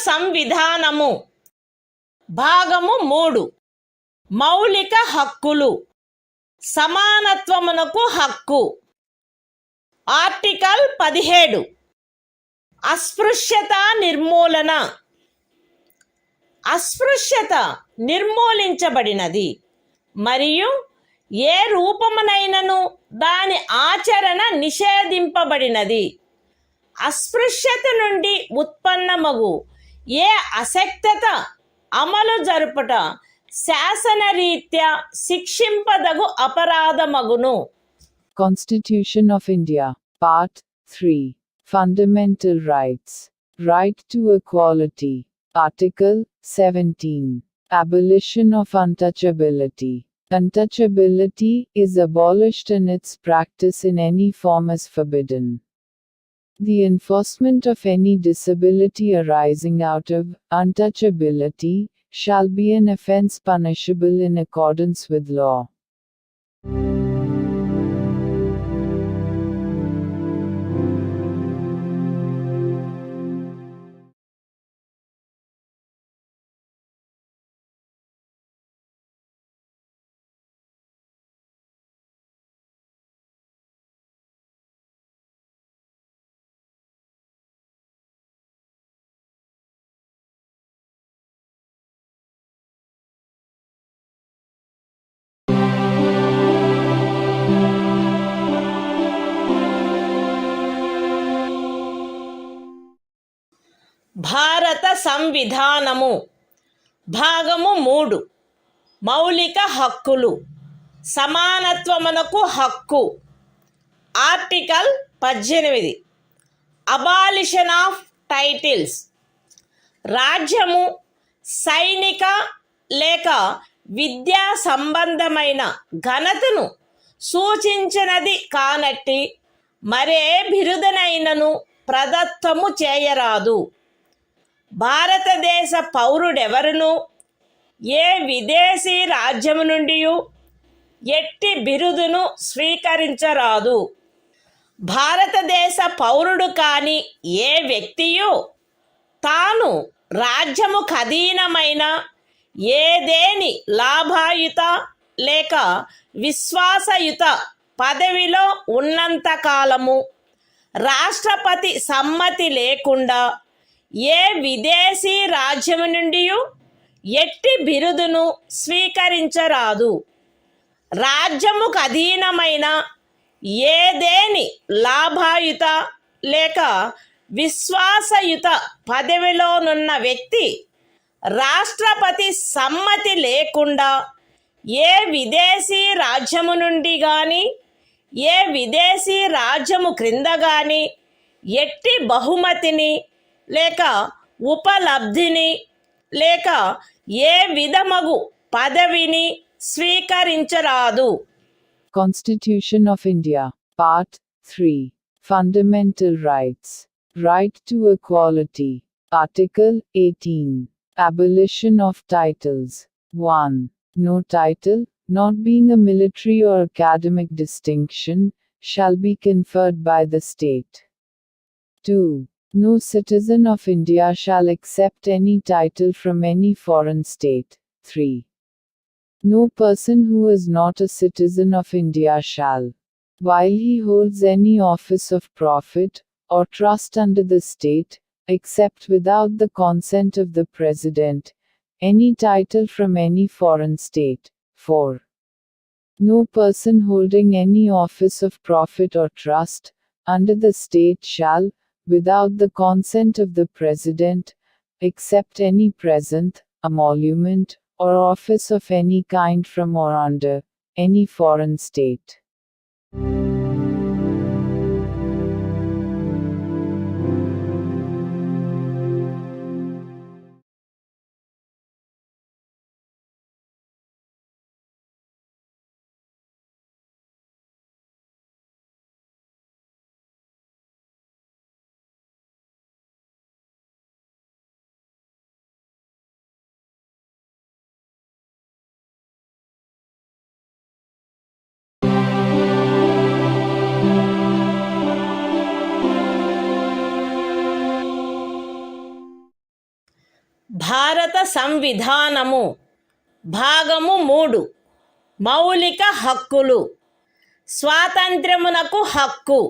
సంవిధానము భాగము 3 మౌలిక హక్కులు సమానత్వమునకు హక్కు. ఆర్టికల్ 17 అస్పృశ్యత నిర్మూలన. అస్పృశ్యత నిర్మూలించబడినది మరియు ఏ రూపమునైనను దాని ఆచరణ నిషేధింపబడినది. అస్పృశ్యత నుండి ఉత్పన్నమగు ఏ అశక్తత అమలు జరుపుట శాసనరీత్యా శిక్షింపదగు అపరాధమగును. Constitution of India, Part 3, Fundamental Rights. Right to Equality. Article 17. Abolition of untouchability. Untouchability is abolished and its practice in any form is forbidden. The enforcement of any disability arising out of untouchability shall be an offence punishable in accordance with law. భారత సంవిధానము భాగము 3 మౌలిక హక్కులు సమానత్వమునకు హక్కు. Article 18 abolition of titles. రాజ్యము సైనిక లేక విద్యా సంబంధమైన ఘనతను సూచించినది కానట్టి మరే బిరుదనైనను ప్రదత్తము చేయరాదు. భారతదేశ పౌరుడెవరును ఏ విదేశీ రాజ్యము నుండి ఎట్టి బిరుదును స్వీకరించరాదు. భారతదేశ పౌరుడు కాని ఏ వ్యక్తియు తాను రాజ్యము ఖదీనమైన ఏదేని లాభాయుత లేక విశ్వాసయుత పదవిలో ఉన్నంతకాలము రాష్ట్రపతి సమ్మతి లేకుండా ఏ విదేశీ రాజ్యము నుండి ఎట్టి బిరుదును స్వీకరించరాదు. రాజ్యముకు అధీనమైన ఏదేని లాభాయుత లేక విశ్వాసయుత పదవిలోనున్న వ్యక్తి రాష్ట్రపతి సమ్మతి లేకుండా ఏ విదేశీ రాజ్యము నుండి కానీ ఏ విదేశీ రాజ్యము క్రింద కానీ ఎట్టి బహుమతిని లేక ఉపలబ్ధిని లేక ఏ విధమగు పదవిని స్వీకరించరాదు. Constitution of India, Part 3, Fundamental Rights. Right to Equality. Article 18. Abolition of Titles. 1. No title, not being a military or academic distinction, shall be conferred by the state. 2. No citizen of India shall accept any title from any foreign state. 3. No person who is not a citizen of India shall, while he holds any office of profit or trust under the state, accept without the consent of the President, any title from any foreign state. 4. No person holding any office of profit or trust under the state shall, without the consent of the President, accept any present, emolument, or office of any kind from or under any foreign state. భారత సంవిధానము భాగము 3 మౌలిక హక్కులు. స్వాతంత్ర్యమునకు హక్కు.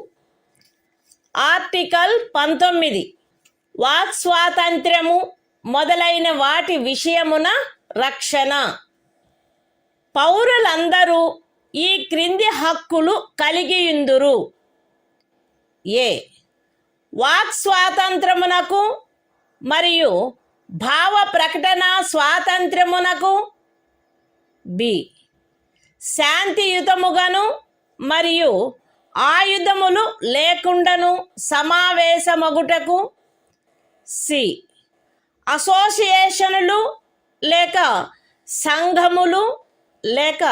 Article 19 walk స్వాతంత్ర్యము మొదలైన వాటి విషయమున రక్షణ. పౌరులందరూ ఈ క్రింది హక్కులు కలిగియుందురు. ఏ వాక్ స్వాతంత్రమునకు మరియు భావ ప్రకటన స్వాతంత్ర్యమునకు. బి శాంతియుతముగాను మరియు ఆయుధములు లేకుండాను సమావేశమగుటకు. సి అసోసియేషనులు లేక సంఘములు లేక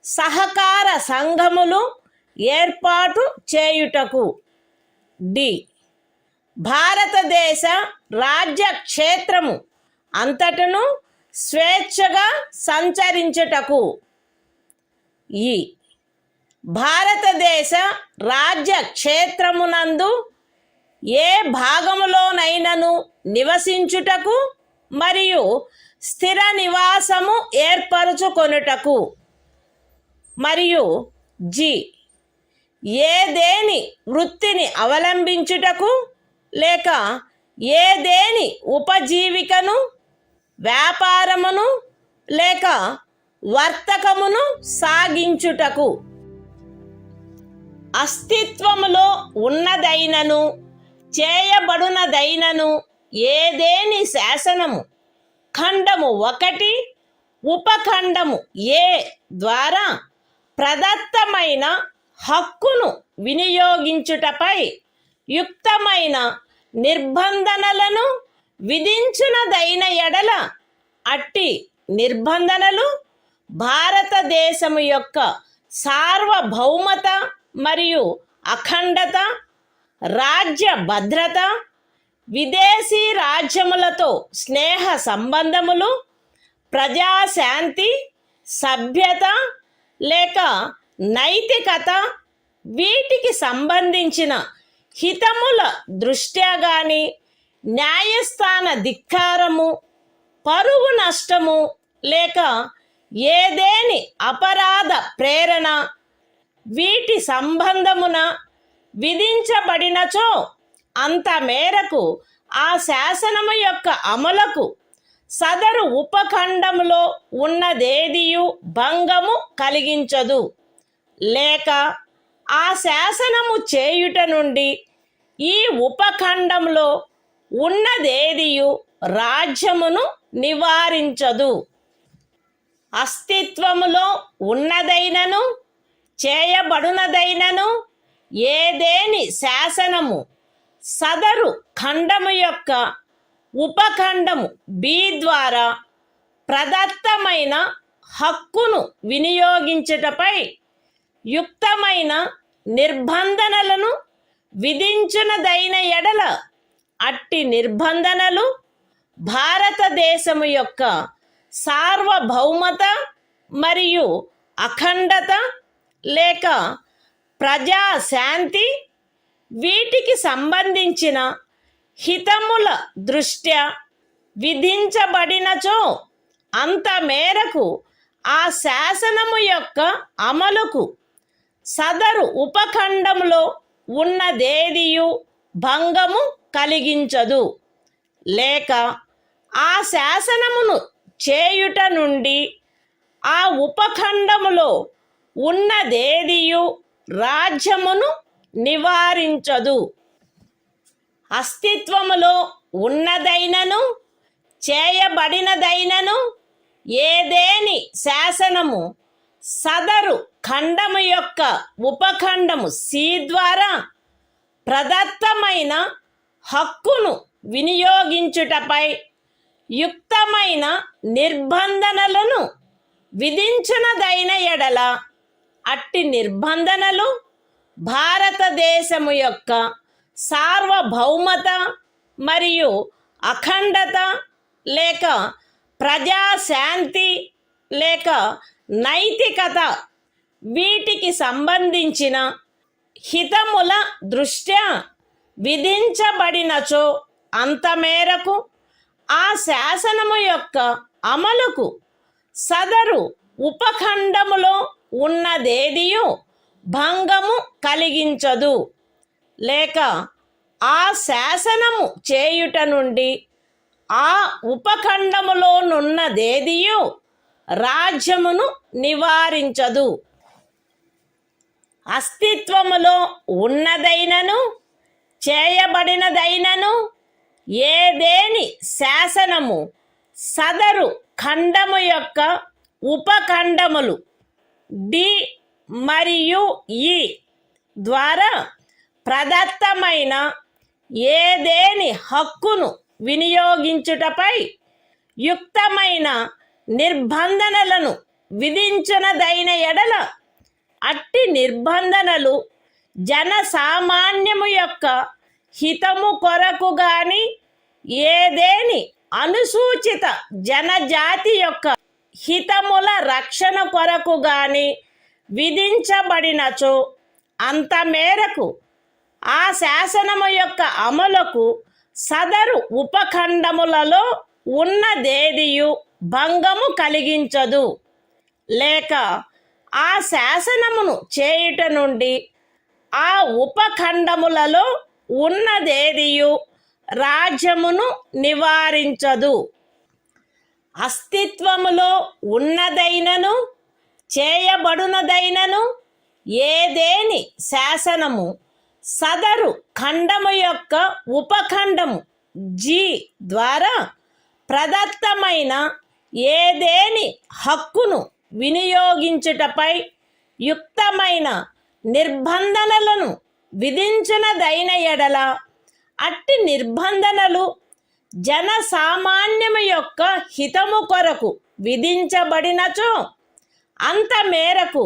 సహకార సంఘములు ఏర్పాటు చేయుటకు. డి భారతదేశ రాజ్య క్షేత్రము అంతటను స్వేచ్ఛగా సంచరించుటకు. ఈ భారతదేశ రాజ్య క్షేత్రమునందు ఏ భాగములోనైనను నివసించుటకు మరియు స్థిర నివాసము ఏర్పరచుకొనుటకు. మరియు జి ఏదేని వృత్తిని అవలంబించుటకు లేక ఏదేని ఉపజీవికను వ్యాపారమును లేక వర్తకమును సాగించుటకు. అస్తిత్వములో ఉన్నదైనను చేయబడునదైనను ఏదేని శాసనము ఖండము 1 ఉపఖండము ఏ ద్వారా ప్రదత్తమైన హక్కును వినియోగించుటపై యుక్తమైన నిర్బంధనలను విధించునదైన ఎడల అట్టి నిర్బంధనలు భారతదేశము యొక్క సార్వభౌమత మరియు అఖండత, రాజ్య భద్రత, విదేశీ రాజ్యములతో స్నేహ సంబంధములు, ప్రజాశాంతి, సభ్యత లేక నైతికత వీటికి సంబంధించిన హితముల దృష్ట్యా గాని న్యాయస్థాన ధిక్కారము, పరువు నష్టము లేక ఏదేని అపరాధ ప్రేరణ వీటి సంబంధమున విధించబడినచో అంత మేరకు ఆ శాసనము యొక్క అమలుకు సదరు ఉపఖండములో ఉన్నదేదియు భంగము కలిగించదు. లేక ఆ శాసనము చేయుట నుండి ఈ ఉపఖండంలో ఉన్నదేదియు రాజ్యమును నివారించదు. అస్తిత్వములో ఉన్నదైనను చేయబడునదైనను ఏదేని శాసనము సదరు ఖండము యొక్క ఉపఖండము బి ద్వారా ప్రదత్తమైన హక్కును వినియోగించుటపై యుక్తమైన నిర్బంధనలను విధించునదైన ఎడల అట్టి నిర్బంధనలు భారతదేశము యొక్క సార్వభౌమత మరియు అఖండత లేక ప్రజాశాంతి వీటికి సంబంధించిన హితముల దృష్ట్యా విధించబడినచో అంత మేరకు ఆ శాసనము యొక్క అమలుకు సదరు ఉపఖండములో ఉన్నదేదియు భంగము కలిగించదు. లేక ఆ శాసనమును చేయుట నుండి ఆ ఉపఖండములో ఉన్నదేదియు రాజ్యమును నివారించదు. అస్తిత్వములో ఉన్నదైనను చేయబడినదైనను ఏదేని శాసనము సదరు ఖండము యొక్క ఉపఖండము సి ద్వారా ప్రదత్తమైన హక్కును వినియోగించుటపై యుక్తమైన నిర్బంధనలను విధించునదైన ఎడల అట్టి నిర్బంధనలు భారతదేశము యొక్క సార్వభౌమత మరియు అఖండత లేక ప్రజాశాంతి లేక నైతికత వీటికి సంబంధించిన హితముల దృష్ట్యా విధించబడినచో అంత మేరకు ఆ శాసనము యొక్క అమలుకు సదరు ఉపఖండములో ఉన్నదేదియు భంగము కలిగించదు, లేక ఆ శాసనము చేయుట నుండి ఆ ఉపఖండములోనున్నదేదియు రాజ్యమును నివారించదు. అస్తిత్వములో ఉన్నదైనను చేయబడినదైనను ఏదేని శాసనము సదరు ఖండము యొక్క ఉపఖండములు డి మరియు ఈ ద్వారా ప్రదత్తమైన ఏదేని హక్కును వినియోగించుటపై యుక్తమైన నిర్బంధనలను విధించునదైన ఎడల అట్టి నిర్బంధనలు జనసామాన్యము యొక్క హితము కొరకు గాని ఏదేని అనుసూచిత జనజాతి యొక్క హితముల రక్షణ కొరకు గాని విధించబడినచో అంత మేరకు ఆ శాసనము యొక్క అమలుకు సదరు ఉపఖండములలో ఉన్నదేదియు భంగము కలిగించదు, లేక ఆ శాసనమును చేయుట నుండి ఆ ఉపఖండములలో ఉన్నదేదియు రాజ్యమును నివారించదు. అస్తిత్వములో ఉన్నదైనను చేయబడునదైనను ఏదేని శాసనము సదరు ఖండము యొక్క ఉపఖండము జి ద్వారా ప్రదత్తమైన ఏదేని హక్కును వినియోగించుటపై యుక్తమైన నిర్బంధనలను విధించునదైన ఎడల అట్టి నిర్బంధనలు జనసామాన్యము యొక్క హితము కొరకు విధించబడినచో అంత మేరకు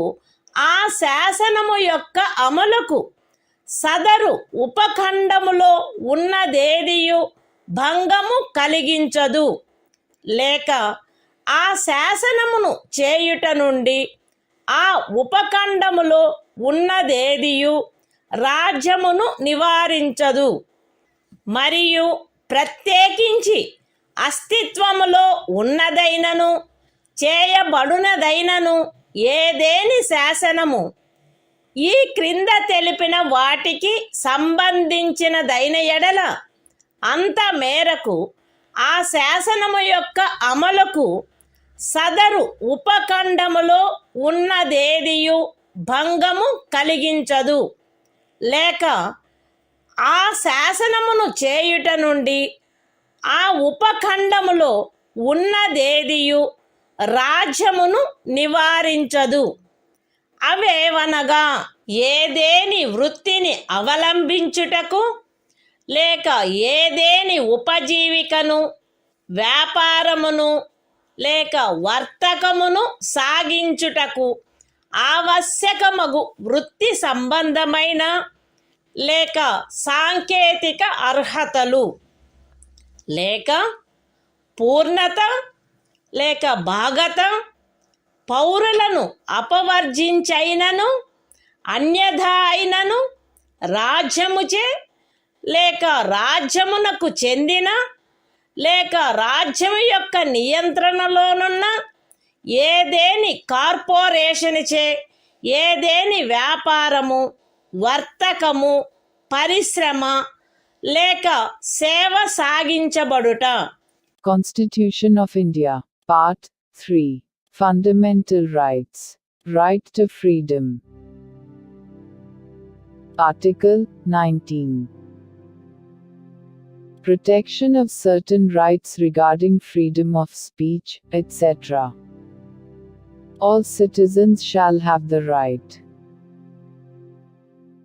ఆ శాసనము యొక్క అమలుకు సదరు ఉపఖండములో ఉన్నదేదియు భంగము కలిగించదు, లేక ఆ శాసనమును చేయుట నుండి ఆ ఉపఖండములో ఉన్నదేదియు రాజ్యమును నివారించదు. మరియు ప్రత్యేకించి అస్తిత్వములో ఉన్నదైనను చేయబడునదైనను ఏదేని శాసనము ఈ క్రింద తెలిపిన వాటికి సంబంధించినదైన ఎడల అంత మేరకు ఆ శాసనము యొక్క అమలుకు సదరు ఉపఖండములో ఉన్నదేదియు భంగము కలిగించదు, లేక ఆ శాసనమును చేయుట నుండి ఆ ఉపఖండములో ఉన్నదేదియు రాజ్యమును నివారించదు. అవేవనగా ఏదేని వృత్తిని అవలంబించుటకు లేక ఏదేని ఉపజీవికను వ్యాపారమును లేక వర్తకమును సాగించుటకు ఆవశ్యకమగు వృత్తి సంబంధమైన లేక సాంకేతిక అర్హతలు లేక పూర్ణత లేక భాగత పౌరులను అపవర్జించైనను అన్యథా అయినను రాజ్యముచే లేక రాజ్యమునకు చెందిన లేక రాజ్యము యొక్క నియంత్రణలోనున్న ఏదేని కార్పొరేషన్చే ఏదేని వ్యాపారము వర్తకము పరిశ్రమ లేక సేవ సాగించబడుట. Constitution of India, Part 3, Fundamental Rights, Right to Freedom. Article 19. Protection of certain rights regarding freedom of speech, etc. All citizens shall have the right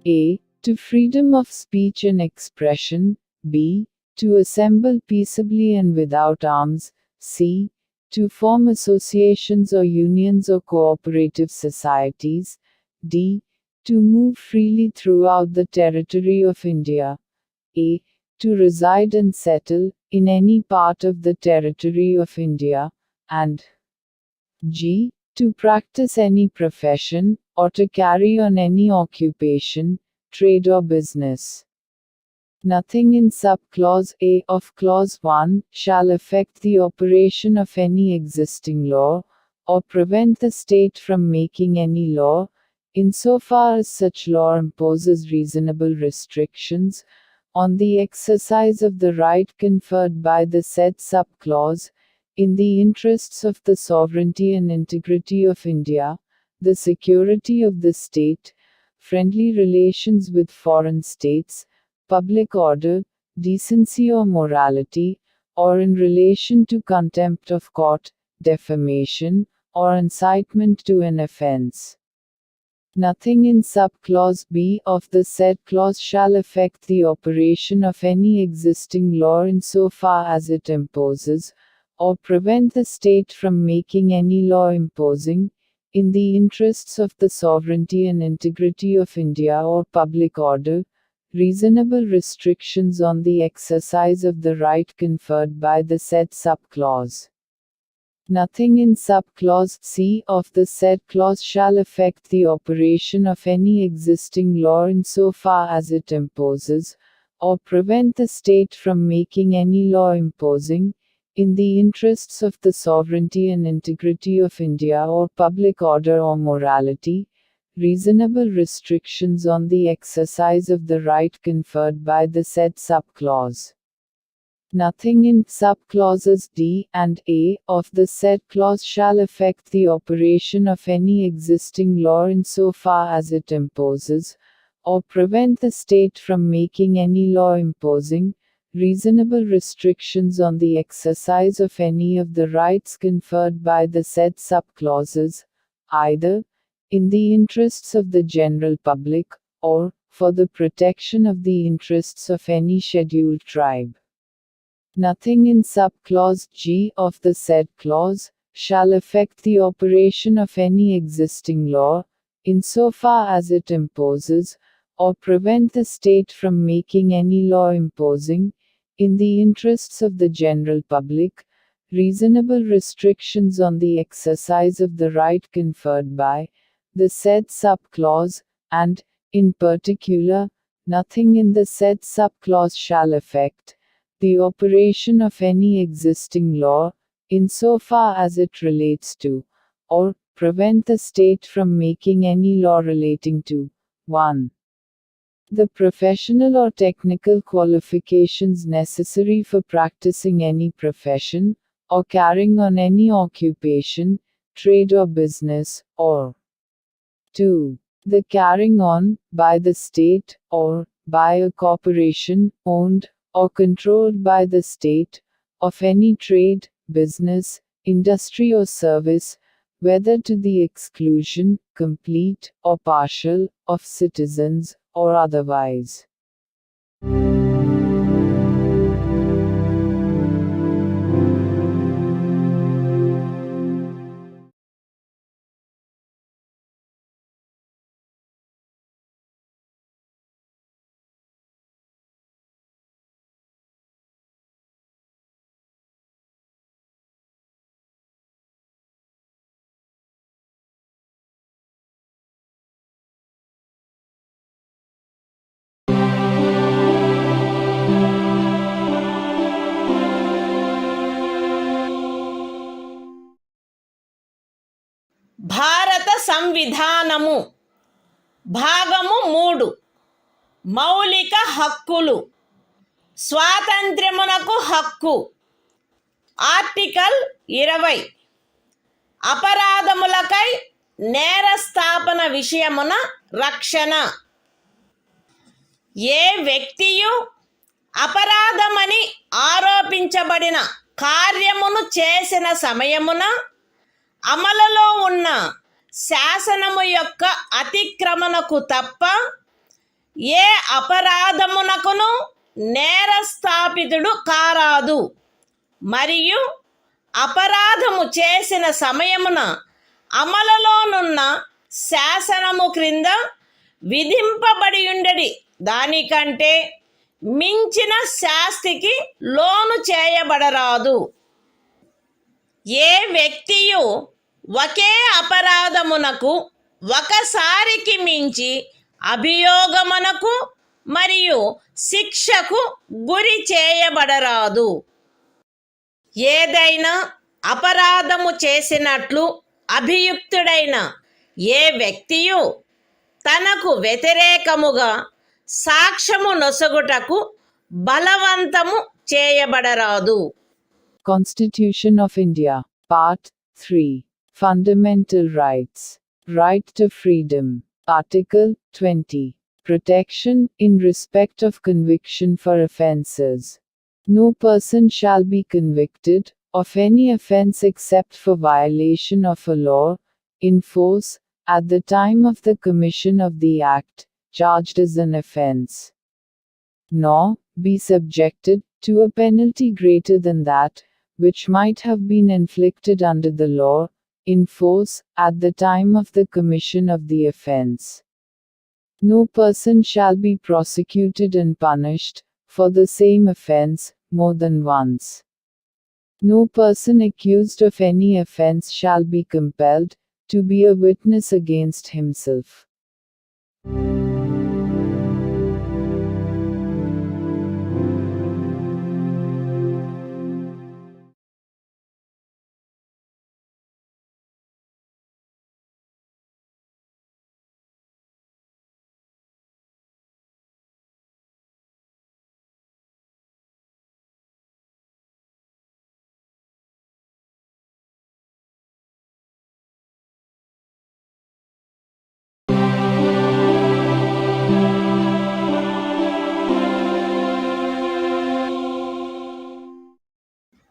a. to freedom of speech and expression, b. to assemble peaceably and without arms, c. to form associations or unions or cooperative societies, d. to move freely throughout the territory of India, a. to reside and settle in any part of the territory of India, and g. to practice any profession, or to carry on any occupation, trade or business. Nothing in subclause A of clause 1 shall affect the operation of any existing law, or prevent the state from making any law, insofar as such law imposes reasonable restrictions on the exercise of the right conferred by the said subclause, in the interests of the sovereignty and integrity of India, the security of the state, friendly relations with foreign states, public order, decency or morality, or in relation to contempt of court, defamation, or incitement to an offense. Nothing in subclause B of the said clause shall affect the operation of any existing law insofar as it imposes, or prevent the state from making any law imposing, in the interests of the sovereignty and integrity of India or public order, reasonable restrictions on the exercise of the right conferred by the said subclause. Nothing in subclause C of the said clause shall affect the operation of any existing law insofar as it imposes, or prevent the state from making any law imposing, in the interests of the sovereignty and integrity of India or public order or morality, reasonable restrictions on the exercise of the right conferred by the said subclause. Nothing in subclauses D and A of the said clause shall affect the operation of any existing law insofar as it imposes, or prevent the state from making any law imposing, reasonable restrictions on the exercise of any of the rights conferred by the said subclauses, either in the interests of the general public, or for the protection of the interests of any scheduled tribe. Nothing in subclause G of the said clause shall affect the operation of any existing law, insofar as it imposes, or prevent the state from making any law imposing, in the interests of the general public, reasonable restrictions on the exercise of the right conferred by the said subclause, and, in particular, nothing in the said subclause shall affect the operation of any existing law, insofar as it relates to, or prevent the state from making any law relating to 1. The professional or technical qualifications necessary for practicing any profession, or carrying on any occupation, trade or business, or 2. The carrying on, by the state, or by a corporation, owned or controlled by the state, of any trade, business, industry or service, whether to the exclusion, complete or partial, of citizens, or otherwise. భారత సంవిధానము భాగము 3 మౌలిక హక్కులు స్వాతంత్ర్యమునకు హక్కు article 20 అపరాధములకై నేరస్థాపన విషయమున రక్షణ ఏ వ్యక్తియు అపరాధమని ఆరోపించబడిన కార్యమును చేసిన సమయమున అమలులో ఉన్న శాసనము యొక్క అతిక్రమణకు తప్ప ఏ అపరాధమునకును నేరస్థాపితుడు కారాదు మరియు అపరాధము చేసిన సమయమున అమలులోనున్న శాసనము క్రింద విధింపబడియుండెడి దానికంటే మించిన శాస్తికి లోను చేయబడరాదు. ఏ వ్యక్తియు ఒకే అపరాధమునకు ఒకసారికి మించి అభియోగమునకు మరియు శిక్షకు గురి చేయబడరాదు. ఏదైనా అపరాధము చేసినట్లు అభియుక్తుడైన ఏ వ్యక్తియు తనకు వ్యతిరేకముగా సాక్ష్యము నొసగుటకు బలవంతము చేయబడరాదు. Constitution of India, Part 3. Fundamental Rights. Right to Freedom. Article 20. Protection in respect of conviction for offences. No person shall be convicted of any offence except for violation of a law, in force, at the time of the commission of the act, charged as an offence, nor be subjected to a penalty greater than that, which might have been inflicted under the law, in force, at the time of the commission of the offence. No person shall be prosecuted and punished, for the same offence, more than once. No person accused of any offence shall be compelled to be a witness against himself.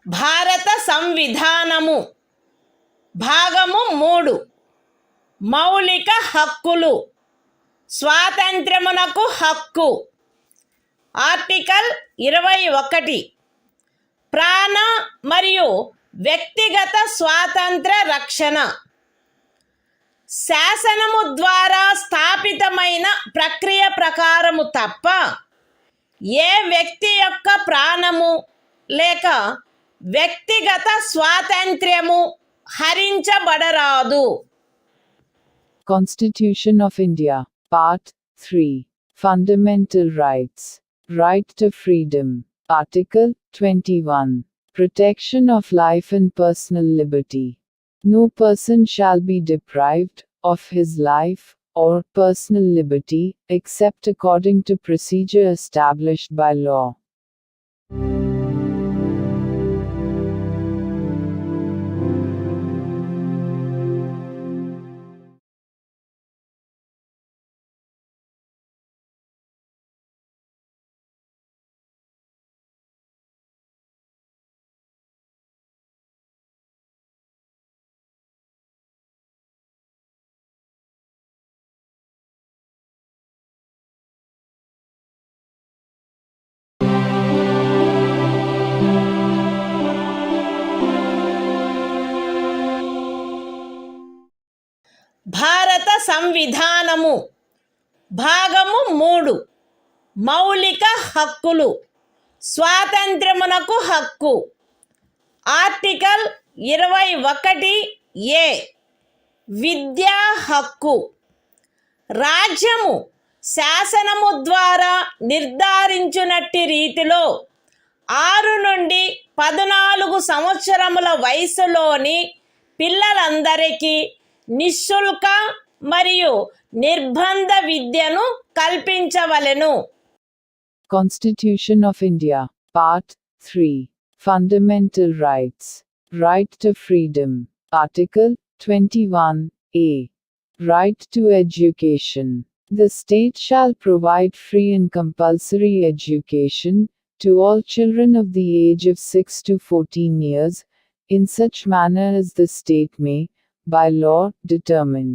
భారత సంవిధానము భాగము 3. మౌలిక హక్కులు. స్వాతంత్ర్యమునకు హక్కు. Article 21. ప్రాణ మరియు వ్యక్తిగత స్వాతంత్ర రక్షణ. శాసనము ద్వారా స్థాపితమైన ప్రక్రియ ప్రకారము తప్ప ఏ వ్యక్తి యొక్క ప్రాణము లేక వ్యక్తిగత స్వాతంత్ర్యము హరించబడరాదు. Constitution of India, Part 3. Fundamental Rights. Right to Freedom. Article 21. Protection of life and personal liberty. No person shall be deprived of his life or personal liberty, except according to procedure established by law. భారత సంవిధానము భాగము 3. మౌలిక హక్కులు. స్వాతంత్ర్యమునకు హక్కు. Article 21A. విద్యా హక్కు. రాజ్యము శాసనము ద్వారా నిర్ధారించినట్టి రీతిలో 6 నుండి 14 సంవత్సరముల వయసులోని పిల్లలందరికీ నిశుల్క మరియు నిర్బంధ విద్యను కల్పించవలెను. Constitution of India, Part 3. Fundamental Rights. Right to Freedom. Article 21A. Right to Education. The state shall provide free and compulsory education to all children of the age of 6 to 14 years, in such manner as the state may, by law, determine.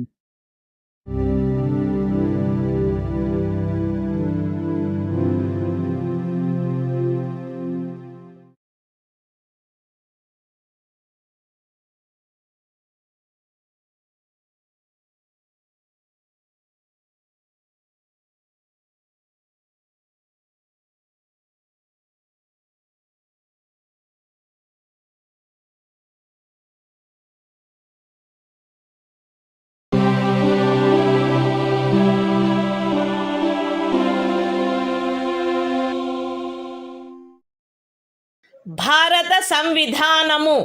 భారత సంవిధానము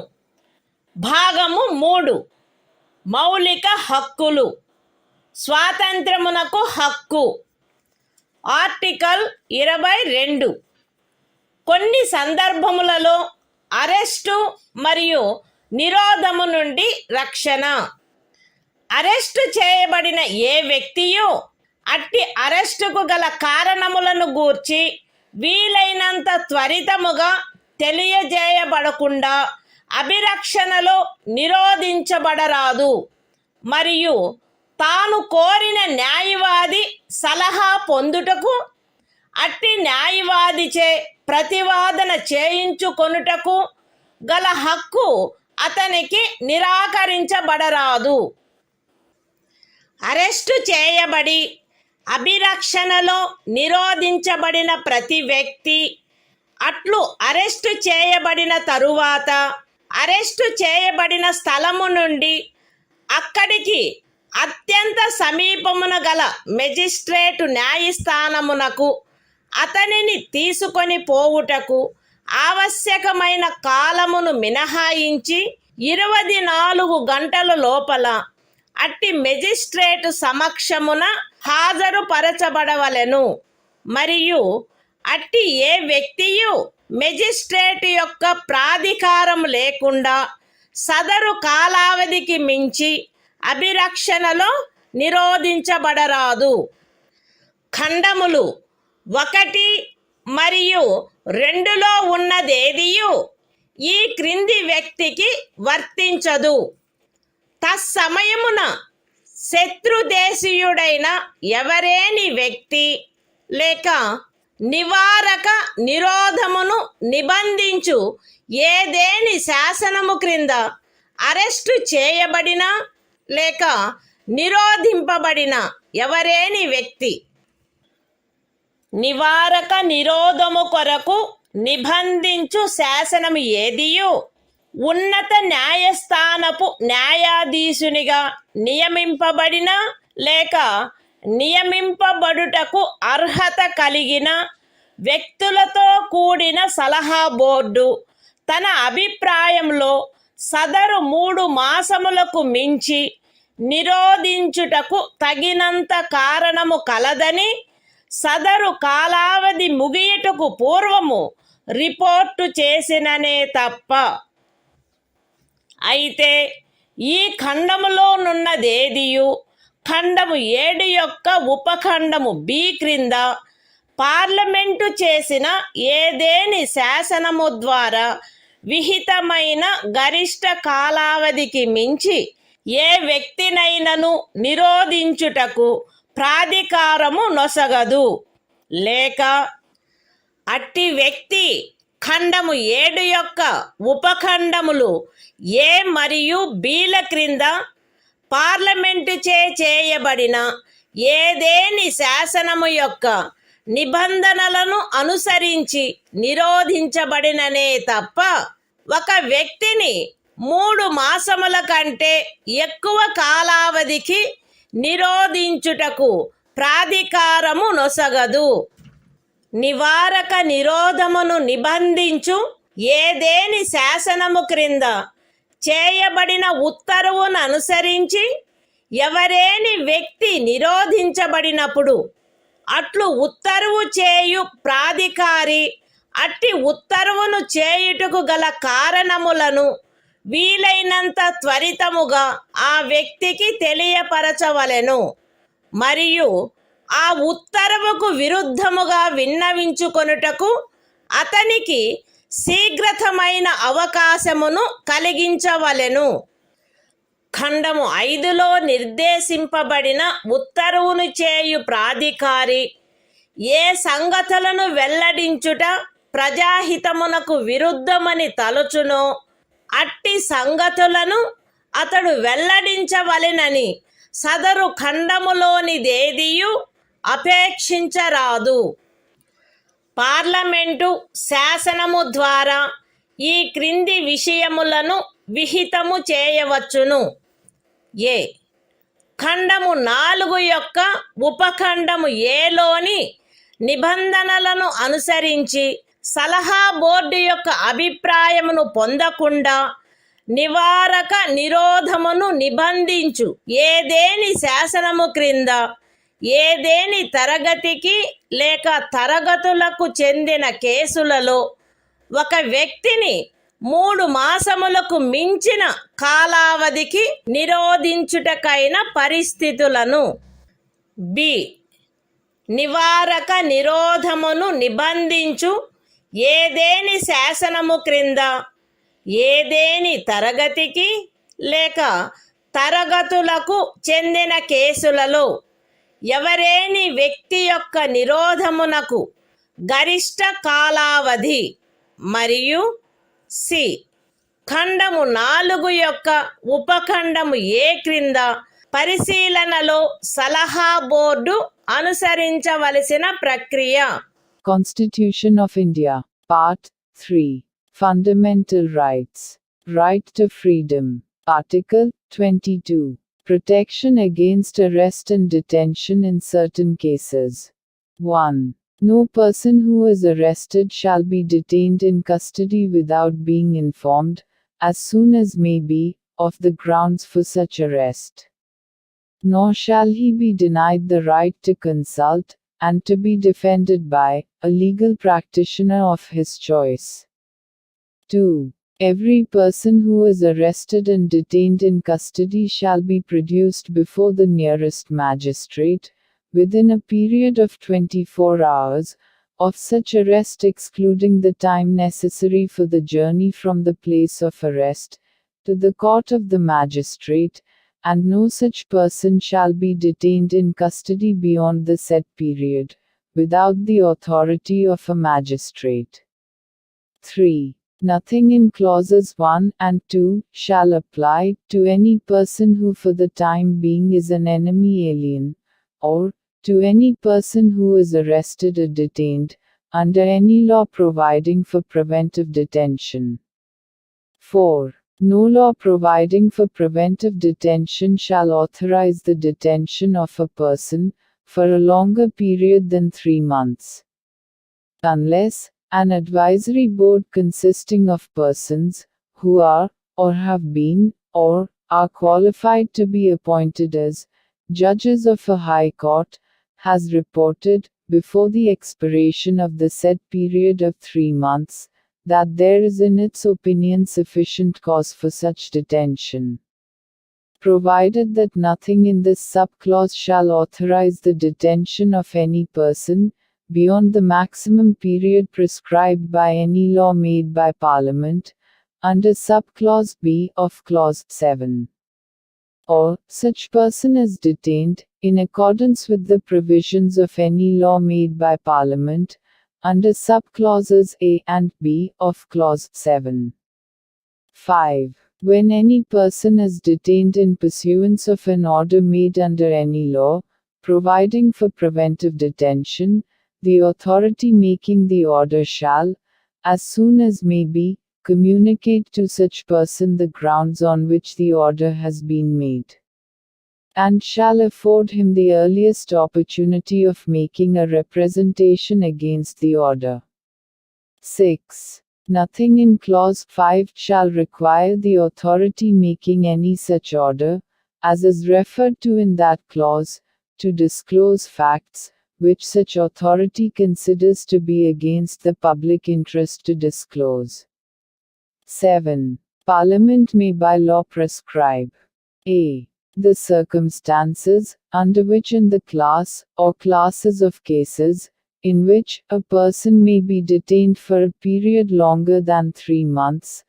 భాగము 3 మౌలిక హక్కులు స్వాతంత్రమునకు హక్కు article 22 కొన్ని సందర్భములలో arrest మరియు నిరోధము నుండి రక్షణ. Arrest చేయబడిన ఏ వ్యక్తియు అట్టి అరెస్టుకు గల కారణములను గూర్చి వీలైనంత త్వరితముగా తెలియజేయబడకుండా అభిరక్షణలో నిరోధించబడరాదు మరియు తాను కోరిన న్యాయవాది సలహా పొందుటకు అట్టి న్యాయవాదిచే ప్రతివాదన చేయించుకొనుటకు గల హక్కు అతనికి నిరాకరించబడరాదు. అరెస్టు చేయబడి అభిరక్షణలో నిరోధించబడిన ప్రతి వ్యక్తి అట్లు అరెస్టు చేయబడిన తరువాత అరెస్టు చేయబడిన స్థలము నుండి అక్కడికి అత్యంత సమీపమున గల మెజిస్ట్రేటు న్యాయస్థానమునకు అతనిని తీసుకొని పోవుటకు ఆవశ్యకమైన కాలమును మినహాయించి 24 గంటల లోపల అట్టి మెజిస్ట్రేటు సమక్షమున హాజరుపరచబడవలెను మరియు అట్టి ఏ వ్యక్తియు మెజిస్ట్రేటు యొక్క ప్రాధికారం లేకుండా సదరు కాలావధికి మించి అభిరక్షణలో నిరోధించబడరాదు. ఖండములు 1 మరియు 2లో ఉన్నదేదియు ఈ క్రింది వ్యక్తికి వర్తించదు. తత్సమయమున శత్రుదేశీయుడైన ఎవరేని వ్యక్తి లేక నివారక నిరోధమును నిబంధించు ఏదేని శాసనము క్రింద అరెస్టు చేయబడిన లేక నిరోధింపబడిన ఎవరేని వ్యక్తి నివారక నిరోధము కొరకు నిబంధించు శాసనము ఏదియు ఉన్నత న్యాయస్థానపు న్యాయాధీశునిగా నియమింపబడిన లేక నియమింపబడుటకు అర్హత కలిగిన వ్యక్తులతో కూడిన సలహా బోర్డు తన అభిప్రాయంలో సదరు 3 మాసములకు మించి నిరోధించుటకు తగినంత కారణము కలదని సదరు కాలావధి ముగియుటకు పూర్వము రిపోర్టు చేసిననే తప్ప. అయితే ఈ ఖండములోనున్నదేదియు ఖండము 7 యొక్క ఉపఖండము బి క్రింద పార్లమెంటు చేసిన ఏదేని శాసనము ద్వారా విహితమైన గరిష్ట కాలావధికి మించి ఏ వ్యక్తినైనను నిరోధించుటకు ప్రాధికారము నొసగదు లేక అట్టి వ్యక్తి ఖండము 7 యొక్క ఉపఖండములు ఏ మరియు బిల క్రింద పార్లమెంటు చేయబడిన ఏదేని శాసనము యొక్క నిబంధనలను అనుసరించి నిరోధించబడిననే తప్ప ఒక వ్యక్తిని 3 మాసముల కంటే ఎక్కువ కాలావధికి నిరోధించుటకు ప్రాధికారము నొసగదు. నివారక నిరోధమును నిబంధించు ఏదేని శాసనము క్రింద చేయబడిన ఉత్తర్వును అనుసరించి ఎవరేని వ్యక్తి నిరోధించబడినప్పుడు అట్లు ఉత్తర్వు చేయు ప్రాధికారి అట్టి ఉత్తర్వును చేయుటకు గల కారణములను వీలైనంత త్వరితముగా ఆ వ్యక్తికి తెలియపరచవలెను మరియు ఆ ఉత్తర్వుకు విరుద్ధముగా విన్నవించుకొనుటకు అతనికి శీఘ్రతమైన అవకాశమును కలిగించవలెను. ఖండము 5లో నిర్దేశింపబడిన ఉత్తర్వును చేయు ప్రాధికారి ఏ సంగతులను వెల్లడించుట ప్రజాహితమునకు విరుద్ధమని తలచునో అట్టి సంగతులను అతడు వెల్లడించవలెనని సదరు ఖండములోనిదేదియు అపేక్షించరాదు. పార్లమెంటు శాసనము ద్వారా ఈ క్రింది విషయములను విహితము చేయవచ్చును. ఏ ఖండము 4 యొక్క ఉపఖండము ఏలోని నిబంధనలను అనుసరించి సలహా బోర్డు యొక్క అభిప్రాయమును పొందకుండా నివారక నిరోధమును నిబంధించు ఏదేని శాసనము క్రింద ఏదేని తరగతికి లేక తరగతులకు చెందిన కేసులలో ఒక వ్యక్తిని 3 మాసములకు మించిన కాలావధికి నిరోధించుటకైన పరిస్థితులను. బి. నివారక నిరోధమును నిబంధించు ఏదేని శాసనము క్రింద ఏదేని తరగతికి లేక తరగతులకు చెందిన కేసులలో ఎవరేని వ్యక్తి యొక్క నిరోధమునకు గరిష్ట కాలావధి మరియు సి. ఖండము 4 యొక్క ఉపఖండము ఏ క్రింద పరిశీలనలో సలహా బోర్డు అనుసరించవలసిన ప్రక్రియ. Constitution of India, Part 3. Fundamental Rights. Right to Freedom. Article 22. Protection against arrest and detention in certain cases. 1. No person who is arrested shall be detained in custody without being informed, as soon as may be, of the grounds for such arrest. Nor shall he be denied the right to consult, and to be defended by, a legal practitioner of his choice. 2. Every person who is arrested and detained in custody shall be produced before the nearest magistrate, within a period of 24 hours, of such arrest excluding the time necessary for the journey from the place of arrest, to the court of the magistrate, and no such person shall be detained in custody beyond the set period, without the authority of a magistrate. 3. Nothing in clauses 1 and 2 shall apply to any person who for the time being is an enemy alien, or to any person who is arrested or detained, under any law providing for preventive detention. 4. No law providing for preventive detention shall authorize the detention of a person, for a longer period than 3 months. Unless, an advisory board consisting of persons, who are, or have been, or are qualified to be appointed as, judges of a high court, has reported, before the expiration of the said period of 3 months, that there is in its opinion sufficient cause for such detention. Provided that nothing in this subclause shall authorize the detention of any person, beyond the maximum period prescribed by any law made by Parliament, under subclause B of clause 7. Or, such person is detained, in accordance with the provisions of any law made by Parliament, under subclauses A and B of clause 7. 5. When any person is detained in pursuance of an order made under any law, providing for preventive detention, the authority making the order shall, as soon as may be, communicate to such person the grounds on which the order has been made, and shall afford him the earliest opportunity of making a representation against the order. 6. Nothing in clause 5 shall require the authority making any such order, as is referred to in that clause, to disclose facts, which such authority considers to be against the public interest to disclose. 7. Parliament may by law prescribe a. The circumstances, under which in the class, or classes of cases, in which a person may be detained for a period longer than 3 months,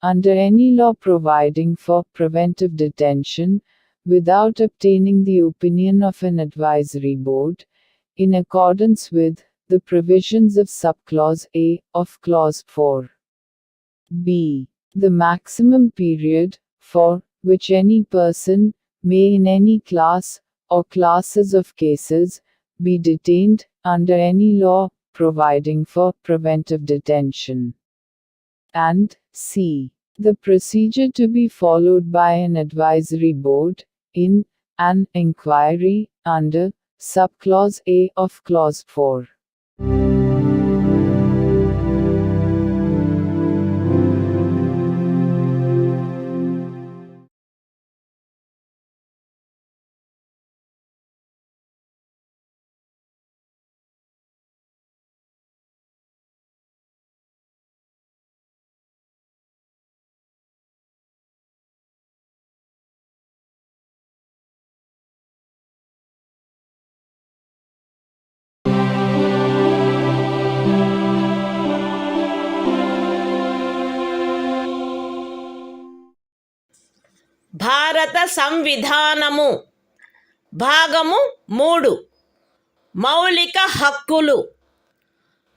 under any law providing for preventive detention, without obtaining the opinion of an advisory board, in accordance with the provisions of subclause A of clause 4. B. The maximum period, for which any person may in any class, or classes of cases, be detained, under any law, providing for preventive detention. And C. The procedure to be followed by an advisory board, in an inquiry, under subclause A of clause 4. భారత సంవిధానము భాగము 3 మౌలిక హక్కులు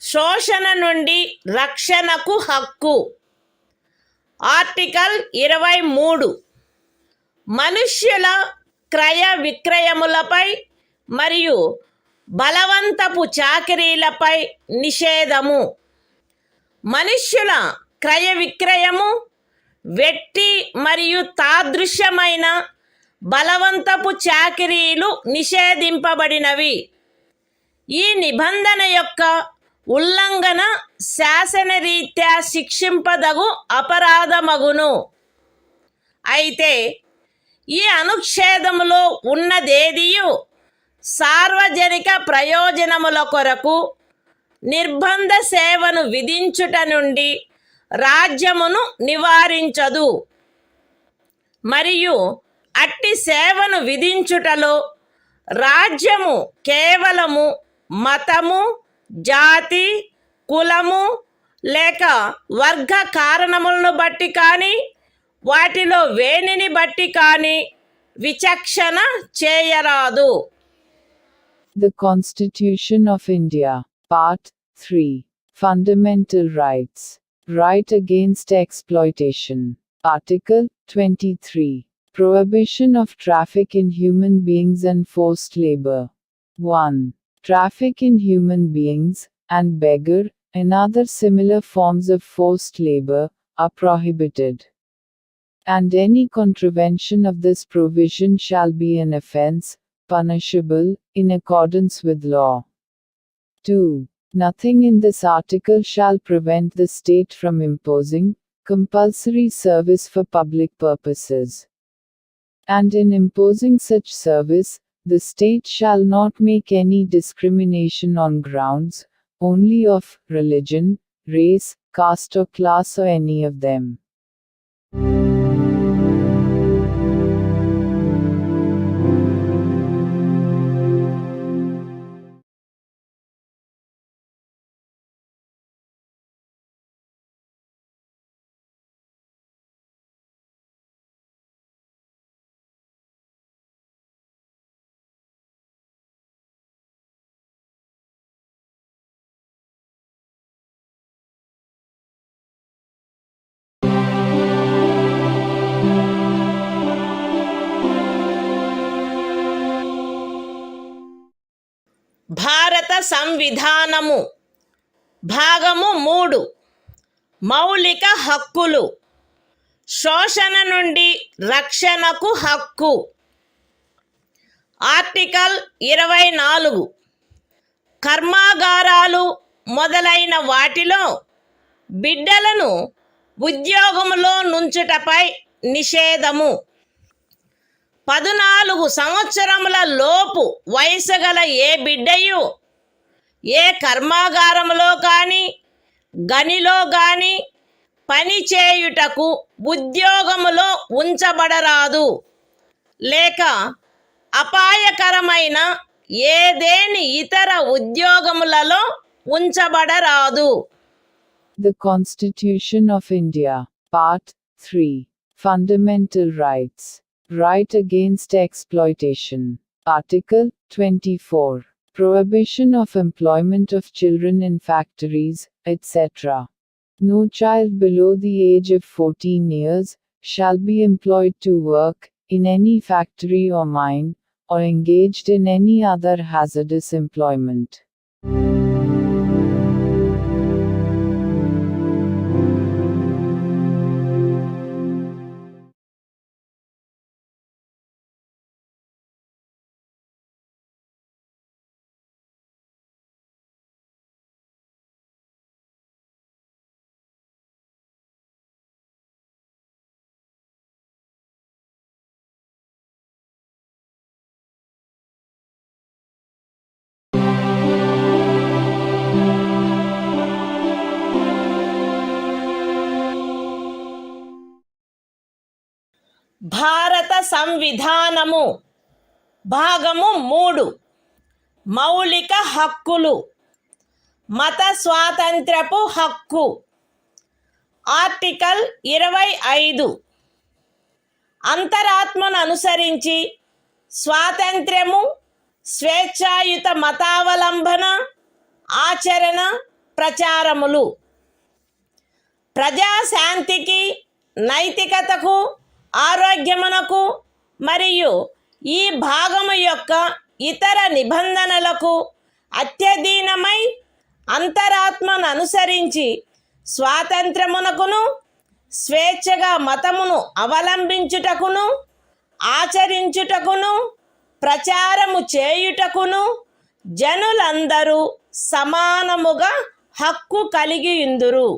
శోషణ నుండి రక్షణకు హక్కు article 23 మనుష్యుల క్రయ విక్రయములపై మరియు బలవంతపు చాకిరీలపై నిషేధము మనుష్యుల క్రయ విక్రయము వెట్టి మరియు తాదృశ్యమైన బలవంతపు చాకిరీలు నిషేధింపబడినవి. ఈ నిబంధన యొక్క ఉల్లంఘన శాసనరీత్యా శిక్షింపదగు అపరాధమగును. అయితే ఈ అనుచ్ఛేదములో ఉన్నదేదియు సార్వజనిక ప్రయోజనముల కొరకు నిర్బంధ సేవను విధించుట నుండి రాజ్యమును నివారించదు మరియు అట్టి సేవను విధించుటలో రాజ్యము కేవలము మతము, జాతి, కులము లేక వర్గ కారణములను బట్టి కానీ వాటిలో వేనిని బట్టి కానీ విచక్షణ చేయరాదు. The Constitution of India, Part 3, Fundamental Rights, Right Against Exploitation, Article 23, Prohibition of Traffic in Human Beings and Forced Labor. 1. Traffic in human beings, and beggar, and other similar forms of forced labor, are prohibited. And any contravention of this provision shall be an offense, punishable, in accordance with law. 2. Nothing in this article shall prevent the state from imposing compulsory service for public purposes. And in imposing such service, the state shall not make any discrimination on grounds only of religion, race, caste or class or any of them. భారత సంవిధానము భాగము 3 మౌలిక హక్కులు శోషణ నుండి రక్షణకు హక్కు article 24 కర్మాగారాలు మొదలైన వాటిలో బిడ్డలను ఉద్యోగములో నుంచుటపై నిషేధము 14 సంవత్సరముల లోపు వయసు గల ఏ బిడ్డయు ఏ కర్మాగారములో కానీ గనిలో కానీ పని చేయుటకు ఉద్యోగములో ఉంచబడరాదు లేక అపాయకరమైన ఏదేని ఇతర ఉద్యోగములలో ఉంచబడరాదు. The Constitution of India, Part 3, Fundamental Rights, Right Against Exploitation, Article 24, Prohibition of employment of children in factories, etc. No child below the age of 14 years shall be employed to work in any factory or mine, or engaged in any other hazardous employment. భారత సంవిధానము భాగము 3 మౌలిక హక్కులు మత స్వాతంత్ర్యపు హక్కు article 25 అంతరాత్మను అనుసరించి స్వాతంత్ర్యము, స్వేచ్ఛాయుత మతావలంబన, ఆచరణ, ప్రచారములు ప్రజాశాంతికి, నైతికతకు, ఆరోగ్యమునకు మరియు ఈ భాగము యొక్క ఇతర నిబంధనలకు అత్యధీనమై అంతరాత్మను అనుసరించి స్వాతంత్రమునకును, స్వేచ్ఛగా మతమును అవలంబించుటకును, ఆచరించుటకును, ప్రచారము చేయుటకును జనులందరూ సమానముగా హక్కు కలిగియుందురు.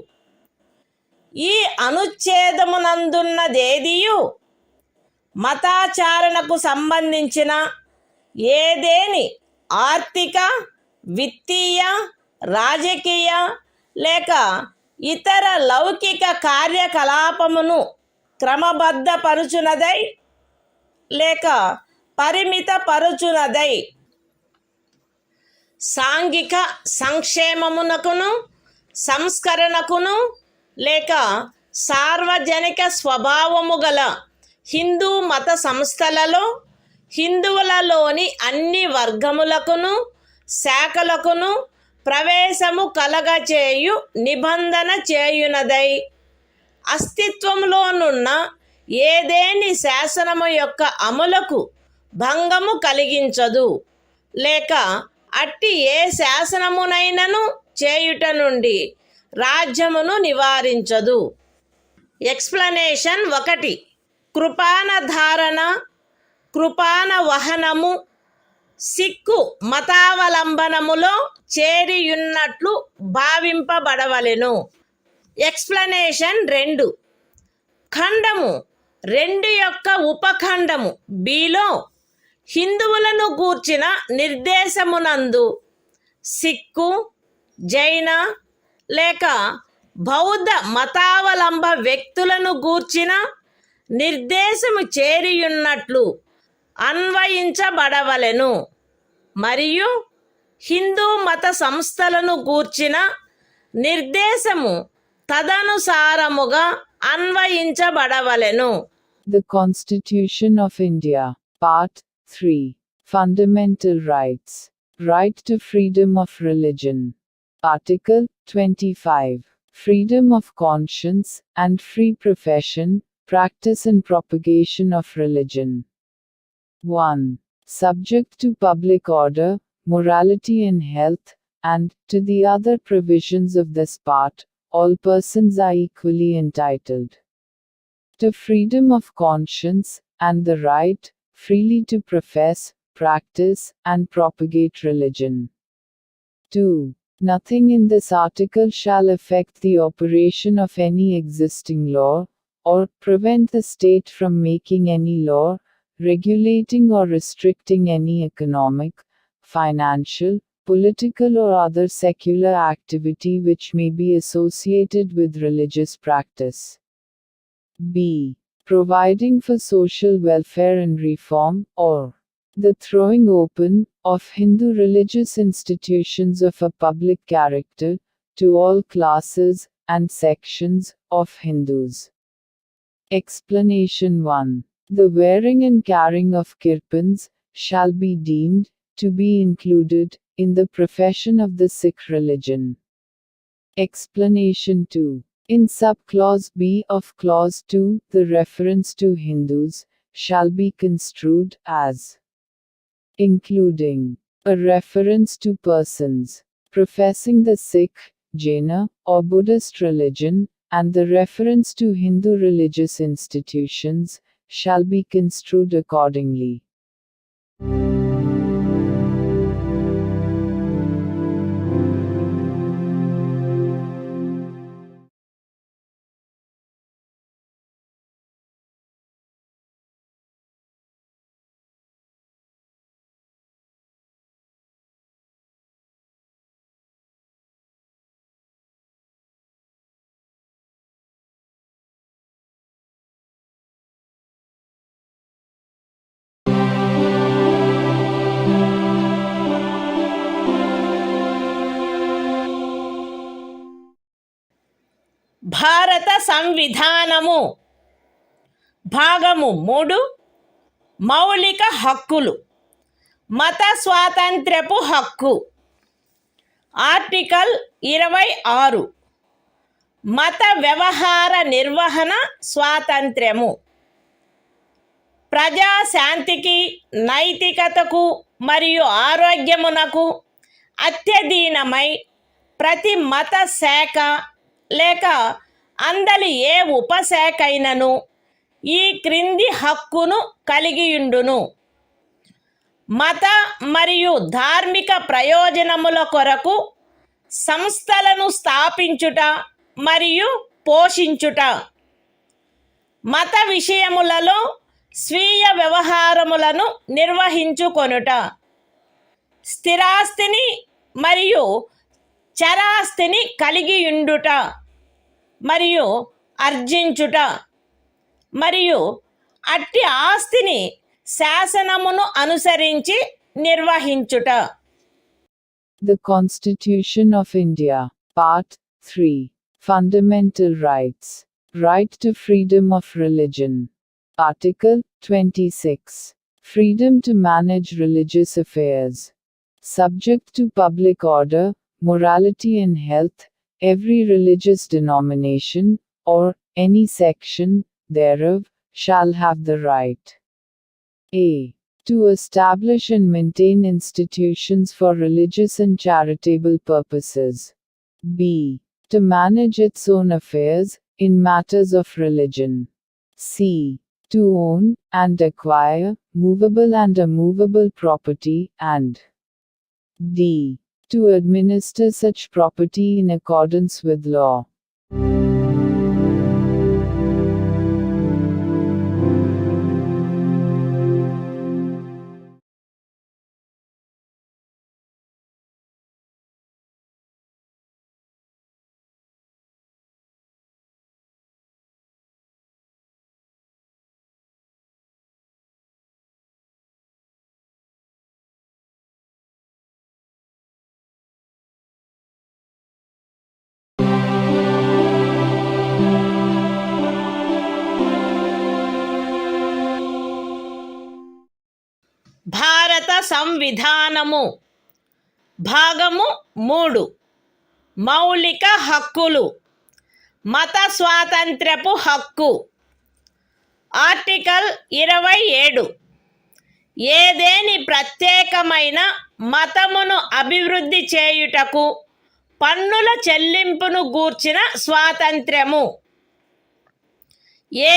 ఈ అనుచ్ఛేదమునందున్నదేదియు మతాచారణకు సంబంధించిన ఏదేని ఆర్థిక, విత్తీయ, రాజకీయ లేక ఇతర లౌకిక కార్యకలాపమును క్రమబద్ధపరుచునదై లేక పరిమితపరుచునదై సాంఘిక సంక్షేమమునకును, సంస్కరణకును లేక సార్వజనిక స్వభావము గల హిందూ మత సంస్థలలో హిందువులలోని అన్ని వర్గములకును, శాఖలకును ప్రవేశము కలగచేయు నిబంధన చేయునదై అస్తిత్వములోనున్న ఏదేని శాసనము యొక్క అమలుకు భంగము కలిగించదు లేక అట్టి ఏ శాసనమునైనను చేయుట నుండి రాజ్యమును నివారించదు. ఎక్స్ప్లనేషన్ 1. కృపాన ధారణ, కృపాన వహనము సిక్కు మతావలంబనములో చేరియున్నట్లు భావింపబడవలెను. ఎక్స్ప్లనేషన్ 2. ఖండము 2 యొక్క ఉపఖండము బిలో హిందువులను గూర్చిన నిర్దేశమునందు సిక్కు, జైన లేక బౌద్ధ మతావలంబ వ్యక్తులను గూర్చిన నిర్దేశము చేరియున్నట్లు అన్వయించబడవలెను మరియు హిందూ మత సంస్థలను గూర్చిన నిర్దేశము తదనుసారముగా అన్వయించబడవలెను. The Constitution of India, Part 3. Fundamental Rights. Right to freedom of religion. Article 25. Freedom of conscience and free profession, practice and propagation of religion. 1. Subject to public order, morality and health, and, to the other provisions of this part, all persons are equally entitled to freedom of conscience, and the right, freely to profess, practice, and propagate religion. 2. Nothing in this article shall affect the operation of any existing law, or prevent the state from making any law, regulating or restricting any economic, financial, political or other secular activity which may be associated with religious practice. B. Providing for social welfare and reform, or the throwing open of Hindu religious institutions of a public character to all classes and sections of Hindus. Explanation 1. The wearing and carrying of kirpans shall be deemed to be included in the profession of the Sikh religion. Explanation 2. In subclause B of clause 2, the reference to Hindus shall be construed as including a reference to persons professing the Sikh, Jaina, or Buddhist religion, and the reference to Hindu religious institutions shall be construed accordingly. భారత సంవిధానము భాగము 3 మౌలిక హక్కులు. మత స్వాతంత్ర్యపు హక్కు. Article 26 మత వ్యవహార నిర్వహణ స్వాతంత్ర్యము. ప్రజాశాంతికి, నైతికతకు మరియు ఆరోగ్యమునకు అత్యధీనమై ప్రతి మత శాఖ లేక అందలి ఏ ఉపశాఖైనను ఈ క్రింది హక్కును కలిగియుండును: మత మరియు ధార్మిక ప్రయోజనముల కొరకు సంస్థలను స్థాపించుట మరియు పోషించుట, మత విషయములలో స్వీయ వ్యవహారములను నిర్వహించుకొనుట, స్థిరాస్తిని మరియు చరాస్తిని కలిగియుండుట మరియు ఆర్జించుట, మరియు అట్టి ఆస్తిని శాసనమును అనుసరించి నిర్వహించుట. The Constitution of India, Part 3. Fundamental Rights. Right to freedom of religion. Article 26. Freedom to manage religious affairs. Subject to public order, morality and health, every religious denomination, or any section thereof, shall have the right a. to establish and maintain institutions for religious and charitable purposes. b. to manage its own affairs, in matters of religion. c. to own, and acquire, movable and immovable property, and d. to administer such property in accordance with law. భారత సంవిధానము. భాగము 3 మౌలిక హక్కులు. మత స్వాతంత్ర్యపు హక్కు. Article 27 ఏదేని ప్రత్యేకమైన మతమును అభివృద్ధి చేయుటకు పన్నుల చెల్లింపును గూర్చిన స్వాతంత్ర్యము.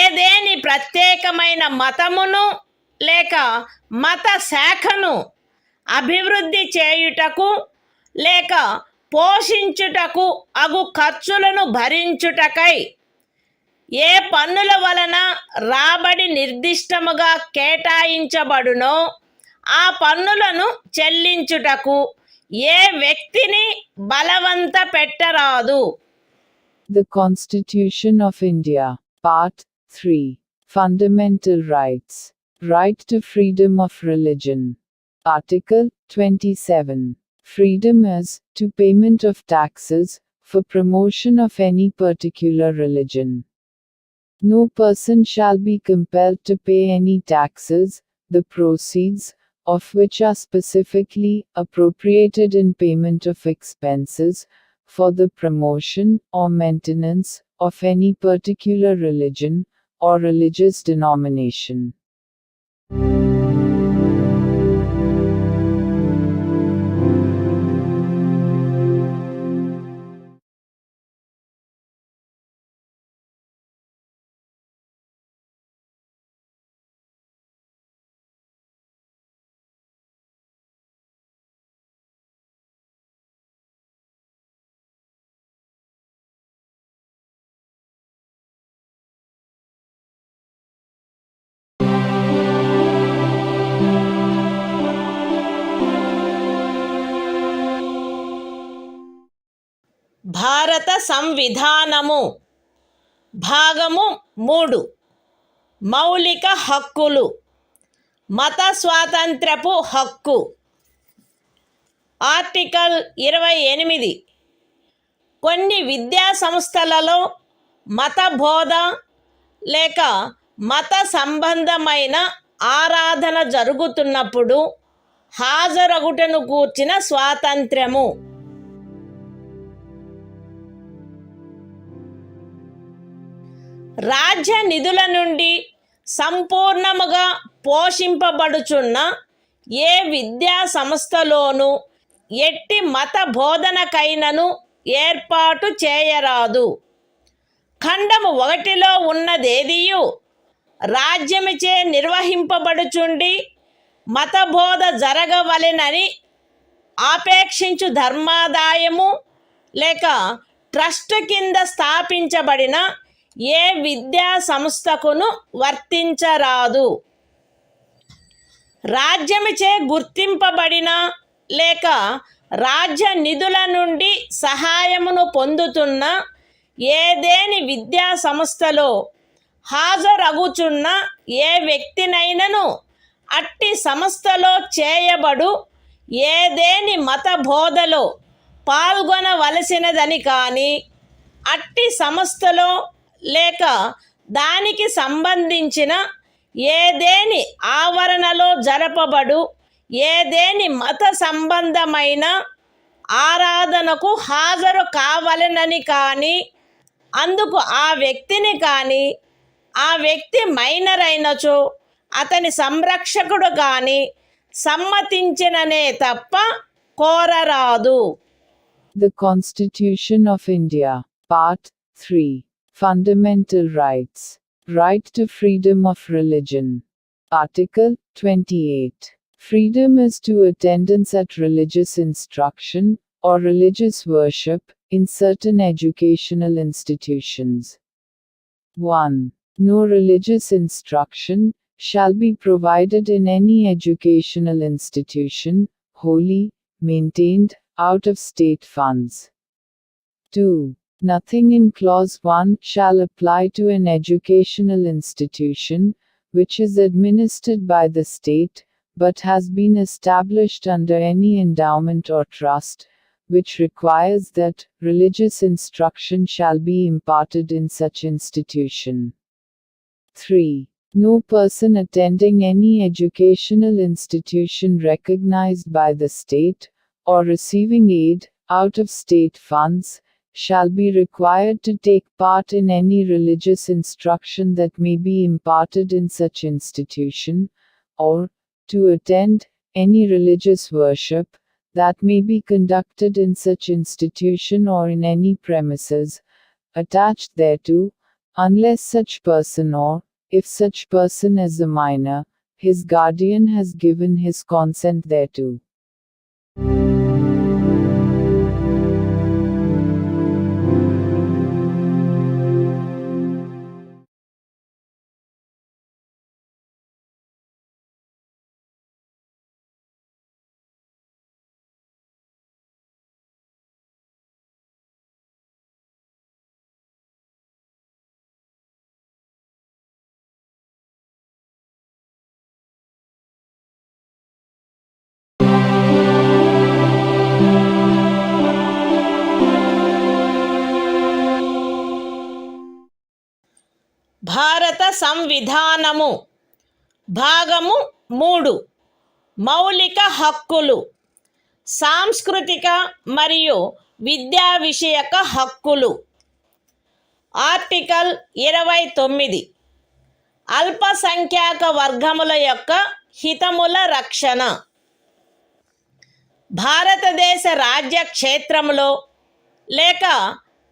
ఏదేని ప్రత్యేకమైన మతమును లేక మత శాఖను అభివృద్ధి చేయుటకు లేక పోషించుటకు అగు ఖర్చులను భరించుటకై ఏ పన్నుల వలన రాబడి నిర్దిష్టముగా కేటాయించబడునో ఆ పన్నులను చెల్లించుటకు ఏ వ్యక్తిని బలవంత పెట్టరాదు. The Constitution of India, Part 3. Fundamental Rights. Right to freedom of religion. Article 27. Freedom as to payment of taxes for promotion of any particular religion. No person shall be compelled to pay any taxes, the proceeds of which are specifically appropriated in payment of expenses for the promotion or maintenance of any particular religion or religious denomination. భారత సంవిధానము. భాగము 3 మౌలిక హక్కులు. మత స్వాతంత్ర్యపు హక్కు. Article 28 కొన్ని విద్యా సంస్థలలో మత బోధ లేక మత సంబంధమైన ఆరాధన జరుగుతున్నప్పుడు హాజరగుటను గూర్చిన స్వాతంత్ర్యము. రాజ్య నిధుల నుండి సంపూర్ణముగా పోషింపబడుచున్న ఏ విద్యా సంస్థలోనూ ఎట్టి మత బోధనకైనను ఏర్పాటు చేయరాదు. ఖండము 1లో ఉన్నదేదియు రాజ్యముచే నిర్వహింపబడుచుండి మతబోధ జరగవలెనని ఆపేక్షించు ధర్మాదాయము లేక ట్రస్ట్ కింద స్థాపించబడిన ఏ విద్యా సంస్థకును వర్తించరాదు. రాజ్యముచే గుర్తింపబడిన లేక రాజ్య నిధుల నుండి సహాయమును పొందుతున్న ఏదేని విద్యా సంస్థలో హాజరగుచున్న ఏ వ్యక్తినైనను అట్టి సంస్థలో చేయబడు ఏదేని మత బోధలో పాల్గొనవలసినదని కానీ, అట్టి సంస్థలో లేక దానికి సంబంధించిన ఏదేని ఆవరణలో జరపబడు ఏదేని మత సంబంధమైన ఆరాధనకు హాజరు కావలెనని కానీ, అందుకు ఆ వ్యక్తిని కానీ, ఆ వ్యక్తి మైనర్ అయినచో అతని సంరక్షకుడు కానీ సమ్మతించిననే తప్ప కోరరాదు. The Constitution of India, Part 3. Fundamental Rights. Right to freedom of religion. Article 28. Freedom is to attendance at religious instruction, or religious worship, in certain educational institutions. 1. No religious instruction shall be provided in any educational institution, wholly maintained out of state funds. 2. Nothing in Clause 1 shall apply to an educational institution which is administered by the state, but has been established under any endowment or trust, which requires that religious instruction shall be imparted in such institution. 3. No person attending any educational institution recognized by the state, or receiving aid out of state funds, shall be required to take part in any religious instruction that may be imparted in such institution, or to attend any religious worship that may be conducted in such institution or in any premises attached thereto, unless such person, or, if such person is a minor, his guardian has given his consent thereto. భారత సంవిధానము భాగము 3 మౌలిక హక్కులు. సాంస్కృతిక మరియు విద్యా విషయక హక్కులు. Article 29 అల్పసంఖ్యాక వర్గముల యొక్క హితముల రక్షణ. భారతదేశ రాజ్య క్షేత్రములో లేక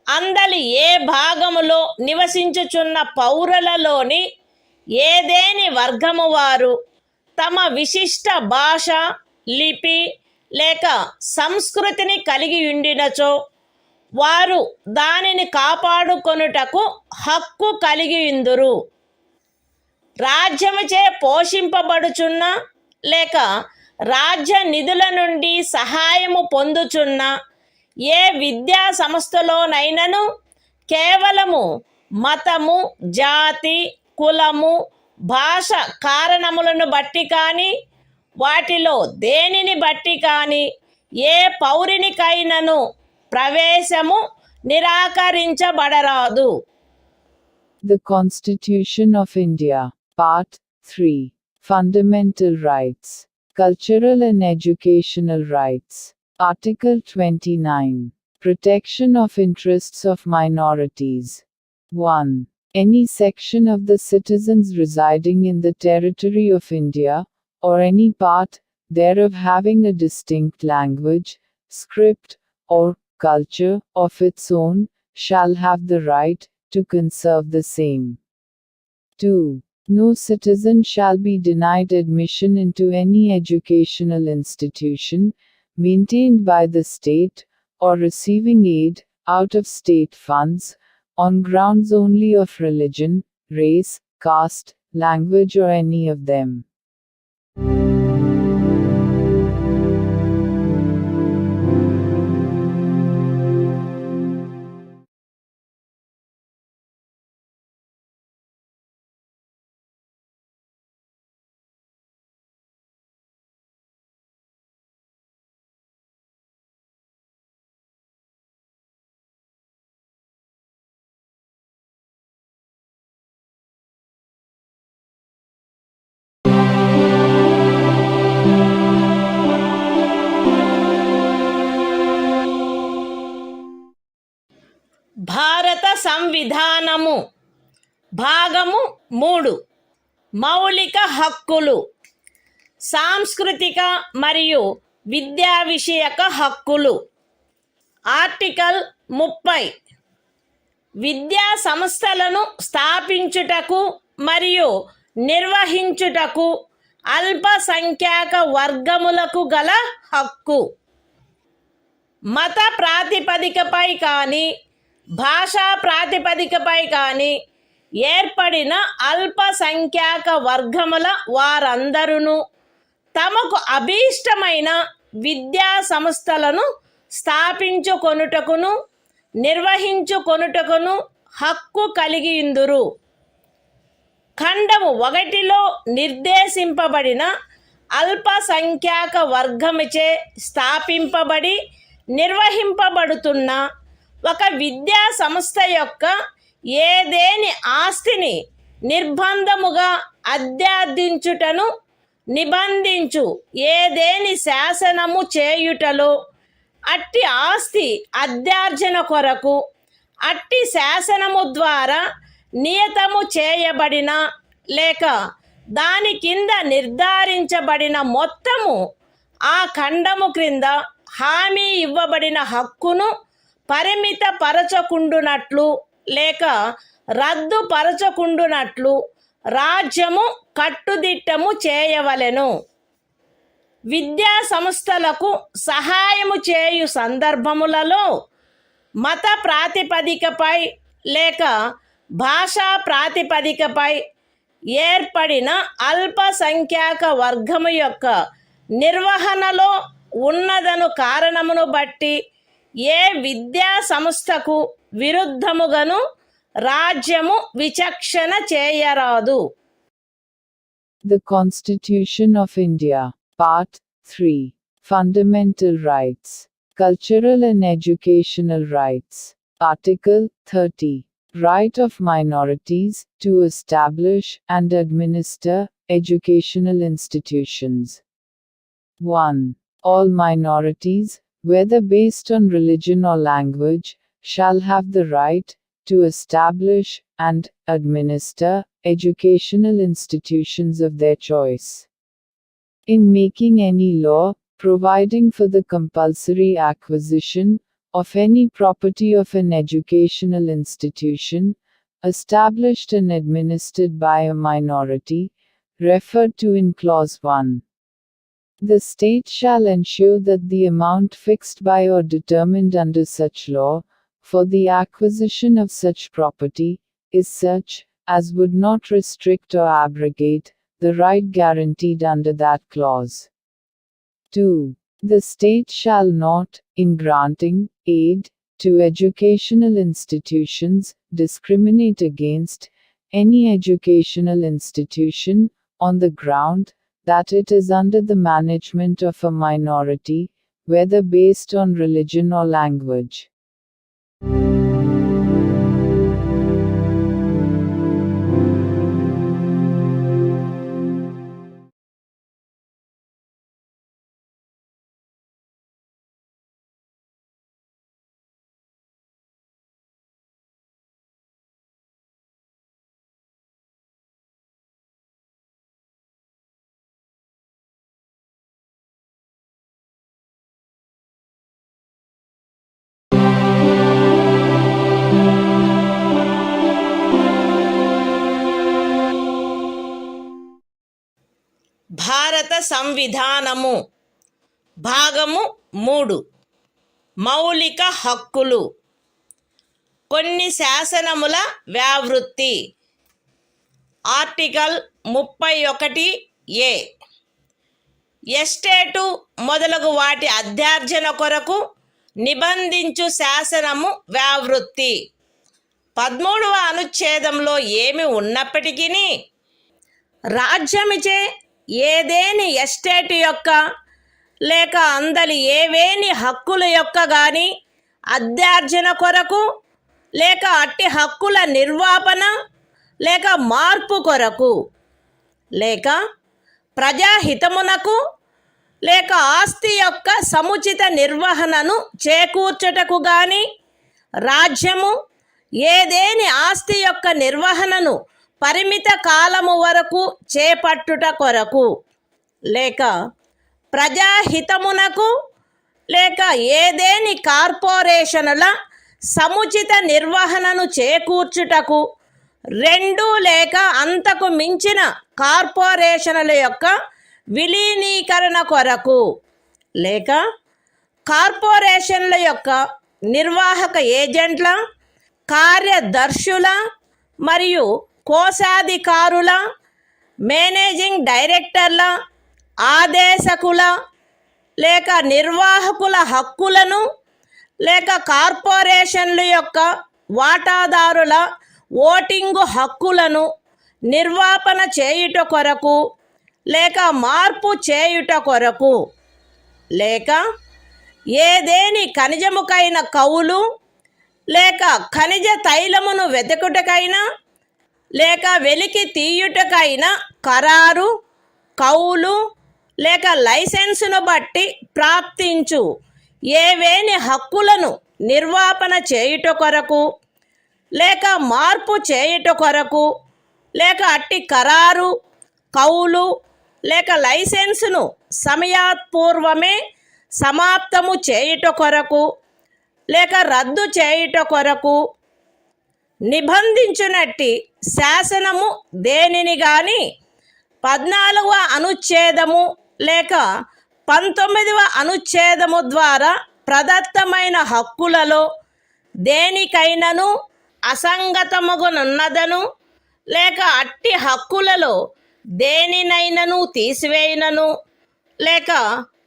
అందలి ఏ భాగములో నివసించుచున్న పౌరులలోని ఏదేని వర్గము వారు తమ విశిష్ట భాష, లిపి లేక సంస్కృతిని కలిగి ఉండినచో వారు దానిని కాపాడుకొనుటకు హక్కు కలిగి ఉందురు. రాజ్యముచే పోషింపబడుచున్న లేక రాజ్య నిధుల నుండి సహాయము పొందుచున్న ఏ విద్యా సంస్థలోనైనను కేవలము మతము, జాతి, కులము, భాష కారణములను బట్టి కానీ, వాటిలో దేనిని బట్టి కానీ ఏ పౌరునికైనను ప్రవేశము నిరాకరించబడరాదు. The Constitution of India. Part 3. Fundamental Rights. Cultural and Educational Rights. Article 29. Protection of interests of minorities. 1. Any section of the citizens residing in the territory of India, or any part thereof having a distinct language, script, or culture of its own, shall have the right to conserve the same. 2. No citizen shall be denied admission into any educational institution, maintained by the state, or receiving aid, out of state funds, on grounds only of religion, race, caste, language or any of them. భారత సంవిధానము భాగము 3 మౌలిక హక్కులు సాంస్కృతిక మరియు విద్యా విషయక హక్కులు article 30 విద్యా సంస్థలను స్థాపించుటకు మరియు నిర్వహించుటకు అల్పసంఖ్యాక వర్గములకు గల హక్కు మత ప్రాతిపదికపై కానీ భాషా ప్రాతిపదికపై కానీ ఏర్పడిన అల్పసంఖ్యాక వర్గముల వారందరూ తమకు అభీష్టమైన విద్యా సంస్థలను స్థాపించుకొనుటకును నిర్వహించుకొనుటకును హక్కు కలిగియుందురు. ఖండము 1లో నిర్దేశింపబడిన అల్పసంఖ్యాక వర్గముచే స్థాపింపబడి నిర్వహింపబడుతున్న ఒక విద్యా సంస్థ యొక్క ఏదేని ఆస్తిని నిర్బంధముగా అధ్యార్థించుటను నిబంధించు ఏదేని శాసనము చేయుటలో అట్టి ఆస్తి అధ్యార్జన కొరకు అట్టి శాసనము ద్వారా నియతము చేయబడిన లేక దాని కింద నిర్ధారించబడిన మొత్తము ఆ ఖండము క్రింద హామీ ఇవ్వబడిన హక్కును పరిమితపరచకుండునట్లు లేక రద్దుపరచకుండునట్లు రాజ్యము కట్టుదిట్టము చేయవలెను. విద్యా సంస్థలకు సహాయము చేయు సందర్భములలో మత ప్రాతిపదికపై లేక భాషా ప్రాతిపదికపై ఏర్పడిన అల్పసంఖ్యాక వర్గము యొక్క నిర్వహణలో ఉన్నదను కారణమును బట్టి ఏ విద్యా సంస్థకు విరుద్ధముగాను రాజ్యము విచక్షణ చేయరాదు. The Constitution of India. Part 3. Fundamental Rights. Cultural and Educational Rights. Article 30. Right of minorities to establish and administer educational institutions. 1. All minorities, whether based on religion or language, shall have the right to establish and administer educational institutions of their choice. In making any law, providing for the compulsory acquisition of any property of an educational institution, established and administered by a minority, referred to in Clause 1. The state shall ensure that the amount fixed by or determined under such law, for the acquisition of such property, is such, as would not restrict or abrogate, the right guaranteed under that clause. 2. The state shall not, in granting aid to educational institutions, discriminate against any educational institution, on the ground that it is under the management of a minority, whether based on religion or language. సంవిధానము. భాగము 3. మౌలిక హక్కులు. కొన్ని శాసనముల వ్యావృత్తి. Article 31A. Estate మొదలగు వాటి అధ్యార్జన కొరకు నిబంధించు శాసనము వ్యావృత్తి. 13వ అనుచ్ఛేదంలో ఏమి ఉన్నప్పటికీ రాజ్యమిచే ఏదేని ఎస్టేట్ యొక్క లేక అందలి ఏవేని హక్కుల యొక్క గాని అధ్యార్జన కొరకు లేక అట్టి హక్కుల నిర్వాపన లేక మార్పు కొరకు లేక ప్రజాహితమునకు లేక ఆస్తి యొక్క సముచిత నిర్వహణను చేకూర్చుటకు గాని రాజ్యము ఏదేని ఆస్తి యొక్క నిర్వహణను పరిమిత కాలము వరకు చేపట్టుట కొరకు లేక ప్రజాహితమునకు లేక ఏదేని కార్పొరేషనుల సముచిత నిర్వహణను చేకూర్చుటకు 2 లేక అంతకు మించిన కార్పొరేషనుల యొక్క విలీనీకరణ కొరకు లేక కార్పొరేషన్ల యొక్క నిర్వాహక ఏజెంట్ల, కార్యదర్శుల మరియు కోశాధికారుల, మేనేజింగ్ డైరెక్టర్ల, ఆదేశకుల లేక నిర్వాహకుల హక్కులను లేక కార్పొరేషన్ల యొక్క వాటాదారుల ఓటింగు హక్కులను నిర్వాపన చేయుట కొరకు లేక మార్పు చేయుట కొరకు లేక ఏదేని ఖనిజముకైన కౌలు లేక ఖనిజ తైలమును వెతుకుటకైనా లేక వెలికి తీయుటకైనా ఖరారు, కౌలు లేక లైసెన్సును బట్టి ప్రాప్తించు ఏవేని హక్కులను నిర్వాపన చేయుట కొరకు లేక మార్పు చేయుట కొరకు లేక అట్టి ఖరారు, కౌలు లేక లైసెన్సును సమయాత్పూర్వమే సమాప్తము చేయుట కొరకు లేక రద్దు చేయుట కొరకు నిబంధించునట్టి శాసనము దేనిని గాని 14వ అనుచ్ఛేదము లేక 19వ అనుచ్ఛేదము ద్వారా ప్రదత్తమైన హక్కులలో దేనికైనను అసంగతముగునున్నదను లేక అట్టి హక్కులలో దేనినైనను తీసివేయునను లేక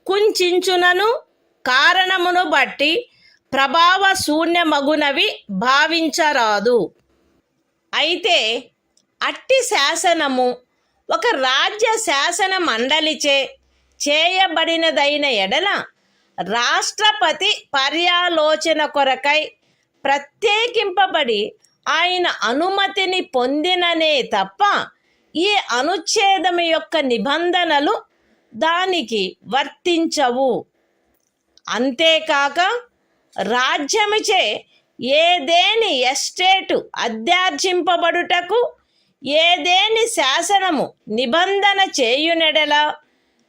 కుంచించునను కారణమును బట్టి ప్రభావ శూన్యమగునవి భావించరాదు. అయితే అట్టి శాసనము ఒక రాజ్య శాసన మండలిచే చేయబడినదైన ఎడల రాష్ట్రపతి పర్యాలోచన కొరకై ప్రత్యేకింపబడి ఆయన అనుమతిని పొందిననే తప్ప ఈ అనుచ్ఛేదము యొక్క నిబంధనలు దానికి వర్తించవు. అంతేకాక రాజ్యముచే ఏదేని ఎస్టేటు అధ్యార్జింపబడుటకు ఏదేని శాసనము నిబంధన చేయునెడల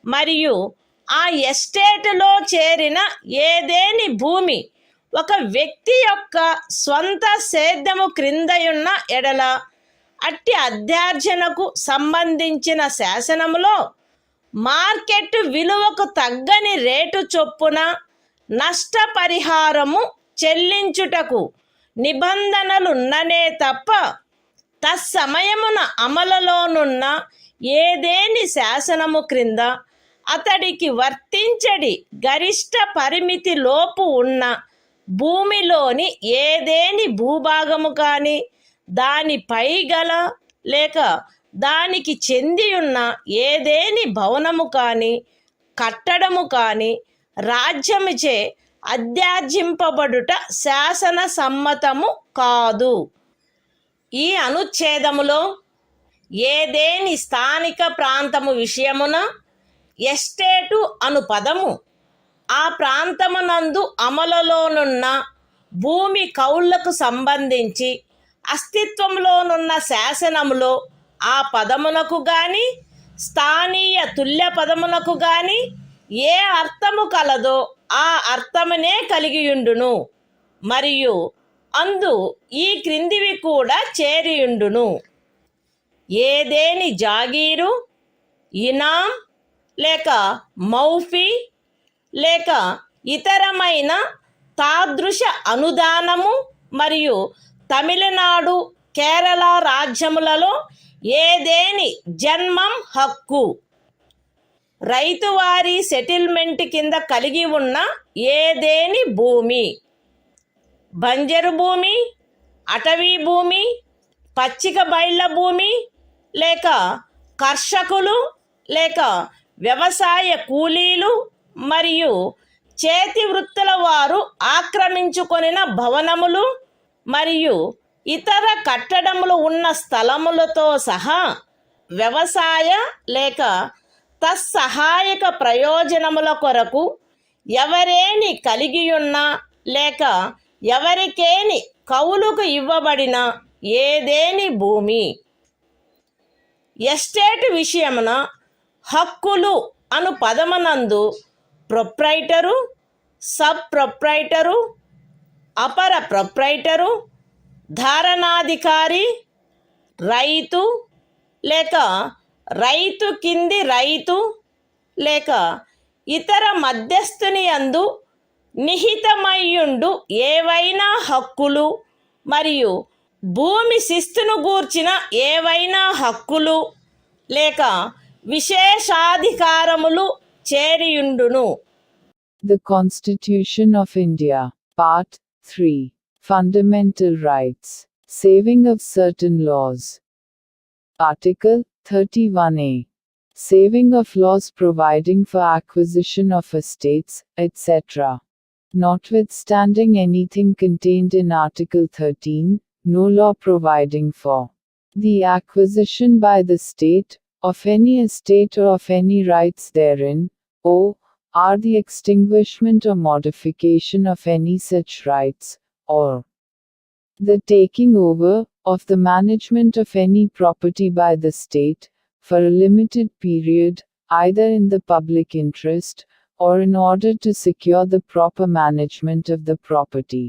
మరియు ఆ ఎస్టేటులో చేరిన ఏదేని భూమి ఒక వ్యక్తి యొక్క స్వంత సేద్యము క్రిందయున్న ఎడల అట్టి అధ్యార్జనకు సంబంధించిన శాసనములో మార్కెట్ విలువకు తగ్గని రేటు చొప్పున నష్టపరిహారము చెల్లించుటకు నిబంధనలున్ననే తప్ప తత్సమయమున అమలులోనున్న ఏదేని శాసనము క్రింద అతడికి వర్తించడి గరిష్ట పరిమితి లోపు ఉన్న భూమిలోని ఏదేని భూభాగము కానీ దానిపై గల లేక దానికి చెంది ఉన్న ఏదేని భవనము కానీ కట్టడము కానీ రాజ్యముచే అధ్యార్జింపబడుట శాసన సమ్మతము కాదు. ఈ అనుచ్ఛేదములో ఏదేని స్థానిక ప్రాంతము విషయమున ఎస్టేటు అను పదము ఆ ప్రాంతమునందు అమలులోనున్న భూమి కౌళ్లకు సంబంధించి అస్తిత్వంలోనున్న శాసనములో ఆ పదమునకు గాని స్థానీయ తుల్య పదమునకు గాని ఏ అర్థము కలదో ఆ అర్థమునే కలిగియుండును మరియు అందు ఈ క్రిందివి కూడా చేరియుండును. ఏదేని జాగీరు, ఇనాం లేక మౌఫీ లేక ఇతరమైన తాదృశ అనుదానము మరియు తమిళనాడు కేరళ రాజ్యములలో ఏదేని జన్మం హక్కు రైతువారీ సెటిల్మెంట్ కింద కలిగి ఉన్న ఏదేని భూమి బంజరు భూమి అటవీ భూమి పచ్చిక బయళ్ళ భూమి లేక కర్షకులు లేక వ్యవసాయ కూలీలు మరియు చేతి వృత్తుల వారు ఆక్రమించుకొనిన భవనములు మరియు ఇతర కట్టడములు ఉన్న స్థలములతో సహా వ్యవసాయ లేక తత్సహాయక ప్రయోజనముల కొరకు ఎవరేని కలిగియున్నా లేక ఎవరికేని కౌలుకు ఇవ్వబడిన ఏదేని భూమి ఎస్టేట్ విషయమున హక్కులు అను పదమునందు ప్రొప్రైటరు సబ్ ప్రొప్రైటరు అపర ప్రొప్రైటరు ధారణాధికారి రైతు లేక రైతు కింది రైతు లేక ఇతర మధ్యస్థుని యందు నిహితమయ్యుండు ఏవైనా హక్కులు మరియు భూమి శిస్తును గూర్చిన ఏవైనా హక్కులు లేక విశేషాధికారములు చేరియుండును. The Constitution of India, Part 3. Fundamental Rights. Saving of certain laws. Article 31A. Saving of laws providing for acquisition of estates, etc. Notwithstanding anything contained in Article 13, no law providing for the acquisition by the state of any estate or of any rights therein, or the extinguishment or modification of any such rights, or the taking over of the management of any property by the state, for a limited period, either in the public interest, or in order to secure the proper management of the property,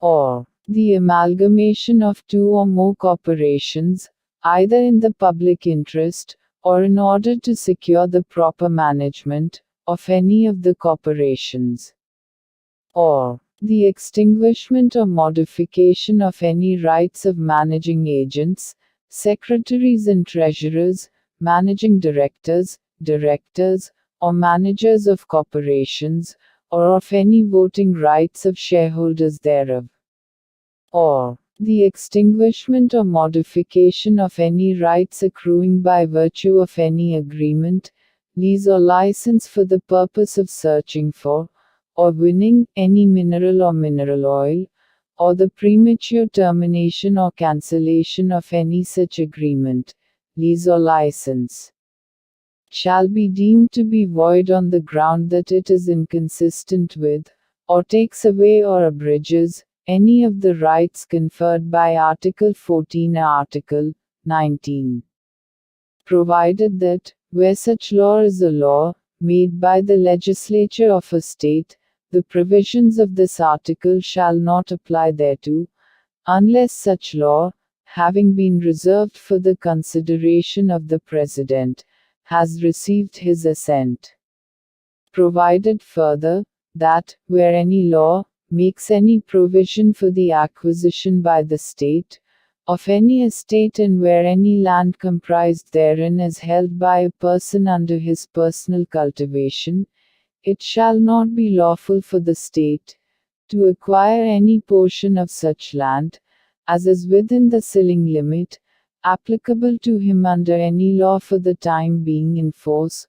or the amalgamation of two or more corporations, either in the public interest, or in order to secure the proper management of any of the corporations, or the extinguishment or modification of any rights of managing agents, secretaries and treasurers, managing directors, or managers of corporations, or of any voting rights of shareholders thereof, or the extinguishment or modification of any rights accruing by virtue of any agreement, lease or license for the purpose of searching for, or winning, any mineral or mineral oil, or the premature termination or cancellation of any such agreement, lease or license, shall be deemed to be void on the ground that it is inconsistent with, or takes away or abridges, any of the rights conferred by Article 14 or Article 19. Provided that, where such law is a law, made by the legislature of a state, the provisions of this article shall not apply thereto, unless such law, having been reserved for the consideration of the President, has received his assent. Provided further, that, where any law, makes any provision for the acquisition by the state, of any estate and where any land comprised therein is held by a person under his personal cultivation, it shall not be lawful for the state to acquire any portion of such land, as is within the ceiling limit, applicable to him under any law for the time being in force,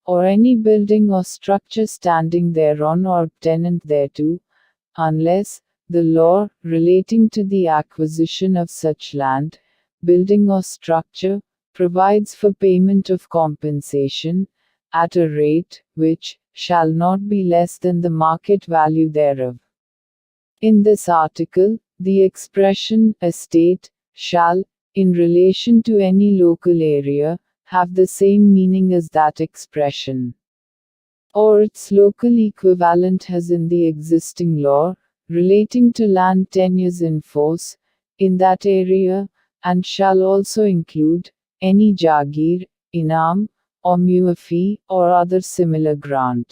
or any building or structure standing thereon or tenant thereto, unless the law relating to the acquisition of such land, building or structure, provides for payment of compensation, at a rate, which shall not be less than the market value thereof. In this article, the expression estate shall, in relation to any local area, have the same meaning as that expression, or its local equivalent has in the existing law, relating to land tenures in force, in that area, and shall also include any jagir, inam, or mu fee, or other similar grant.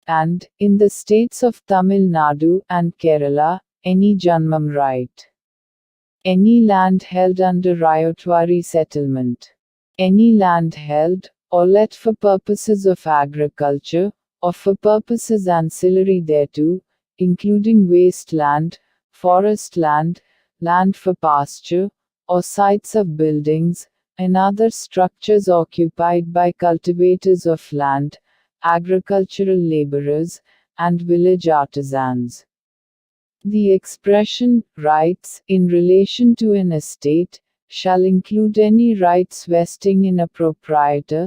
And, in the states of Tamil Nadu and Kerala, any Janmam right. Any land held under Ryotwari settlement. Any land held, or let for purposes of agriculture, or for purposes ancillary thereto, including waste land, forest land, land for pasture, or sites of buildings, and other structures occupied by cultivators of land, agricultural laborers, and village artisans. The expression, rights, in relation to an estate, shall include any rights vesting in a proprietor,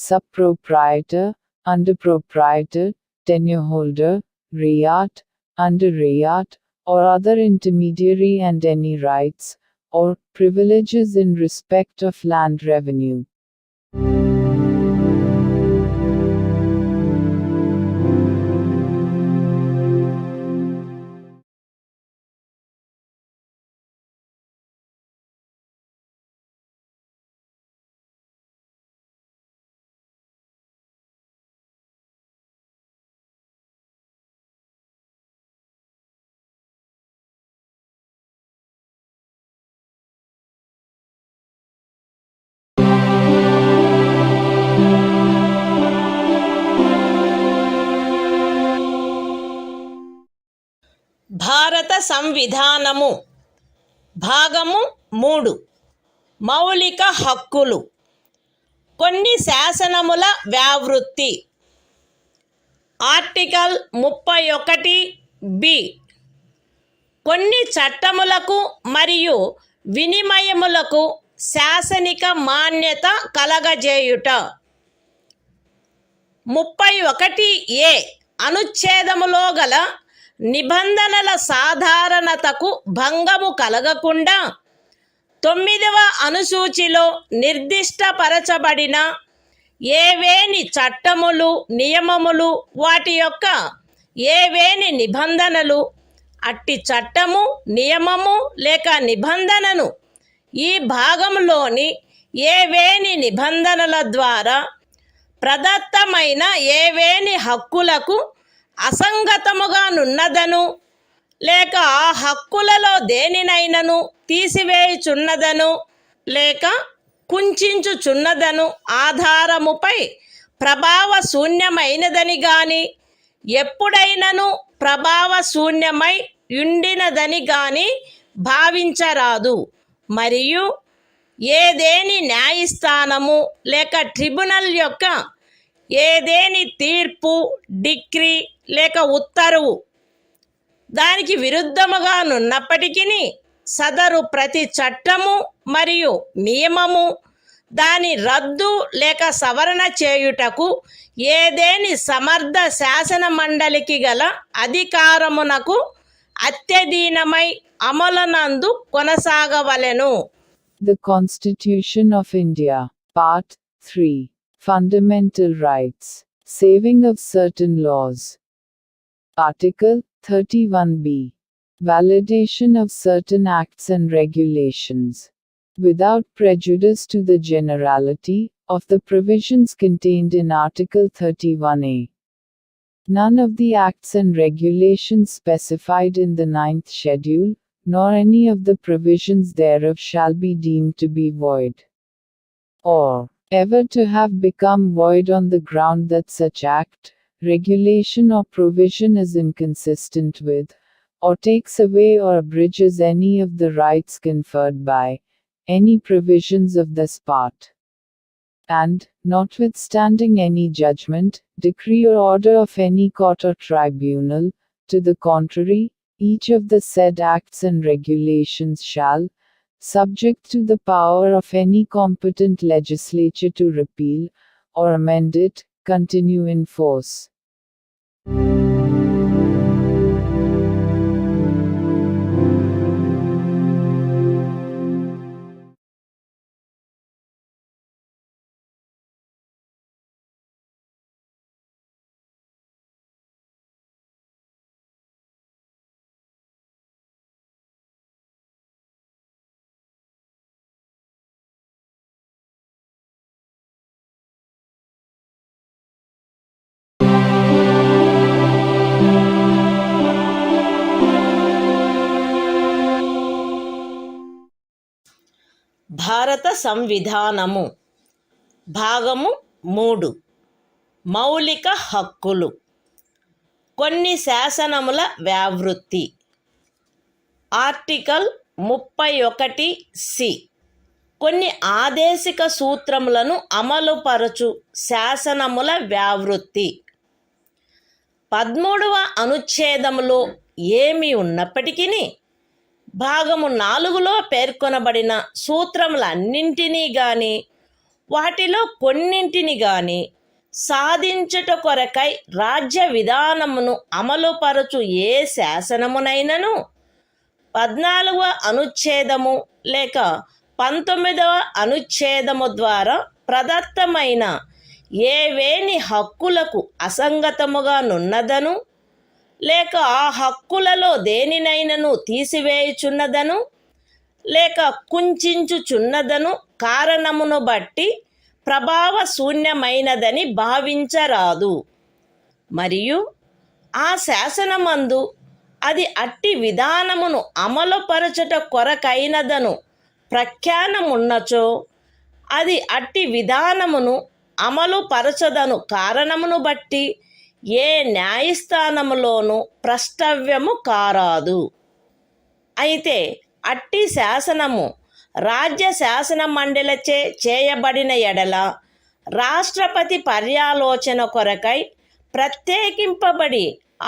subproprietor, underproprietor, tenureholder, rayat, under rayat, or other intermediary, and any rights, or privileges in respect of land revenue. భారత సంవిధానము భాగము 3 మౌలిక హక్కులు. కొన్ని శాసనముల వ్యావృత్తి. Article 31 కొన్ని చట్టములకు మరియు వినిమయములకు శాసనిక మాన్యత కలగజేయుట. 31 అనుచ్ఛేదములో గల నిబంధనల సాధారణతకు భంగము కలగకుండా 9వ అనుసూచిలో నిర్దిష్టపరచబడిన ఏవేని చట్టములు, నియమములు, వాటి యొక్క ఏవేని నిబంధనలు, అట్టి చట్టము, నియమము లేక నిబంధనను ఈ భాగంలోని ఏవేని నిబంధనల ద్వారా ప్రదత్తమైన ఏవేని హక్కులకు అసంగతముగా నున్నదను, లేక ఆ హక్కులలో దేనినైనను తీసివేయుచున్నదను, లేక కుంచుచున్నదను ఆధారముపై ప్రభావశూన్యమైనదని గాని, ఎప్పుడైనను ప్రభావశూన్యమై యుండినదని గాని భావించరాదు. మరియు ఏదేని న్యాయస్థానము లేక ట్రిబ్యునల్ యొక్క ఏదేని తీర్పు, డిక్రీ లేక ఉత్తర్వు దానికి విరుద్ధముగా నున్నప్పటికీ సదరు ప్రతి చట్టము మరియు నియమము దాని రద్దు లేక సవరణ చేయుటకు ఏదేని సమర్థ శాసన మండలికి గల అధికారమునకు అత్యధీనమై అమలునందు కొనసాగవలెను. The Constitution of India, Part 3, Fundamental Rights, Saving of Certain Laws. Article 31b, Validation of certain acts and regulations. Without prejudice to the generality of the provisions contained in Article 31a. None of the acts and regulations specified in the 9th schedule, nor any of the provisions thereof shall be deemed to be void, or ever to have become void on the ground that such act, regulation or provision is inconsistent with, or takes away or abridges any of the rights conferred by any provisions of this part. And, notwithstanding any judgment, decree or order of any court or tribunal, to the contrary, each of the said acts and regulations shall, subject to the power of any competent legislature to repeal, or amend it, continue in force. భారత సంవిధానము భాగము 3 మౌలిక హక్కులు. కొన్ని శాసనముల వ్యావృత్తి. Article 31(c) కొన్ని ఆదేశిక సూత్రములను అమలుపరచు శాసనముల వ్యావృత్తి. 13వ అనుచ్ఛేదములో ఏమి ఉన్నప్పటికీ భాగము 4లో పేర్కొనబడిన సూత్రములన్నింటినీ గాని వాటిలో కొన్నింటిని గాని సాధించుట కొరకై రాజ్య విధానమును అమలుపరచు ఏ శాసనమునైనను 14వ అనుచ్ఛేదము లేక 19వ అనుచ్ఛేదము ద్వారా ప్రదత్తమైన ఏవేని హక్కులకు అసంగతముగా నున్నదను లేక ఆ హక్కులలో దేనినైనను తీసివేయుచున్నదను లేక కుంచుచున్నదను కారణమును బట్టి ప్రభావశూన్యమైనదని భావించరాదు. మరియు ఆ శాసనమందు అది అట్టి విధానమును అమలుపరచుట కొరకైనదను ప్రఖ్యానమున్నచో అది అట్టి విధానమును అమలుపరచదను కారణమును బట్టి ఏ న్యాయస్థానములోనూ ప్రష్టవ్యము కారాదు. అయితే అట్టి శాసనము రాజ్య శాసన మండలిచే చేయబడిన ఎడల రాష్ట్రపతి పర్యాలోచన కొరకై ప్రత్యేకింపబడి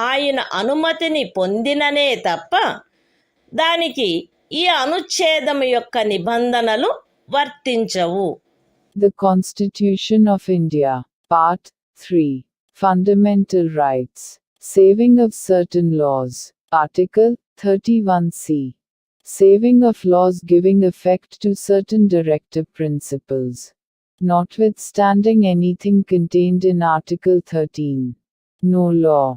ఆయన అనుమతిని పొందిననే తప్ప దానికి ఈ అనుచ్ఛేదము యొక్క నిబంధనలు వర్తించవు. The Constitution of India, Part 3. Fundamental Rights. Saving of certain laws. Article 31(c). Saving of laws giving effect to certain directive principles. Notwithstanding anything contained in Article 13. No law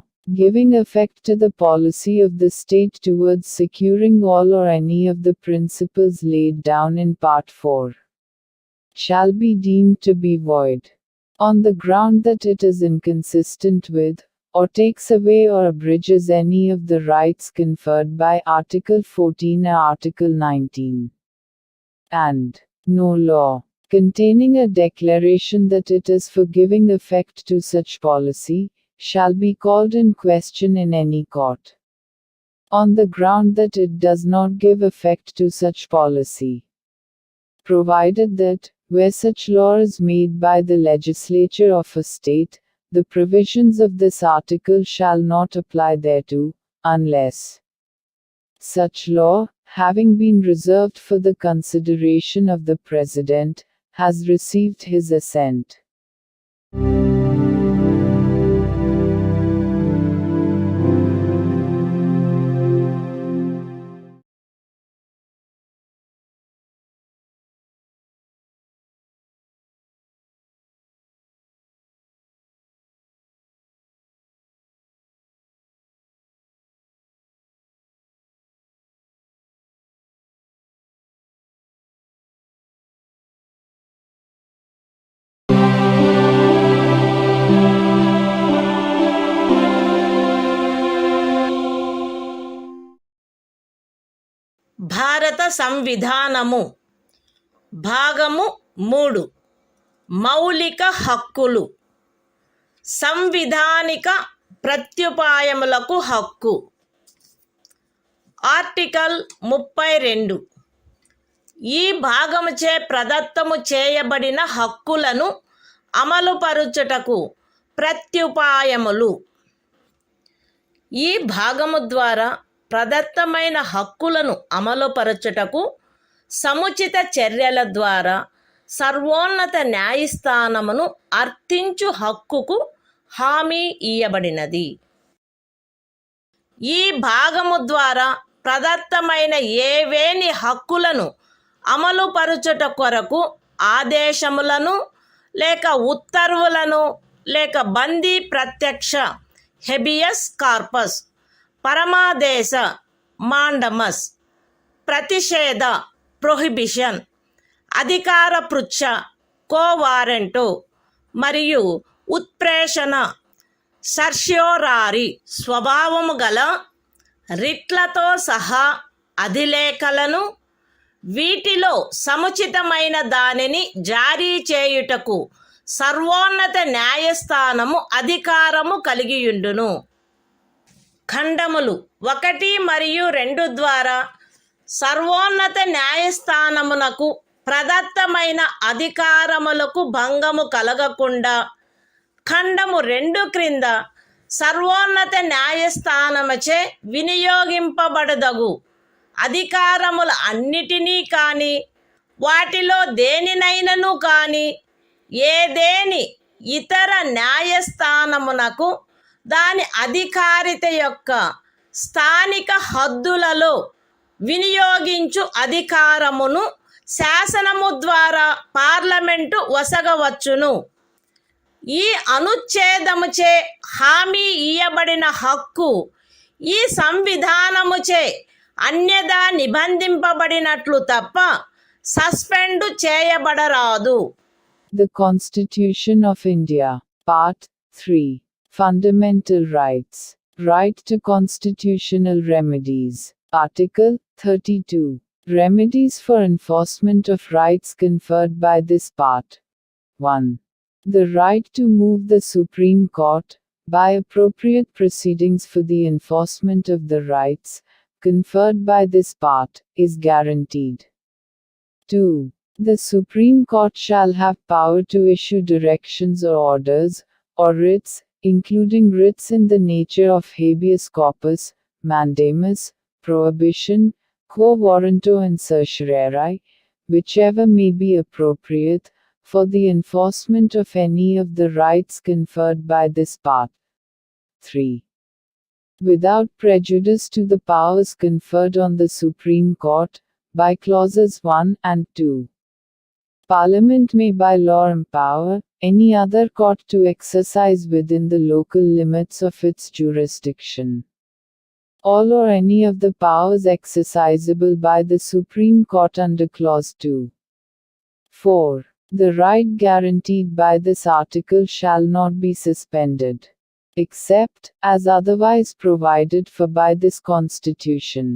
giving effect to the policy of the state towards securing all or any of the principles laid down in Part 4 shall be deemed to be void, on the ground that it is inconsistent with, or takes away or abridges any of the rights conferred by Article 14 or Article 19. And no law containing a declaration that it is for giving effect to such policy shall be called in question in any court, on the ground that it does not give effect to such policy, provided that, where such law is made by the legislature of a state, the provisions of this article shall not apply thereto, unless such law, having been reserved for the consideration of the President, has received his assent. భారత సంవిధానము భాగము 3 మౌలిక హక్కులు. సంవిధానిక ప్రత్యుపాయములకు హక్కు. Article 32 ఈ భాగముచే ప్రదత్తము చేయబడిన హక్కులను అమలుపరుచుటకు ప్రత్యుపాయములు. ఈ భాగము ద్వారా ప్రదత్తమైన హక్కులను అమలుపరచుటకు సముచిత చర్యల ద్వారా సర్వోన్నత న్యాయస్థానమును అర్థించు హక్కుకు హామీ ఇయ్యబడినది. ఈ భాగము ద్వారా ప్రదత్తమైన ఏవేని హక్కులను అమలుపరచుట కొరకు ఆదేశములను లేక ఉత్తర్వులను లేక బందీ ప్రత్యక్ష హెబియస్ కార్పస్, పరమాదేశ మాండమస్, ప్రతిషేధ ప్రొహిబిషన్, అధికార పృచ్ఛ కోవారెంటు మరియు ఉత్ప్రేషణ సర్ష్యోరారి స్వభావము గల రిట్లతో సహా అధిలేఖలను వీటిలో సముచితమైన దానిని జారీ చేయుటకు సర్వోన్నత న్యాయస్థానము అధికారము కలిగియుండును. ఖండములు 1 మరియు 2 ద్వారా సర్వోన్నత న్యాయస్థానమునకు ప్రదత్తమైన అధికారములకు భంగము కలగకుండా ఖండము 2 క్రింద సర్వోన్నత న్యాయస్థానముచే వినియోగింపబడదగు అధికారముల అన్నిటినీ కానీ వాటిలో దేనినైనను కానీ ఏదేని ఇతర న్యాయస్థానమునకు దాని అధికారిత యొక్క స్థానిక హద్దులలో వినియోగించు అధికారమును శాసనము ద్వారా పార్లమెంటు వసగవచ్చును. ఈ అనుచ్ఛేదముచే హామీ ఇయ్యబడిన హక్కు ఈ సంవిధానముచే అన్యదా నిబంధింపబడినట్లు తప్ప suspend చేయబడరాదు. The Constitution of India, Part 3. Fundamental Rights. Right to constitutional remedies. Article 32. Remedies for enforcement of rights conferred by this part. 1. The right to move the Supreme Court, by appropriate proceedings for the enforcement of the rights conferred by this part, is guaranteed. 2. The Supreme Court shall have power to issue directions or orders, or writs, including writs in the nature of habeas corpus, mandamus, prohibition, quo warranto and certiorari, whichever may be appropriate, for the enforcement of any of the rights conferred by this part. 3. Without prejudice to the powers conferred on the Supreme Court, by clauses 1 and 2. Parliament may by law empower any other court to exercise within the local limits of its jurisdiction all or any of the powers exercisable by the Supreme Court under Clause 2. 4. The right guaranteed by this article shall not be suspended, except as otherwise provided for by this Constitution.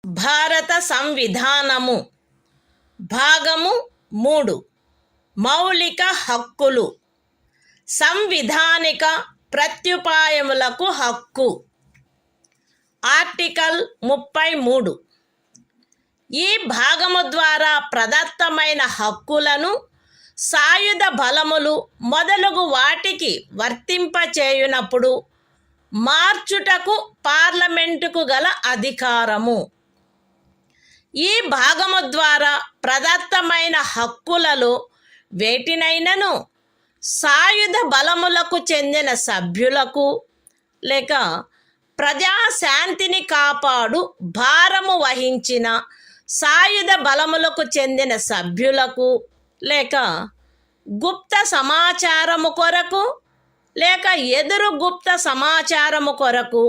భారత సంవిధానము భాగము 3 మౌలిక హక్కులు సంవిధానిక ప్రత్యుపాయములకు హక్కు. Article 33. ఈ భాగము ద్వారా ప్రదత్తమైన హక్కులను సాయుధ బలములు మొదలగు వాటికి వర్తింపచేయునప్పుడు మార్చుటకు పార్లమెంటుకు గల అధికారము. ఈ భాగము ద్వారా ప్రదత్తమైన హక్కులలో వేటినైనను సాయుధ బలములకు చెందిన సభ్యులకు లేక ప్రజాశాంతిని కాపాడు భారము వహించిన సాయుధ బలములకు చెందిన సభ్యులకు లేక గుప్త సమాచారము కొరకు లేక ఎదురు గుప్త సమాచారము కొరకు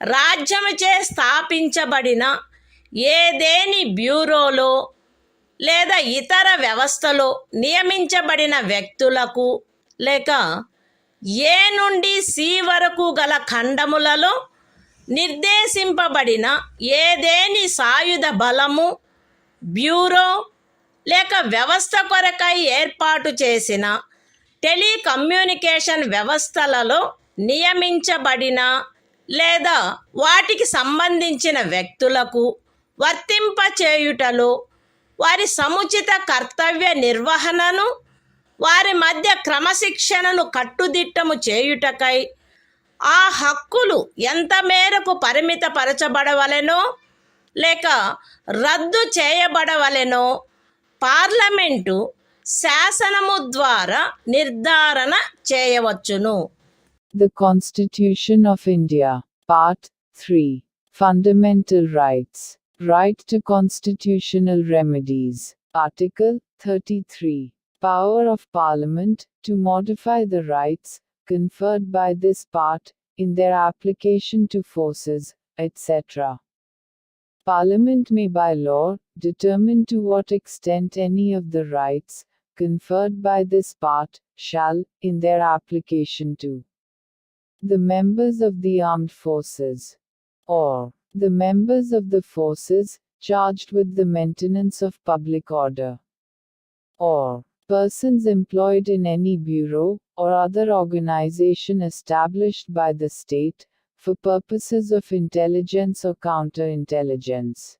రాజ్యముచే స్థాపించబడిన ఏదేని బ్యూరోలో లేదా ఇతర వ్యవస్థలో నియమించబడిన వ్యక్తులకు లేక ఏ నుండి సి వరకు గల ఖండములలో నిర్దేశింపబడిన ఏదేని సాయుధ బలము బ్యూరో లేక వ్యవస్థ కొరకై ఏర్పాటు చేసిన టెలికమ్యూనికేషన్ వ్యవస్థలలో నియమించబడిన లేదా వాటికి సంబంధించిన వ్యక్తులకు వర్తింపచేయుటలో వారి సముచిత కర్తవ్య నిర్వహణను వారి మధ్య క్రమశిక్షణను కట్టుదిట్టము చేయుటకై ఆ హక్కులు ఎంత మేరకు పరిమితపరచబడవలెనో లేక రద్దు చేయబడవలెనో పార్లమెంటు శాసనము ద్వారా నిర్ధారణ చేయవచ్చును. The Constitution of India. Part 3. Fundamental Rights. Right to constitutional remedies. Article 33. Power of Parliament to modify the rights conferred by this part in their application to forces, etc. Parliament may by law determine to what extent any of the rights conferred by this part shall, in their application to the members of the armed forces, or the members of the forces charged with the maintenance of public order, or persons employed in any bureau or other organization established by the state for purposes of intelligence or counterintelligence,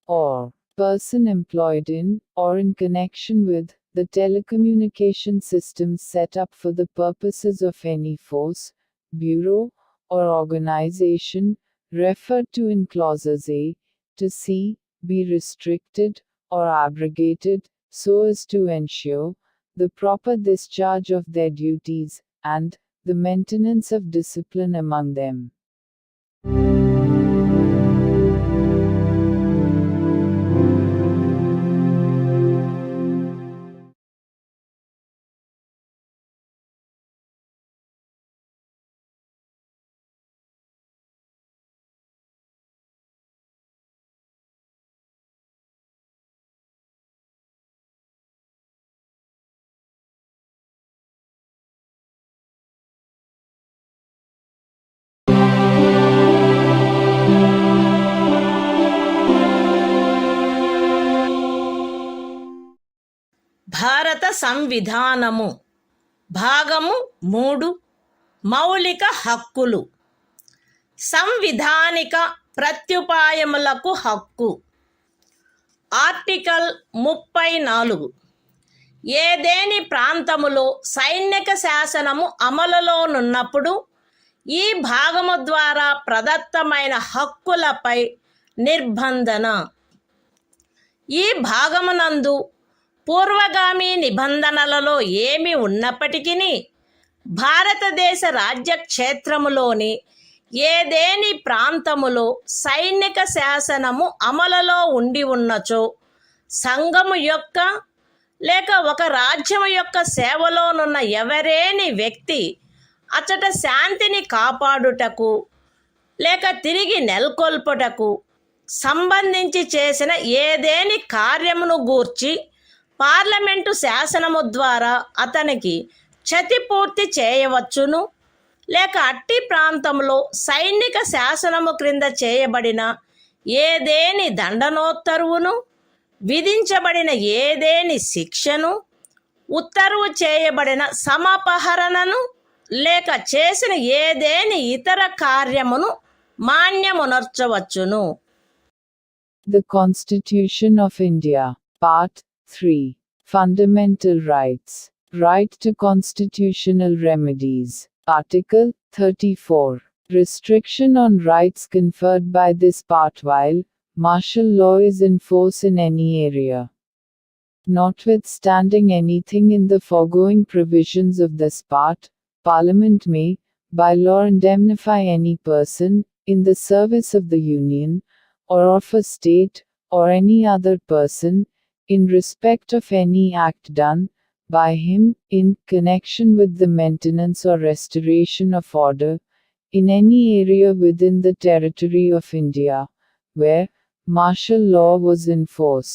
or person employed in or in connection with the telecommunication systems set up for the purposes of any force, bureau, or organization referred to in clauses A to C, be restricted or abrogated so as to ensure the proper discharge of their duties and the maintenance of discipline among them. భారత సంవిధానము భాగము 3 మౌలిక హక్కులు. సంవిధానిక ప్రత్యుపాయములకు హక్కు. Article 34. ఏదేని ప్రాంతములో సైనిక శాసనము అమలులోనున్నప్పుడు ఈ భాగము ద్వారా ప్రదత్తమైన హక్కులపై నిర్బంధన. ఈ భాగమునందు పూర్వగామి నిబంధనలలో ఏమి ఉన్నప్పటికీ భారతదేశ రాజ్యక్షేత్రములోని ఏదేని ప్రాంతములో సైనిక శాసనము అమలులో ఉండి ఉన్నచో సంఘము యొక్క లేక ఒక రాజ్యము యొక్క సేవలోనున్న ఎవరేని వ్యక్తి అచట శాంతిని కాపాడుటకు లేక తిరిగి నెలకొల్పుటకు సంబంధించి చేసిన ఏదేని కార్యమును గూర్చి పార్లమెంటు శాసనము ద్వారా అతనికి క్షతిపూర్తి చేయవచ్చును, లేక అట్టి ప్రాంతంలో సైనిక శాసనము క్రింద చేయబడిన ఏదేని దండనోత్తర్వును, విధించబడిన ఏదేని శిక్షను, ఉత్తర్వు చేయబడిన సమపహరణను లేక చేసిన ఏదేని ఇతర కార్యమును మాన్యమునర్చవచ్చును. The Constitution of India. Part 3. Fundamental Rights. Right to constitutional remedies. Article 34. Restriction on rights conferred by this part while martial law is in force in any area. Notwithstanding anything in the foregoing provisions of this part, Parliament may, by law, indemnify any person, in the service of the Union, or of a state, or any other person, in respect of any act done by him, in connection with the maintenance or restoration of order, in any area within the territory of India, where martial law was in force,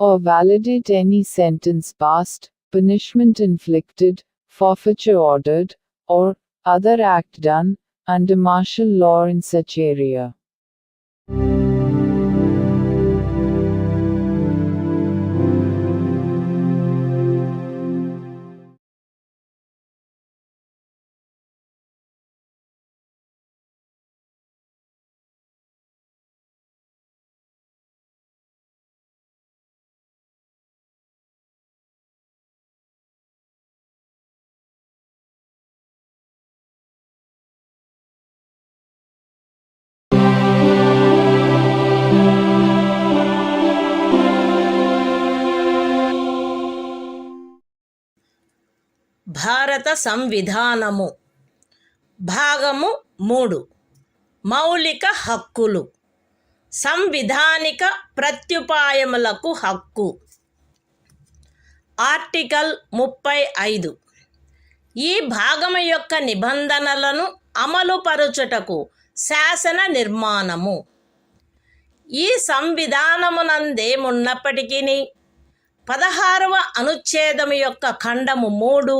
or validate any sentence passed, punishment inflicted, forfeiture ordered, or other act done under martial law in such area. భారత సంవిధానము. భాగము 3. మౌలిక హక్కులు. సంవిధానిక ప్రత్యుపాయములకు హక్కు. Article 35. ఈ భాగము యొక్క నిబంధనలను అమలుపరచుటకు శాసన నిర్మాణము. ఈ సంవిధానమునందేమున్నప్పటికీ 16వ అనుచ్ఛేదము యొక్క ఖండము 3,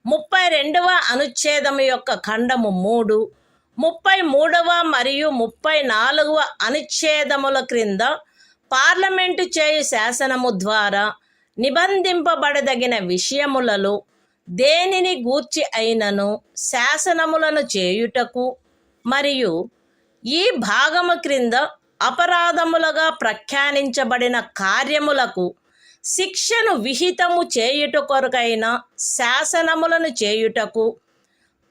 32వ అనుచ్ఛేదము యొక్క ఖండము 3, 33వ మరియు 34వ అనుచ్ఛేదముల క్రింద పార్లమెంటు చేయు శాసనము ద్వారా నిబంధింపబడదగిన విషయములలో దేనిని గూర్చి అయినను శాసనములను చేయుటకు మరియు ఈ భాగము క్రింద అపరాధములుగా ప్రఖ్యానించబడిన కార్యములకు శిక్షను విహితము చేయుట కొరకైన శాసనములను చేయుటకు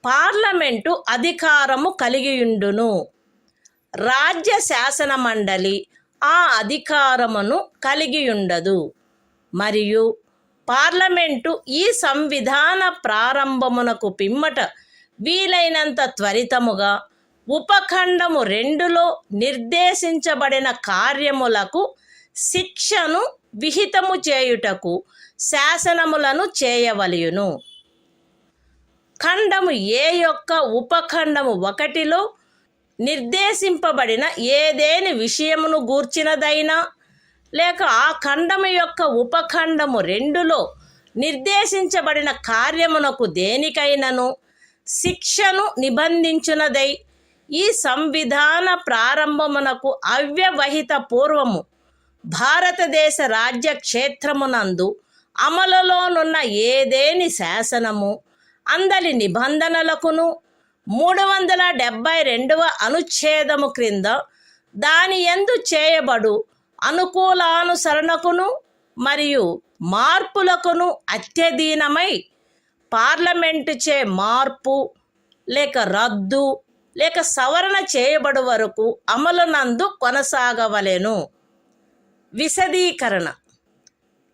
పార్లమెంటు అధికారము కలిగియుండును. రాజ్య శాసన మండలి ఆ అధికారమును కలిగియుండదు. మరియు పార్లమెంటు ఈ సంవిధాన ప్రారంభమునకు పిమ్మట వీలైనంత త్వరితముగా ఉపఖండము 2లో నిర్దేశించబడిన కార్యములకు శిక్షను విహితము చేయుటకు శాసనములను చేయవలయును. ఖండము ఏ యొక్క ఉపఖండము 1లో నిర్దేశింపబడిన ఏదేని విషయమును గూర్చినదైనా లేక ఆ ఖండము యొక్క ఉపఖండము 2లో నిర్దేశించబడిన కార్యమునకు దేనికైనను శిక్షను నిబంధించునదై ఈ సంవిధాన ప్రారంభమునకు అవ్యవహిత పూర్వము భారతదేశ రాజ్య క్షేత్రమునందు అమలులోనున్న ఏదేని శాసనము అందలి నిబంధనలకును 372వ అనుచ్ఛేదము క్రింద దాని యందు చేయబడు అనుకూలానుసరణకును మరియు మార్పులకును అత్యధీనమై పార్లమెంటుచే మార్పు లేక రద్దు లేక సవరణ చేయబడు వరకు అమలునందు కొనసాగవలెను. విశదీకరణ.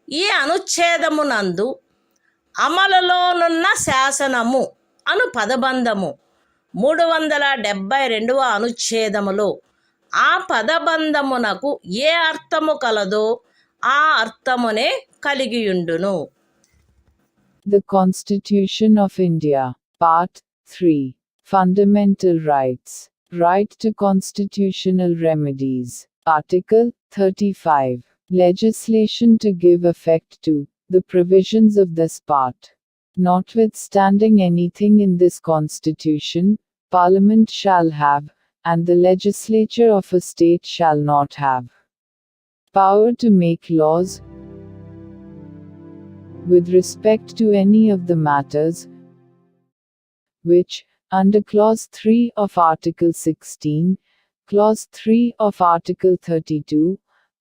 ఈ అనుచ్ఛేదమునందు అమలులోనున్న శాసనము అను పదబంధము 372వ అనుచ్ఛేదములో ఆ పదబంధమునకు ఏ అర్థము కలదో ఆ అర్థమునే కలిగియుండును. The Constitution of India, Part 3. Fundamental Rights. Right to constitutional remedies. Article 35. Legislation to give effect to the provisions of this part. Notwithstanding anything in this Constitution, Parliament shall have, and the legislature of a state shall not have, power to make laws with respect to any of the matters which, under Clause 3 of Article 16, Clause 3 of Article 32,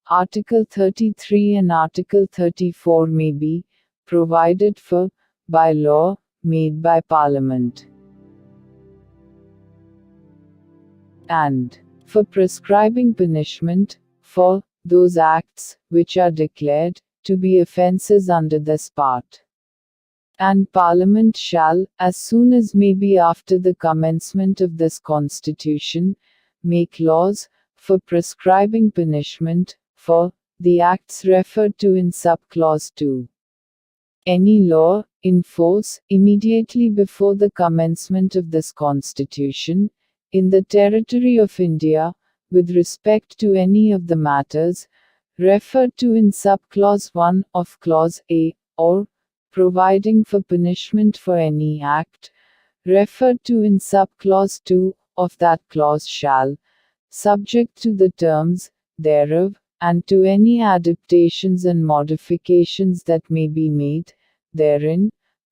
Article 33 and Article 34 may be provided for by law made by Parliament, and for prescribing punishment for those acts which are declared to be offences under this part. And Parliament shall, as soon as may be after the commencement of this Constitution, make laws for prescribing punishment for the acts referred to in subclause 2. Any law in force immediately before the commencement of this Constitution, in the territory of India, with respect to any of the matters referred to in subclause 1 of Clause A, or providing for punishment for any act referred to in subclause 2 of that clause shall, subject to the terms thereof, and to any adaptations and modifications that may be made therein,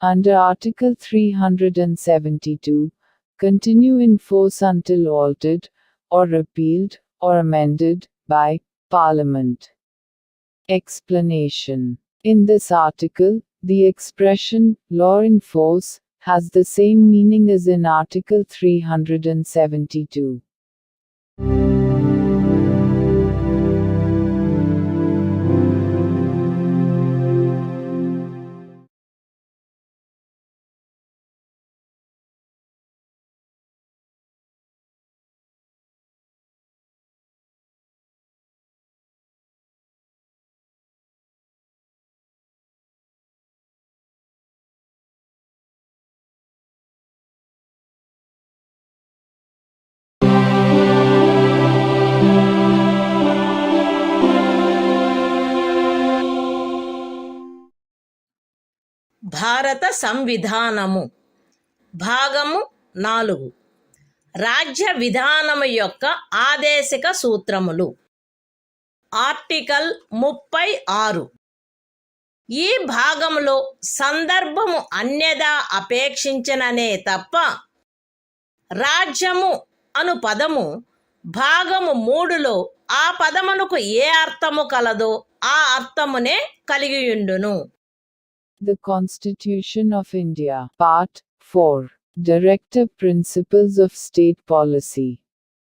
under Article 372, continue in force until altered, or repealed, or amended, by Parliament. Explanation. In this article, the expression, law in force, has the same meaning as in Article 372. భారత సంవిధానము భాగము 4 రాజ్య విధానము యొక్క ఆదేశిక సూత్రములు. Article 36. ఈ భాగంలో సందర్భము అన్యదా అపేక్షించననే తప్ప రాజ్యము అను పదము భాగము 3లో ఆ పదమునకు ఏ అర్థము కలదో ఆ అర్థమునే కలిగియుండును. The Constitution of India, Part 4. Directive Principles of State Policy.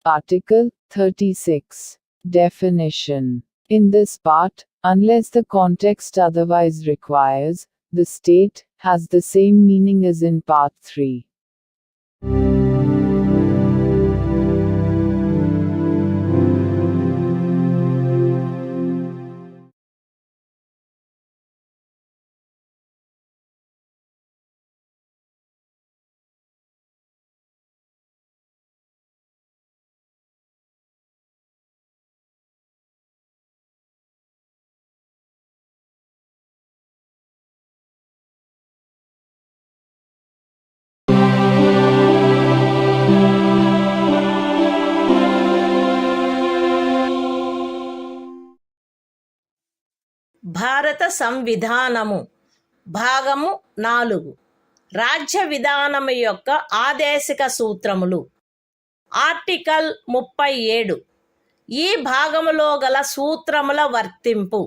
Article 36. Definition. In this part, unless the context otherwise requires, the state has the same meaning as in Part 3. భారత సంవిధానము భాగము 4 రాజ్య విధానము యొక్క ఆదేశిక సూత్రములు. ఆర్టికల్ 37. ఈ భాగములో గల సూత్రముల వర్తింపు.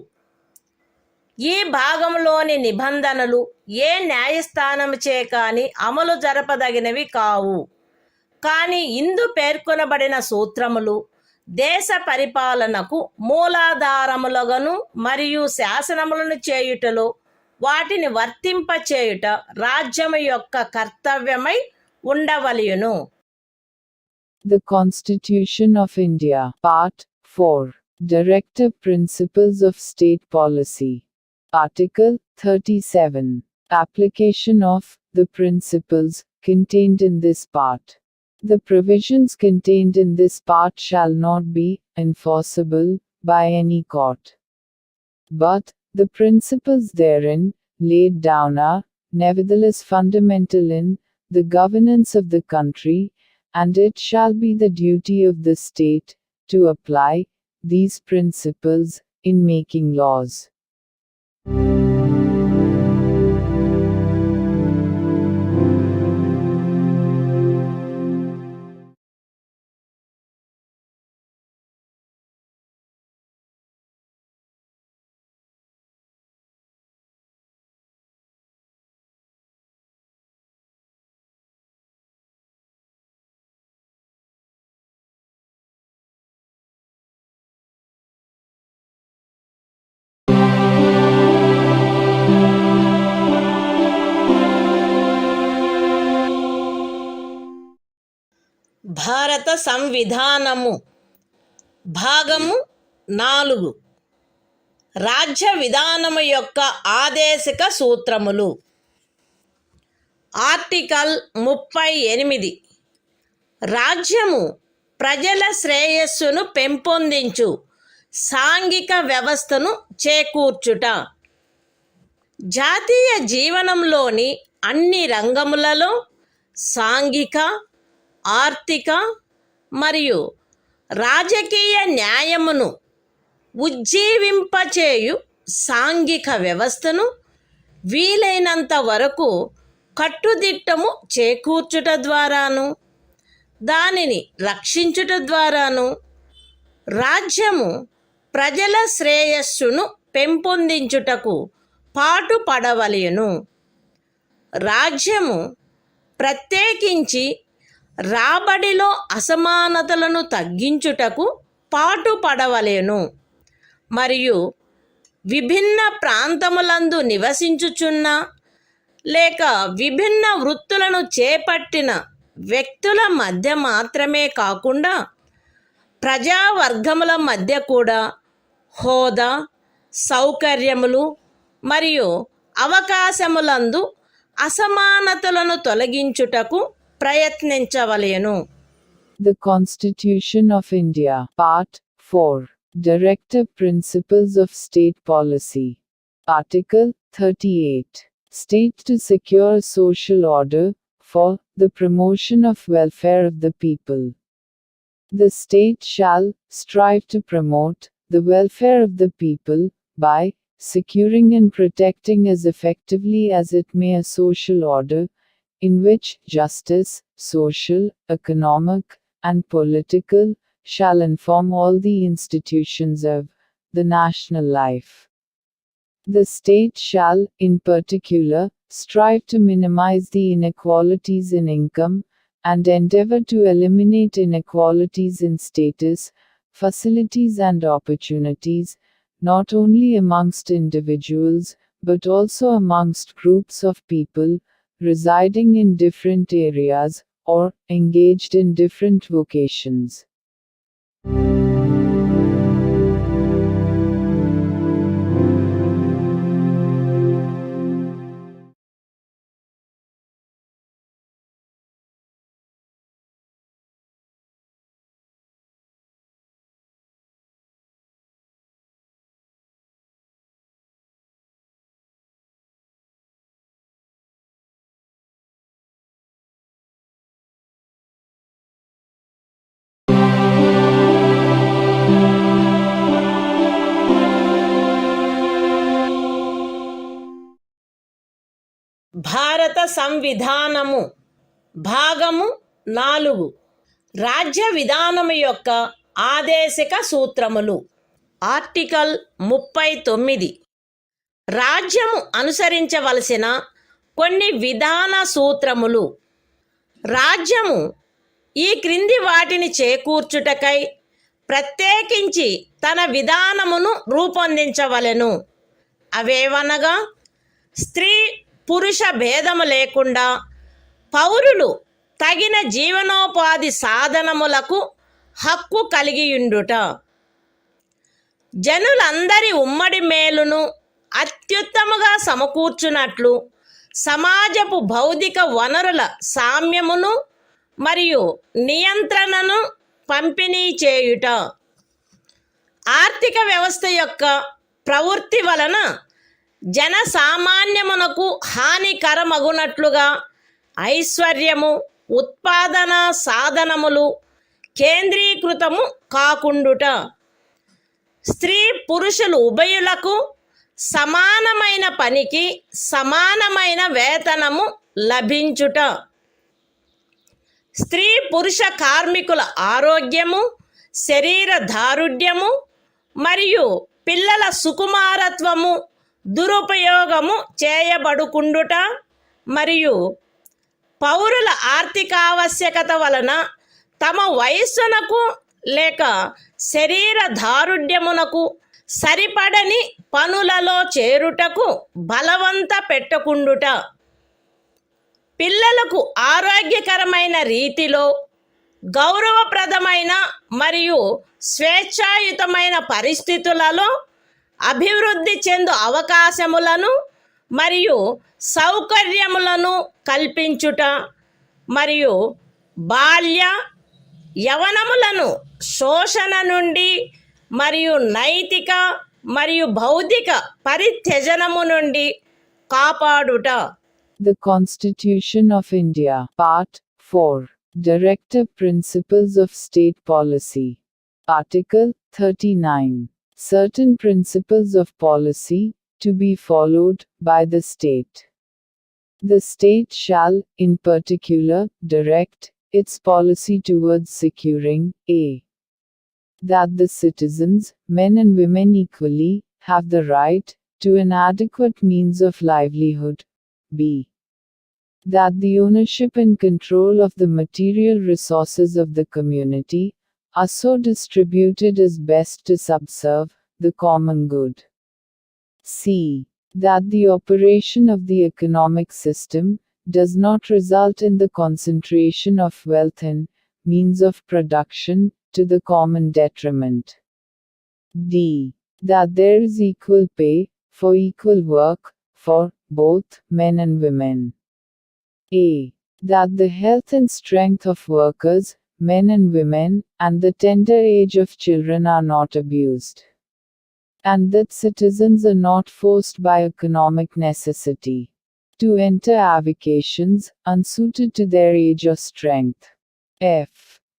ఈ భాగంలోని నిబంధనలు ఏ న్యాయస్థానముచే కాని అమలు జరపదగినవి కావు. కానీ ఇందు పేర్కొనబడిన సూత్రములు దేశ పరిపాలనకు మూలాధారములుగాను మరియు శాసనములను చేయుటలో వాటిని వర్తింపచేయుట రాజ్యము యొక్క కర్తవ్యమై ఉండవలెను. The Constitution of India, Part 4. Directive Principles of State Policy. Article 37. Application of the principles contained in this part. The provisions contained in this part shall not be enforceable by any court. But the principles therein laid down are, nevertheless, fundamental in the governance of the country, and it shall be the duty of the state to apply these principles in making laws. భారత సంవిధానము భాగము 4 రాజ్య విధానము యొక్క ఆదేశిక సూత్రములు. Article 38. రాజ్యము ప్రజల శ్రేయస్సును పెంపొందించు సాంఘిక వ్యవస్థను చేకూర్చుట. జాతీయ జీవనంలోని అన్ని రంగములలో సాంఘిక, ఆర్థిక మరియు రాజకీయ న్యాయమును ఉజ్జీవింపచేయు సాంఘిక వ్యవస్థను వీలైనంత వరకు కట్టుదిట్టము చేకూర్చుట ద్వారాను దానిని రక్షించుట ద్వారాను రాజ్యము ప్రజల శ్రేయస్సును పెంపొందించుటకు పాటుపడవలెను. రాజ్యము ప్రత్యేకించి రాబడిలో అసమానతలను తగ్గించుటకు పాటుపడవలెను మరియు విభిన్న ప్రాంతములందు నివసించుచున్న లేక విభిన్న వృత్తులను చేపట్టిన వ్యక్తుల మధ్య మాత్రమే కాకుండా ప్రజావర్గముల మధ్య కూడా హోదా, సౌకర్యములు మరియు అవకాశములందు అసమానతలను తొలగించుటకు ప్రయత్నించవలెను. The Constitution of India, Part 4. Directive Principles of State Policy. Article 38. State to secure social order, for the promotion of welfare of the people. The state shall strive to promote the welfare of the people by securing and protecting as effectively as it may a social order in which justice, social, economic, and political shall inform all the institutions of the national life. The state shall, in particular, strive to minimize the inequalities in income, and endeavor to eliminate inequalities in status, facilities and opportunities, not only amongst individuals, but also amongst groups of people, residing in different areas, or engaged in different vocations. భారత సంవిధానము భాగము 4 రాజ్య విధానము యొక్క ఆదేశిక సూత్రములు. Article 39 రాజ్యము అనుసరించవలసిన కొన్ని విధాన సూత్రములు. రాజ్యము ఈ క్రింది వాటిని చేకూర్చుటకై ప్రత్యేకించి తన విధానమును రూపొందించవలెను. అవేవనగా స్త్రీ పురుష భేదము లేకుండా పౌరులు తగిన జీవనోపాధి సాధనములకు హక్కు కలిగియుండుట, జనులందరి ఉమ్మడి మేలును అత్యుత్తముగా సమకూర్చునట్లు సమాజపు భౌతిక వనరుల సామ్యమును మరియు నియంత్రణను పంపిణీ చేయుట, ఆర్థిక వ్యవస్థ యొక్క ప్రవృత్తి వలన జనసామాన్యమునకు హానికరమగునట్లుగా ఐశ్వర్యము, ఉత్పాదన సాధనములు కేంద్రీకృతము కాకుండుట, స్త్రీ పురుషులు ఉభయులకు సమానమైన పనికి సమానమైన వేతనము లభించుట, స్త్రీ పురుష కార్మికుల ఆరోగ్యము, శరీర దారుఢ్యము మరియు పిల్లల సుకుమారత్వము దురుపయోగము చేయబడుకుండుట మరియు పౌరుల ఆర్థికావశ్యకత వలన తమ వయస్సునకు లేక శరీర దారుఢ్యమునకు సరిపడని పనులలో చేరుటకు బలవంత పెట్టకుండుట, పిల్లలకు ఆరోగ్యకరమైన రీతిలో గౌరవప్రదమైన మరియు స్వేచ్ఛాయుతమైన పరిస్థితులలో అభివృద్ధి చెందు అవకాశములను మరియు సౌకర్యములను కల్పించుట మరియు బాల్య యవనములను శోషణ నుండి మరియు నైతిక మరియు భౌతిక పరిత్యజనము నుండి కాపాడుట. The Constitution of India, Part 4, Directive Principles of State Policy. Article 39. Certain principles of policy to be followed by the state. The state shall, in particular, direct its policy towards securing a. that the citizens, men and women equally, have the right to an adequate means of livelihood. b. that the ownership and control of the material resources of the community are so distributed as best to subserve the common good. c. that the operation of the economic system does not result in the concentration of wealth and means of production to the common detriment. d. that there is equal pay for equal work for both men and women. a. that the health and strength of workers, men and women, and the tender age of children are not abused, and that citizens are not forced by economic necessity to enter avocations unsuited to their age or strength. F.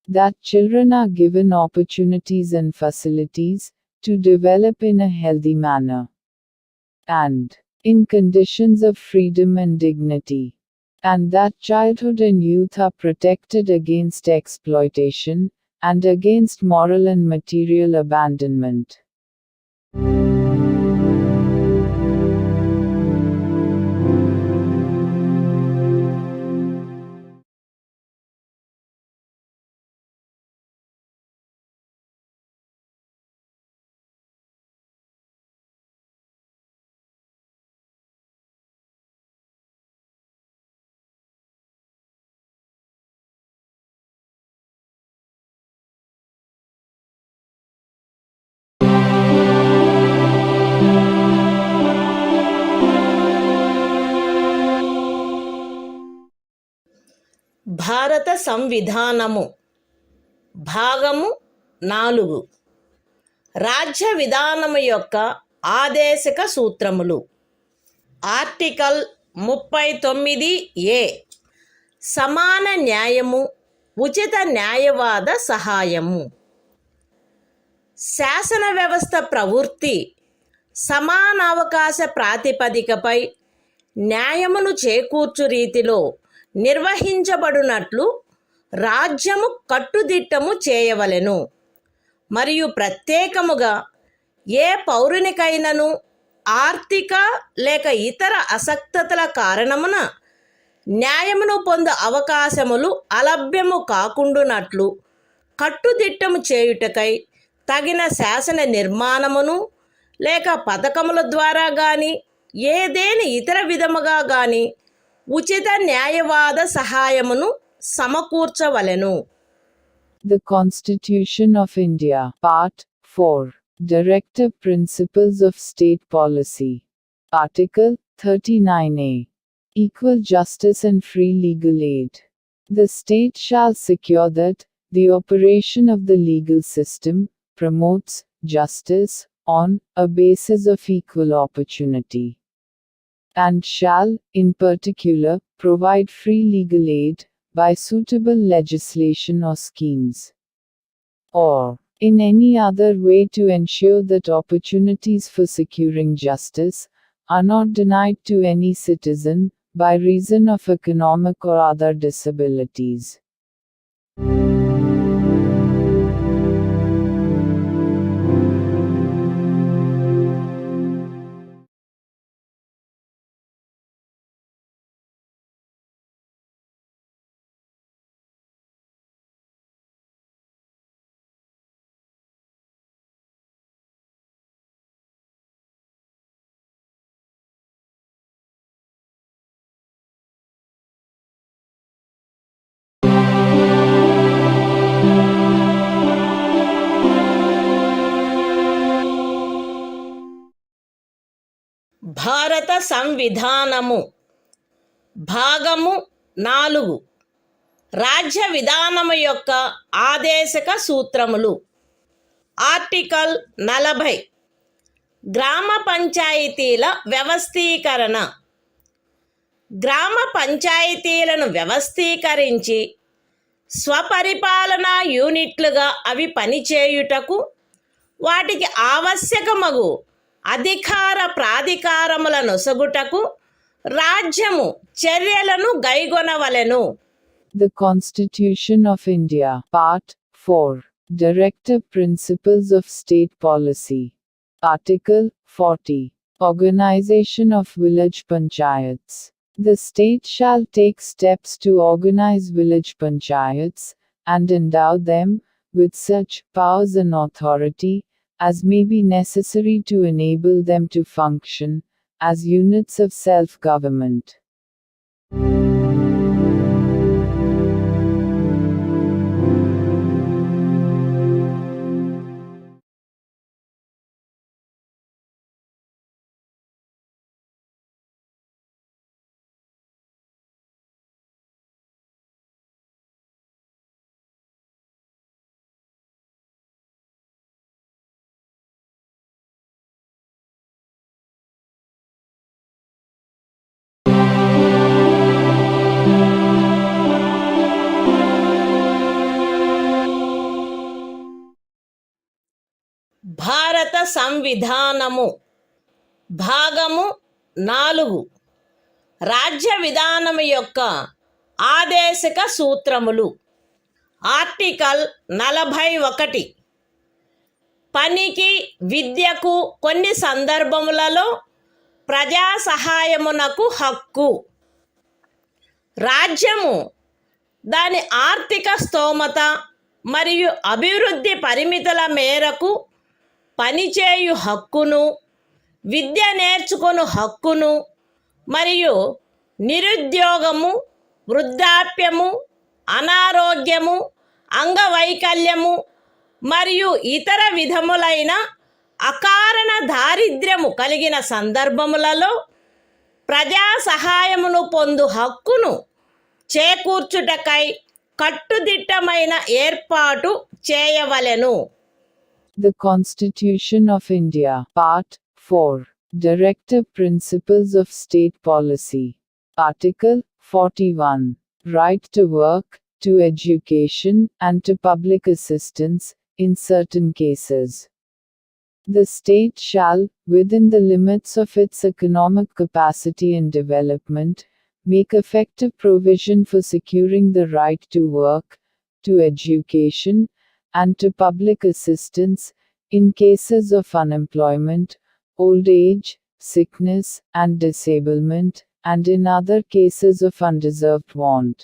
That children are given opportunities and facilities to develop in a healthy manner and in conditions of freedom and dignity, and that childhood and youth are protected against exploitation and against moral and material abandonment. భారత సంవిధానము భాగము 4 రాజ్య విధానము యొక్క ఆదేశక సూత్రములు. Article 39A సమాన న్యాయము, ఉచిత న్యాయవాద సహాయము. శాసన వ్యవస్థ ప్రవృత్తి సమానావకాశ ప్రాతిపదికపై న్యాయమును చేకూర్చు రీతిలో నిర్వహించబడినట్లు రాజ్యము కట్టుదిట్టము చేయవలెను. మరియు ప్రత్యేకముగా ఏ పౌరునికైనను ఆర్థిక లేక ఇతర అసక్తతల కారణమున న్యాయమును పొందు అవకాశములు అలభ్యము కాకుండునట్లు కట్టుదిట్టము చేయుటకై తగిన శాసన నిర్మాణమును లేక పథకముల ద్వారా గాని ఏదేని ఇతర విధముగా గాని ఉచిత న్యాయవాద సహాయమును సమకూర్చవలెను. The Constitution of India, Part 4, Directive Principles of State Policy. Article 39A. Equal justice and free legal aid. The state shall secure that the operation of the legal system promotes justice on a basis of equal opportunity, and shall, in particular, provide free legal aid by suitable legislation or schemes, or in any other way to ensure that opportunities for securing justice are not denied to any citizen by reason of economic or other disabilities. భారత సంవిధానము భాగము 4 రాజ్య విధానము యొక్క ఆదేశక సూత్రములు. Article 40 గ్రామ పంచాయతీల వ్యవస్థీకరణ. గ్రామ పంచాయతీలను వ్యవస్థీకరించి స్వపరిపాలనా యూనిట్లుగా అవి పనిచేయుటకు వాటికి ఆవశ్యకమగు అధికార ప్రాధికారముల నొసగుటకు రాజ్యము చర్యలను గైగొనవలెను. The Constitution of India, Part 4, Directive Principles of State Policy. Article 40. Organization of Village Panchayats. The state shall take steps to organize village panchayats, and endow them with such powers and authority as may be necessary to enable them to function as units of self-government. సంవిధానము భాగము 4 రాజ్య విధానము యొక్క ఆదేశక సూత్రములు. Article 41 పనికి విద్యకు కొన్ని సందర్భములలో ప్రజా సహాయమునకు హక్కు. రాజ్యము దాని ఆర్థిక స్తోమత మరియు అభివృద్ధి పరిమితుల మేరకు పనిచేయు హక్కును, విద్య నేర్చుకొను హక్కును మరియు నిరుద్యోగము, వృద్ధాప్యము, అనారోగ్యము, అంగవైకల్యము మరియు ఇతర విధములైన అకారణ దారిద్ర్యము కలిగిన సందర్భములలో ప్రజా సహాయమును పొందు హక్కును చేకూర్చుటకై కట్టుదిట్టమైన ఏర్పాటు చేయవలెను. The Constitution of India, Part 4, Directive Principles of State Policy. Article 41, Right to work, to education, and to public assistance, in certain cases. The state shall, within the limits of its economic capacity and development, make effective provision for securing the right to work, to education, and to public assistance, in cases of unemployment, old age, sickness, and disablement, and in other cases of undeserved want.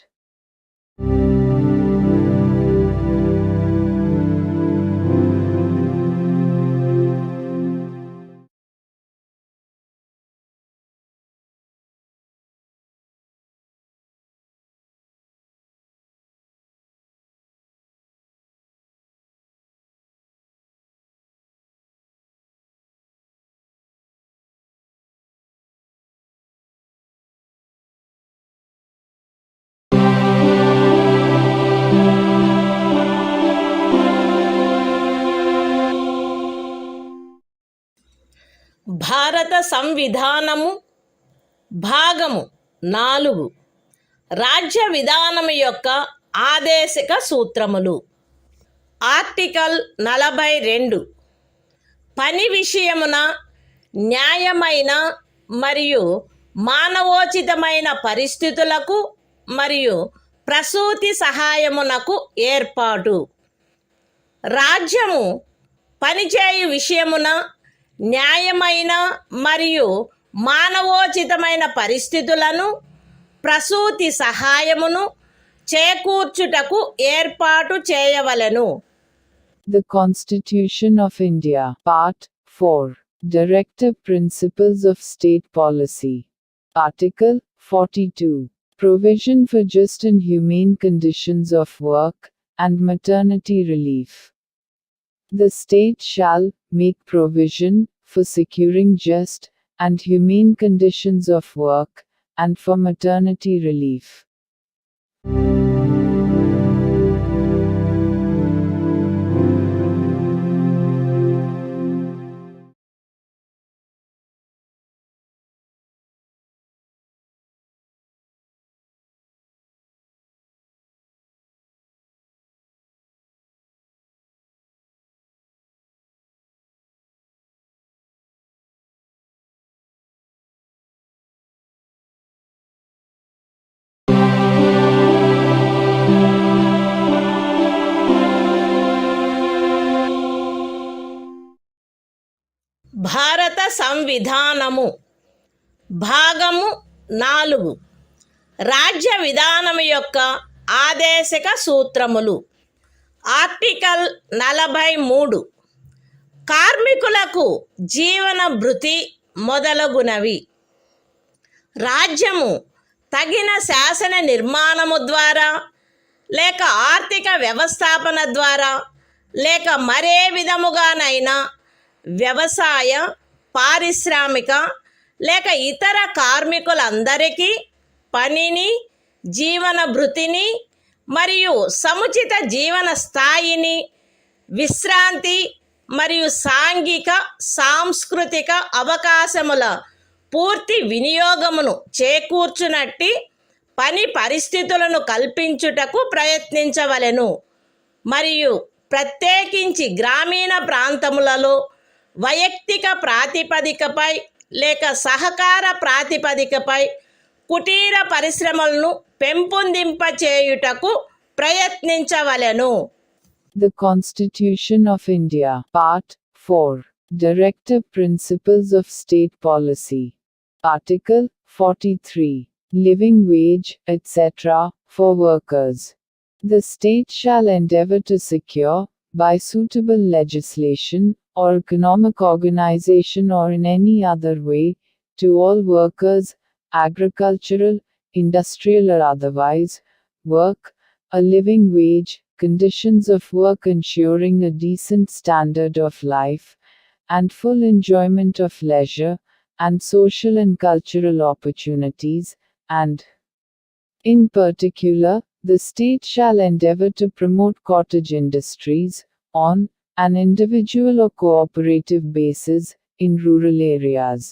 భారత సంవిధానము భాగము 4 రాజ్య విధానము యొక్క ఆదేశక సూత్రములు. Article 42 పని విషయమున న్యాయమైన మరియు మానవోచితమైన పరిస్థితులకు మరియు ప్రసూతి సహాయమునకు ఏర్పాటు. రాజ్యము పనిచేయు విషయమున న్యాయమైన మరియు మానవోచితమైన పరిస్థితులను, ప్రసూతి సహాయమును చేకూర్చుటకు ఏర్పాటు చేయవలెను. The Constitution of India, Part 4, Directive Principles of State Policy. Article 42, Provision for just and humane conditions of work, and maternity relief. The state shall make provision for securing just and humane conditions of work, and for maternity relief. భారత సంవిధానము భాగము 4 రాజ్య విధానము యొక్క ఆదేశక సూత్రములు. Article 43 కార్మికులకు జీవన భృతి మొదలగునవి. రాజ్యము తగిన శాసన నిర్మాణము ద్వారా లేక ఆర్థిక వ్యవస్థాపన ద్వారా లేక మరే విధముగానైనా వ్యవసాయ, పారిశ్రామిక లేక ఇతర కార్మికులందరికీ పనిని, జీవన భృతిని మరియు సముచిత జీవన స్థాయిని, విశ్రాంతి మరియు సాంఘిక సాంస్కృతిక అవకాశముల పూర్తి వినియోగమును చేకూర్చునట్టి పని పరిస్థితులను కల్పించుటకు ప్రయత్నించవలెను. మరియు ప్రత్యేకించి గ్రామీణ ప్రాంతములలో వైయక్తిక ప్రాతిపదికపై లేక సహకార ప్రాతిపదికపై కుటీర పరిశ్రమలను పెంపొందింపచేయుటకు ప్రయత్నించవలెను. The Constitution of India, Part 4. Directive Principles of State Policy. Article 43. Living wage, etc., for workers. The state shall endeavor to secure, by suitable legislation, or economic organization or in any other way, to all workers, agricultural, industrial or otherwise, work, a living wage, conditions of work ensuring a decent standard of life, and full enjoyment of leisure, and social and cultural opportunities, and, in particular, the state shall endeavor to promote cottage industries, on an individual or cooperative basis, in rural areas.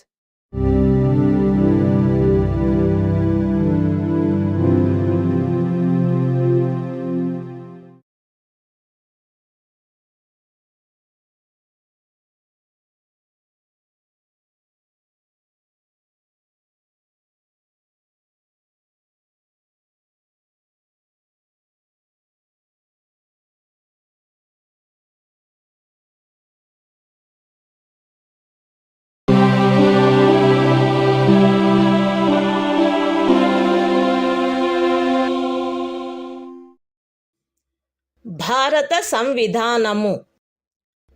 భారత సంవిధానము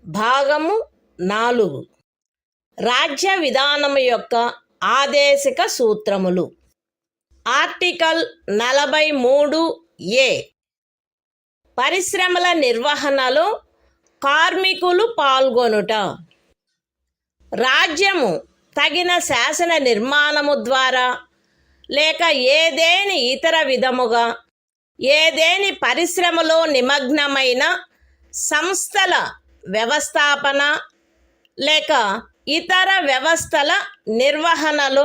భాగము 4. రాజ్య విధానము యొక్క ఆదేశిక సూత్రములు. Article 43A. పరిశ్రమల నిర్వహణలో కార్మికులు పాల్గొనుట. రాజ్యము తగిన శాసన నిర్మాణము ద్వారా లేక ఏదేని ఇతర విధముగా ఏదేని పరిశ్రమలో నిమగ్నమైన సంస్థల వ్యవస్థాపన లేక ఇతర వ్యవస్థల నిర్వహణలో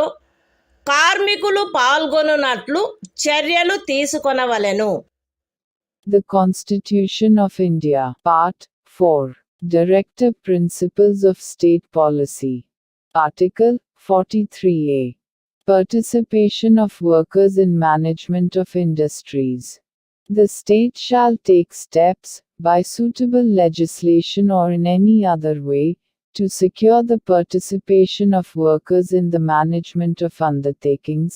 కార్మికులు పాల్గొనున్నట్లు చర్యలు తీసుకొనవలెను. The Constitution of India, Part 4. Directive Principles of State Policy. Article 43A. Participation of workers in management of industries. The state shall take steps, by suitable legislation or in any other way, to secure the participation of workers in the management of undertakings,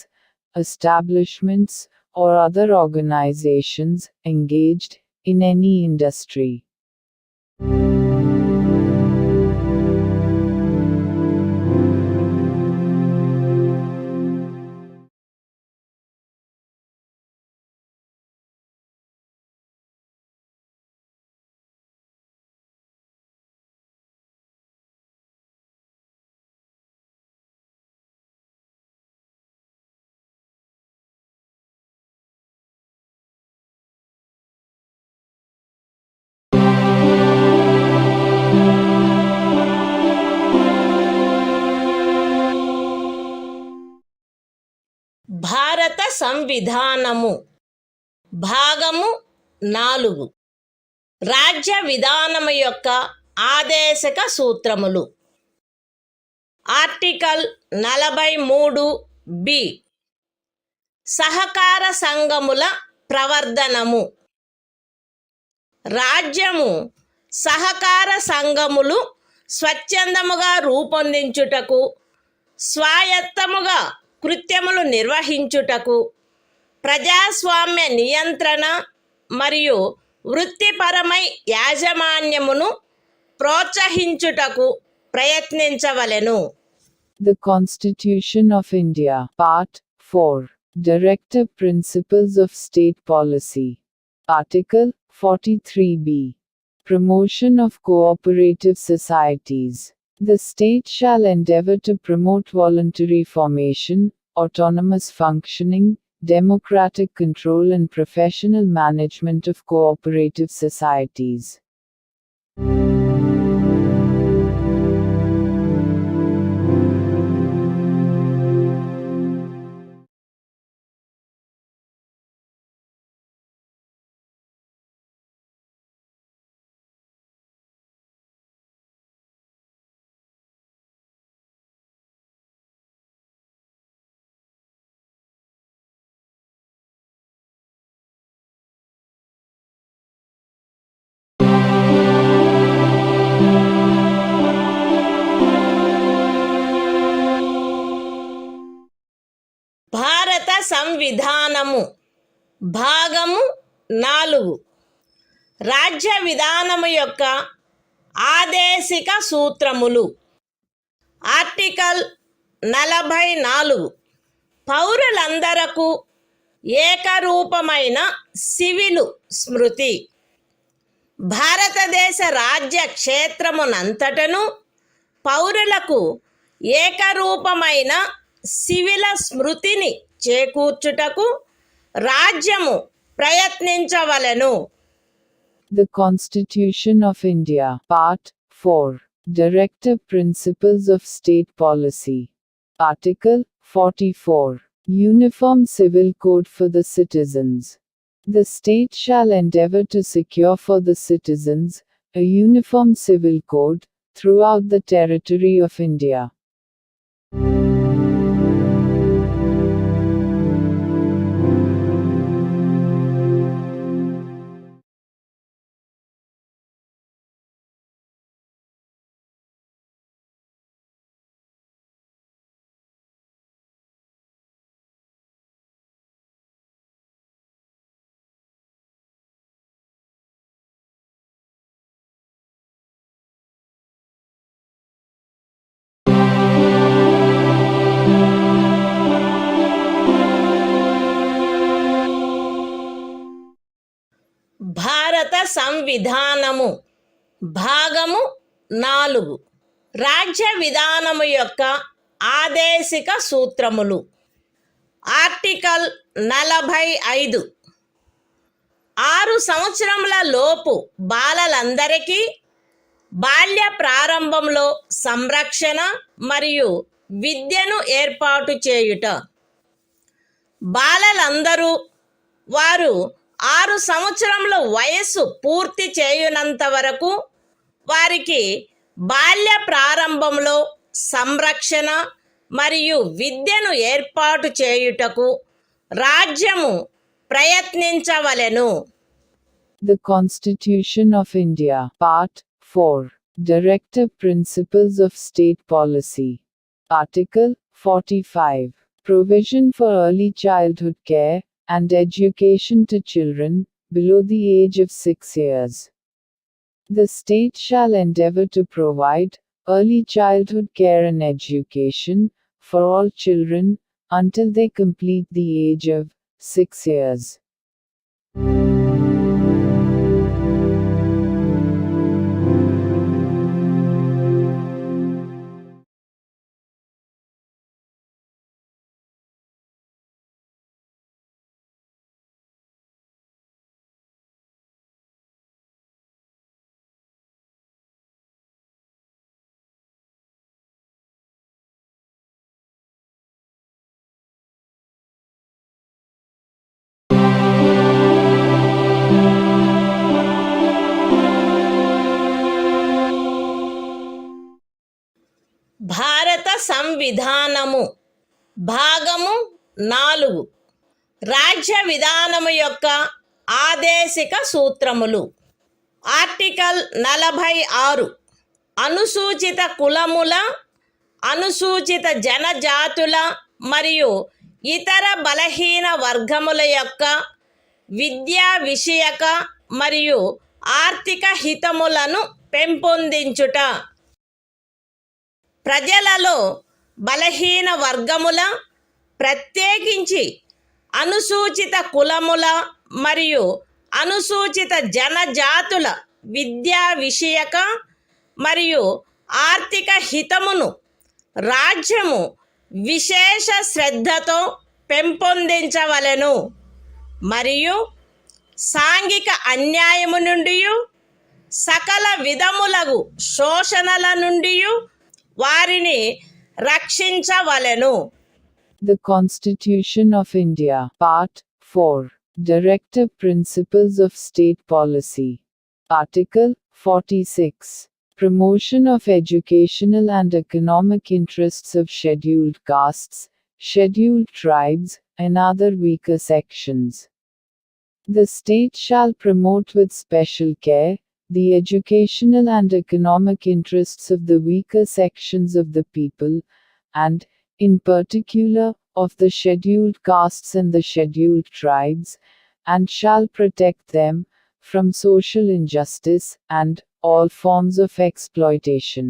establishments, or other organizations engaged in any industry. భారత సంవిధానము భాగము 4. రాజ్య విధానము యొక్క ఆదేశక సూత్రములు. Article 43B. సహకార సంఘముల ప్రవర్ధనము. రాజ్యము సహకార సంఘములు స్వచ్ఛందముగా రూపొందించుటకు, స్వాయత్తముగా కృత్యములు నిర్వహించుటకు, ప్రజాస్వామ్య నియంత్రణ మరియు వృత్తిపరమై యాజమాన్యమును ప్రోత్సహించుటకు ప్రయత్నించవలెను. The Constitution of India, Part 4. Directive Principles of State Policy. Article 43B. Promotion of cooperative societies. The state shall endeavor to promote voluntary formation, autonomous functioning, democratic control and professional management of cooperative societies. సంవిధానము భాగము 4 రాజ్య విధానము యొక్క ఆదేశిక సూత్రములు. Article 44 పౌరులందరకు ఏకరూపమైన civil స్మృతి. భారతదేశ రాజ్య క్షేత్రమునంతటను పౌరులకు ఏకరూపమైన సివిల స్మృతిని చేకూర్చుటకు రాజ్యము ప్రయత్నించవలెను. The Constitution of India, Part 4, Directive Principles of State Policy. Article 44. Uniform Civil Code for the Citizens. The state shall endeavor to secure for the citizens a uniform civil code throughout the territory of India. భారత సంవిధానము భాగము 4 రాజ్య విధానము యొక్క ఆదేశిక సూత్రములు. Article 45 6 సంవత్సరముల లోపు బాలలందరికీ బాల్య ప్రారంభంలో సంరక్షణ మరియు విద్యను ఏర్పాటు చేయుట. బాలలందరూ వారు 6 సంవత్సరముల వయస్సు పూర్తి చేయునంత వరకు వారికి బాల్య ప్రారంభంలో సంరక్షణ మరియు విద్యను ఏర్పాటు చేయుటకు రాజ్యము ప్రయత్నించవలెను. The Constitution of India, Part 4, Directive Principles of State Policy. Article 45. Provision for early childhood care and education to children below the age of 6 years. The state shall endeavor to provide early childhood care and education for all children until they complete the age of 6 years. భారత సంవిధానము భాగము 4 రాజ్య విధానము యొక్క ఆదేశిక సూత్రములు. Article 46 అనుసూచిత కులముల, అనుసూచిత జనజాతుల మరియు ఇతర బలహీన వర్గముల యొక్క విద్యా విషయక మరియు ఆర్థిక హితములను పెంపొందించుట. ప్రజలలో బలహీన వర్గముల, ప్రత్యేకించి అనుసూచిత కులముల మరియు అనుసూచిత జనజాతుల విద్యా విషయక మరియు ఆర్థిక హితమును రాజ్యము విశేష శ్రద్ధతో పెంపొందించవలెను మరియు సాంఘిక అన్యాయము నుండి సకల విధములగు శోషణల నుండి వారిని రక్షించవలెను. The Constitution of India, Part 4, Directive Principles of State Policy. Article 46. Promotion of educational and economic interests of scheduled castes, scheduled tribes, and other weaker sections. The state shall promote with special care the educational and economic interests of the weaker sections of the people, and, in particular, of the scheduled castes and the scheduled tribes, and shall protect them from social injustice and all forms of exploitation.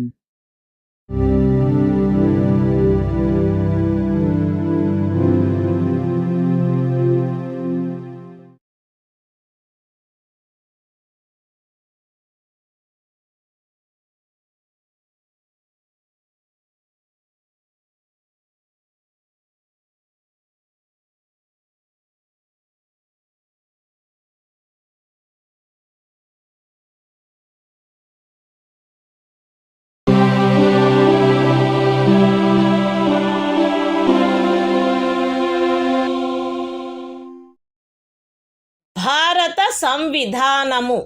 భారత సంవిధానము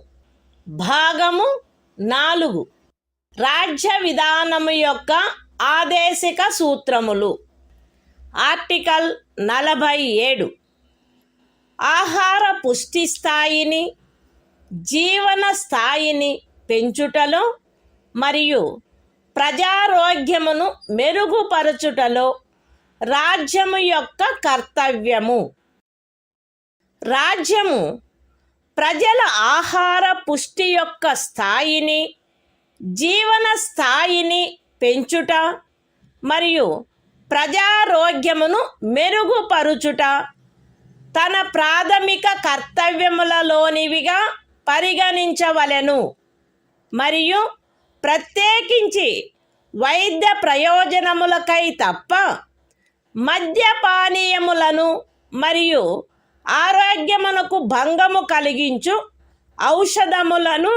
భాగము 4 రాజ్య విధానము యొక్క ఆదేశిక సూత్రములు. Article 47 ఆహార పుష్టి స్థాయిని, జీవన స్థాయిని పెంచుటలో మరియు ప్రజారోగ్యమును మెరుగుపరచుటలో రాజ్యము యొక్క కర్తవ్యము. రాజ్యము ప్రజల ఆహార పుష్టి యొక్క స్థాయిని, జీవన స్థాయిని పెంచుట మరియు ప్రజారోగ్యమును మెరుగుపరుచుట తన ప్రాథమిక కర్తవ్యములలోనివిగా పరిగణించవలెను మరియు ప్రత్యేకించి వైద్య ప్రయోజనములకై తప్ప మద్యపానీయములను మరియు ఆరోగ్యమునకు భంగము కలిగించు ఔషధములను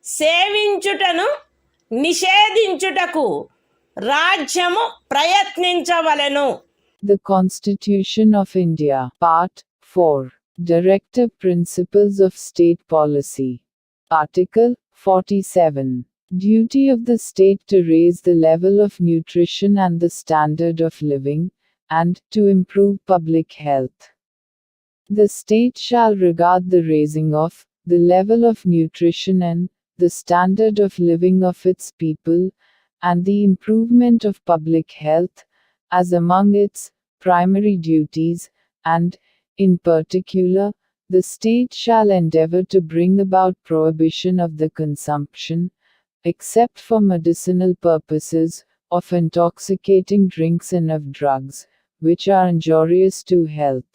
సేవించుటను నిషేధించుటకు రాజ్యము ప్రయత్నించవలెను. The Constitution of India, Part 4, Directive Principles of State Policy. Article 47. Duty of the state to raise the level of nutrition and the standard of living, and to improve public health. The state shall regard the raising of the level of nutrition and the standard of living of its people, and the improvement of public health, as among its primary duties, and, in particular, the state shall endeavor to bring about prohibition of the consumption, except for medicinal purposes, of intoxicating drinks and of drugs, which are injurious to health.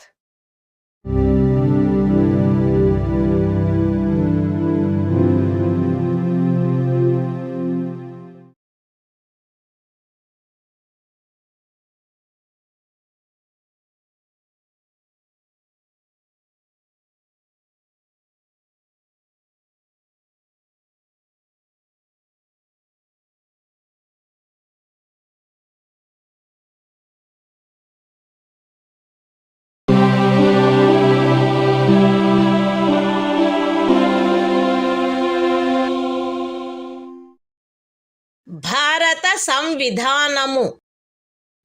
భారత సంవిధానము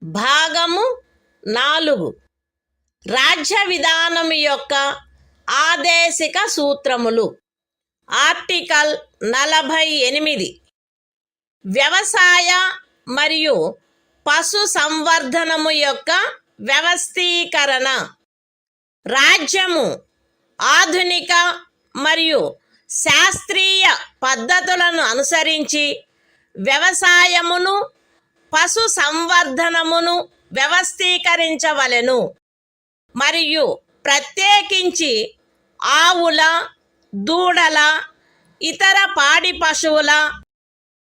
భాగము 4 రాజ్య విధానము యొక్క ఆదేశిక సూత్రములు. Article 48 వ్యవసాయ మరియు పశు సంవర్ధనము యొక్క వ్యవస్థీకరణ. రాజ్యము ఆధునిక మరియు శాస్త్రీయ పద్ధతులను అనుసరించి వ్యవసాయమును, పశు సంవర్ధనమును వ్యవస్థీకరించవలెను మరియు ప్రత్యేకించి ఆవుల, దూడల, ఇతర పాడి పశువుల,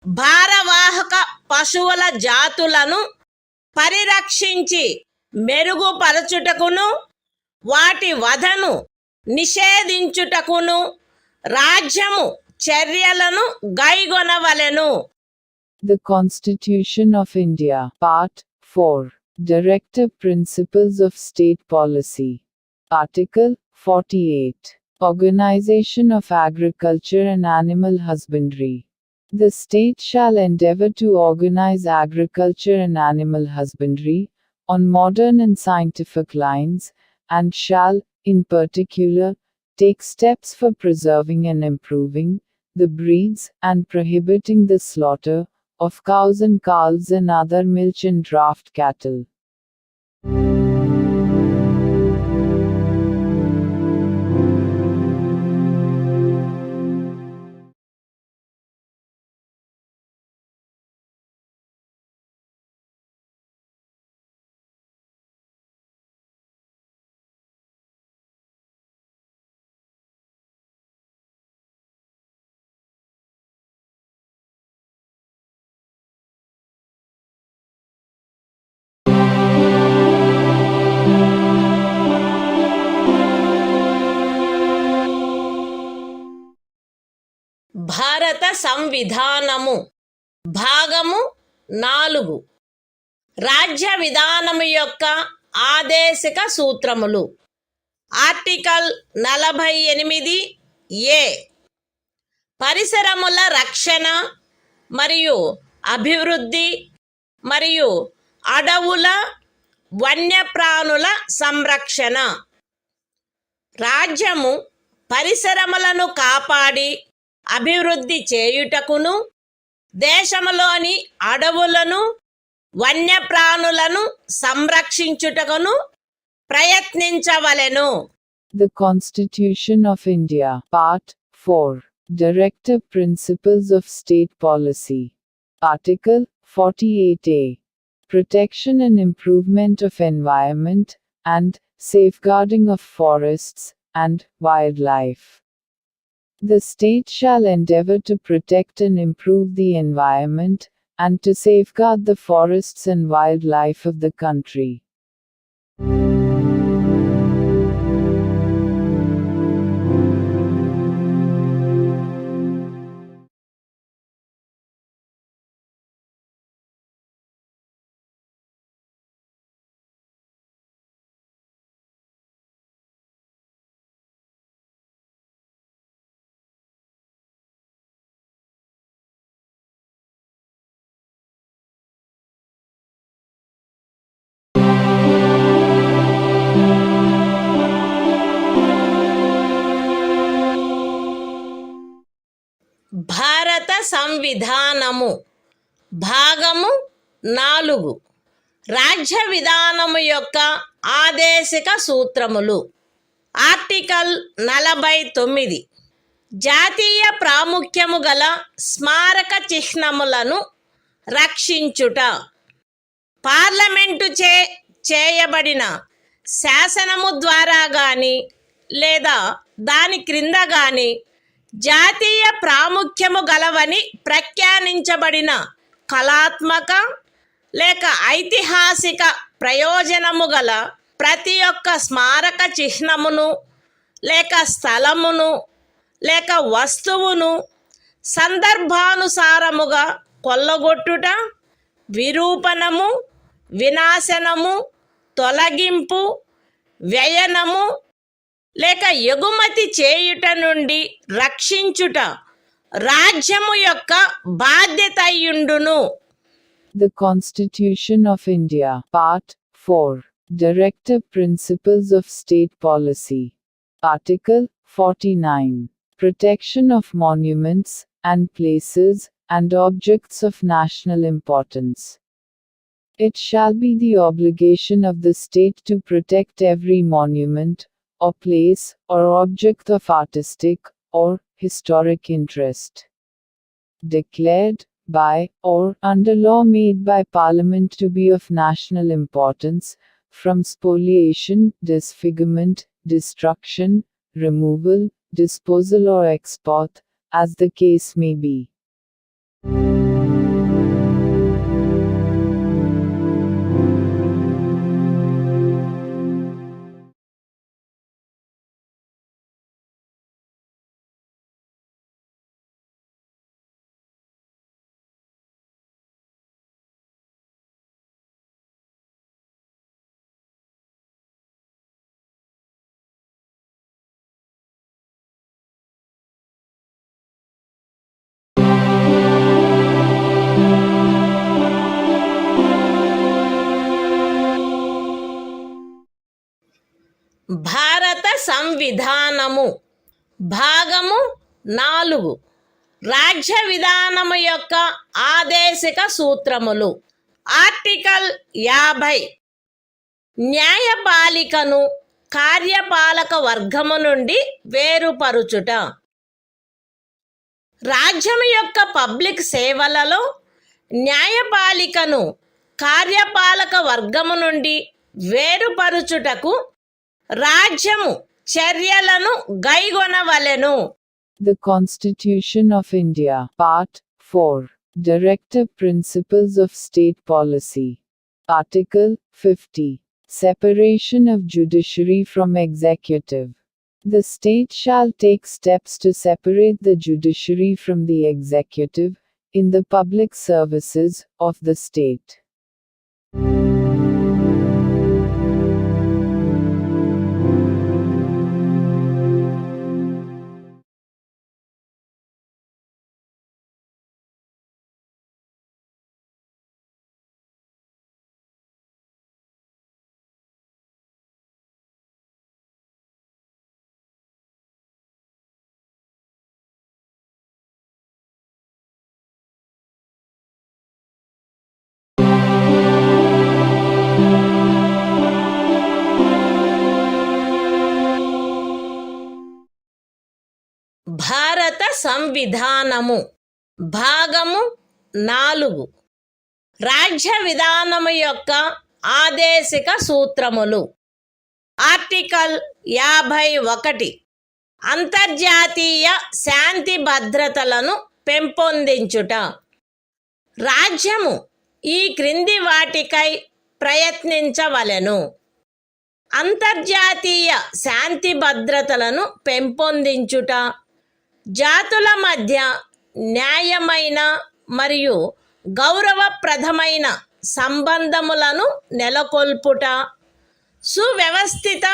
భారవాహక పశువుల జాతులను పరిరక్షించి మెరుగుపరచుటకును వాటి వధను నిషేధించుటకును రాజ్యము చర్యలను గైగొనవలెను. The Constitution of India, Part 4, Directive Principles of State Policy. Article 48. Organization of Agriculture and Animal Husbandry. The state shall endeavor to organize agriculture and animal husbandry on modern and scientific lines, and shall, in particular, take steps for preserving and improving the breeds and prohibiting the slaughter of cows and calves and other milch and draft cattle. భారత సంవిధానము భాగము 4 రాజ్య విధానము యొక్క ఆదేశిక సూత్రములు. Article 48 ఏ పరిసరముల రక్షణ మరియు అభివృద్ధి మరియు అడవుల వన్యప్రాణుల సంరక్షణ. రాజ్యము పరిసరములను కాపాడి అభివృద్ధి చేయుటకును దేశములోని అడవులను వన్యప్రాణులను సంరక్షించుటకును ప్రయత్నించవలెను. The Constitution of India, Part 4. Directive Principles of State Policy. Article 48A. Protection and improvement of environment, and safeguarding of forests and wildlife. The state shall endeavor to protect and improve the environment, and to safeguard the forests and wildlife of the country. భారత సంవిధానము భాగము 4 రాజ్య విధానము యొక్క ఆదేశిక సూత్రములు. Article 49 జాతీయ ప్రాముఖ్యము గల స్మారక చిహ్నములను రక్షించుట. Parliament చేయబడిన శాసనము ద్వారా గాని లేదా దాని క్రింద గాని జాతీయ ప్రాముఖ్యము గలవని ప్రఖ్యానించబడిన కళాత్మక లేక ఐతిహాసిక ప్రయోజనము గల ప్రతి ఒక్క స్మారక చిహ్నమును లేక స్థలమును లేక వస్తువును సందర్భానుసారముగా కొల్లగొట్టుట, విరూపణము, వినాశనము, తొలగింపు, వ్యయనము లేక ఎగుమతి చేయుట నుండి రక్షించుట రాజ్యము యొక్క బాధ్యతయుండును. The Constitution of India, Part 4. Directive Principles of State Policy. Article 49. Protection of monuments, and places, and objects of national importance. It shall be the obligation of the state to protect every monument, or place, or object of artistic, or historic interest, declared by, or under law made by Parliament to be of national importance, from spoliation, disfigurement, destruction, removal, disposal or export, as the case may be. భారత సంవిధానము భాగము 4 రాజ్య విధానము యొక్క ఆదేశిక సూత్రములు. Article 50 న్యాయపాలికను కార్యపాలక వర్గము నుండి వేరుపరుచుట. రాజ్యం యొక్క public సేవలలో న్యాయపాలికను కార్యపాలక వర్గము నుండి వేరుపరుచుటకు రాజ్యము చర్యలను గైగొనవలెను. The Constitution of India, Part 4. Directive Principles of State Policy. Article 50. Separation of judiciary from executive. The state shall take steps to separate the judiciary from the executive, in the public services of the state. భారత సంవిధానము భాగము 4 రాజ్య విధానము యొక్క ఆదేశిక సూత్రములు. Article 51 అంతర్జాతీయ శాంతి భద్రతలను పెంపొందించుట. రాజ్యము ఈ క్రింది వాటికై ప్రయత్నించవలెను: అంతర్జాతీయ శాంతి భద్రతలను పెంపొందించుట, జాతుల మధ్య న్యాయమైన మరియు గౌరవప్రదమైన సంబంధములను నెలకొల్పుట, సువ్యవస్థిత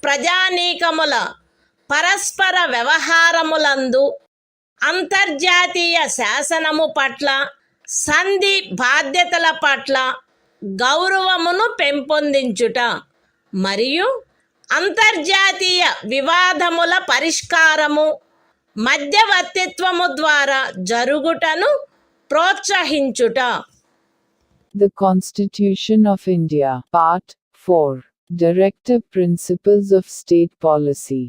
ప్రజానీకముల పరస్పర వ్యవహారములందు అంతర్జాతీయ శాసనము పట్ల, సంధి బాధ్యతల పట్ల గౌరవమును పెంపొందించుట మరియు అంతర్జాతీయ వివాదముల పరిష్కారము మధ్యవర్తిత్వము ద్వారా జరుగుటను ప్రోత్సహించుట. The Constitution of India, Part 4, Directive Principles of State Policy.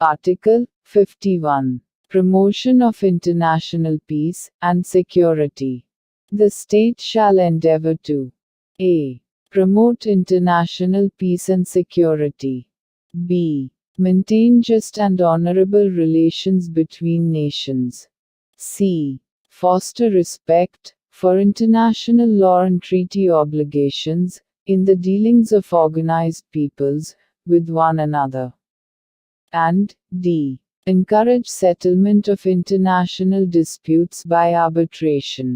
Article 51, Promotion of International Peace and Security. The state shall endeavor to a. Promote international peace and security. b. Maintain just and honorable relations between nations. c. Foster respect for international law and treaty obligations in the dealings of organized peoples with one another. And d. Encourage settlement of international disputes by arbitration.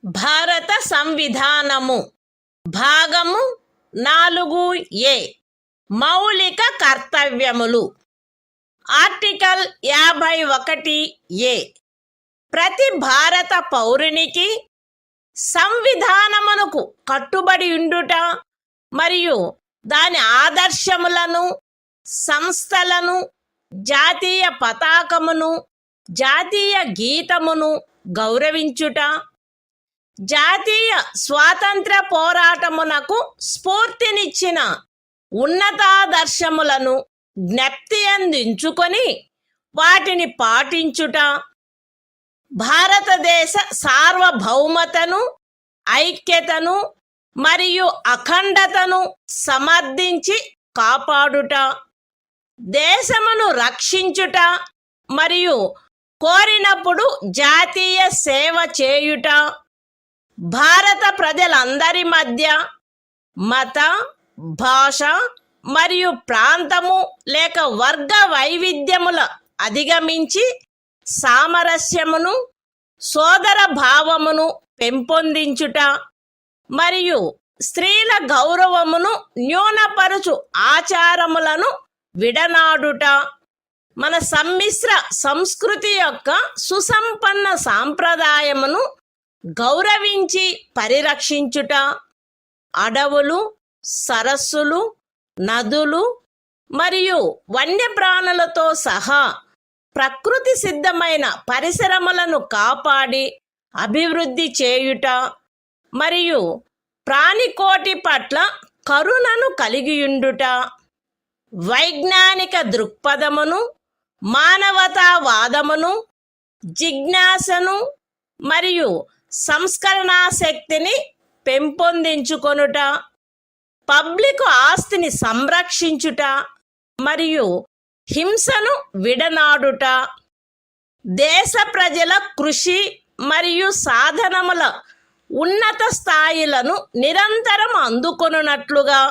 భారత సంవిధానము భాగము 4A మౌలిక కర్తవ్యములు. Article 51A ప్రతి భారత పౌరునికి సంవిధానమునకు కట్టుబడి ఉండుట మరియు దాని ఆదర్శములను, సంస్థలను, జాతీయ పతాకమును, జాతీయ గీతమును గౌరవించుట, జాతీయ స్వాతంత్ర పోరాటమునకు స్ఫూర్తినిచ్చిన ఉన్నతాదర్శములను జ్ఞప్తి అందించుకొని వాటిని పాటించుట, భారతదేశ సార్వభౌమతను, ఐక్యతను మరియు అఖండతను సమర్థించి కాపాడుట, దేశమును రక్షించుట మరియు కోరినప్పుడు జాతీయ సేవ చేయుట, భారత ప్రజలందరి మధ్య మత, భాష మరియు ప్రాంతము లేక వర్గ వైవిధ్యముల అధిగమించి సామరస్యమును, సోదర భావమును పెంపొందించుట మరియు స్త్రీల గౌరవమును న్యూనపరచు ఆచారములను విడనాడుట, మన సమ్మిశ్ర సంస్కృతి యొక్క సుసంపన్న సాంప్రదాయమును గౌరవించి పరిరక్షించుట, అడవులు, సరస్సులు, నదులు మరియు వన్యప్రాణులతో సహా ప్రకృతి సిద్ధమైన పరిసరములను కాపాడి అభివృద్ధి చేయుట, మరియు ప్రాణికోటి పట్ల కరుణను కలిగియుండుట, వైజ్ఞానిక దృక్పథమును, మానవతావాదమును, జిజ్ఞాసను మరియు సంస్కరణా శక్తిని పెంపొందించుకొనుట, పబ్లిక్ ఆస్తిని సంరక్షించుట మరియు హింసను విడనాడుట, దేశ ప్రజల కృషి మరియు సాధనముల ఉన్నత స్థాయిలను నిరంతరం అందుకొనున్నట్లుగా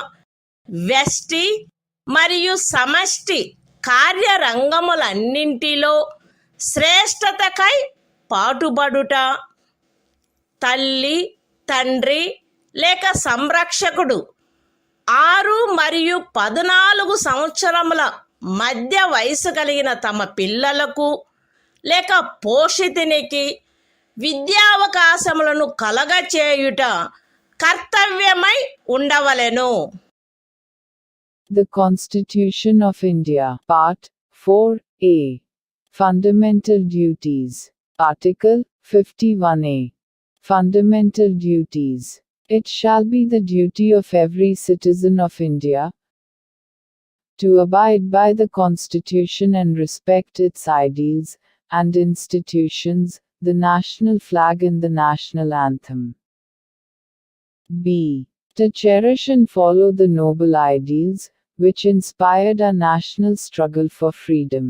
వ్యష్టి మరియు సమష్టి కార్యరంగములన్నింటిలో శ్రేష్టతకై పాటుపడుట, తల్లి, తండ్రి లేక సంరక్షకుడు 6 మరియు 14 సంవత్సరముల మధ్య వయసు కలిగిన తమ పిల్లలకు లేక పోషితునికి విద్యావకాశములను కలగచేయుట కర్తవ్యమై ఉండవలెను. The Constitution of India, Part 4A. Fundamental Duties. Article 51A. Fundamental Duties. It shall be the duty of every citizen of India to abide by the Constitution and respect its ideals and institutions, the national flag and the national anthem. B. To cherish and follow the noble ideals which inspired our national struggle for freedom.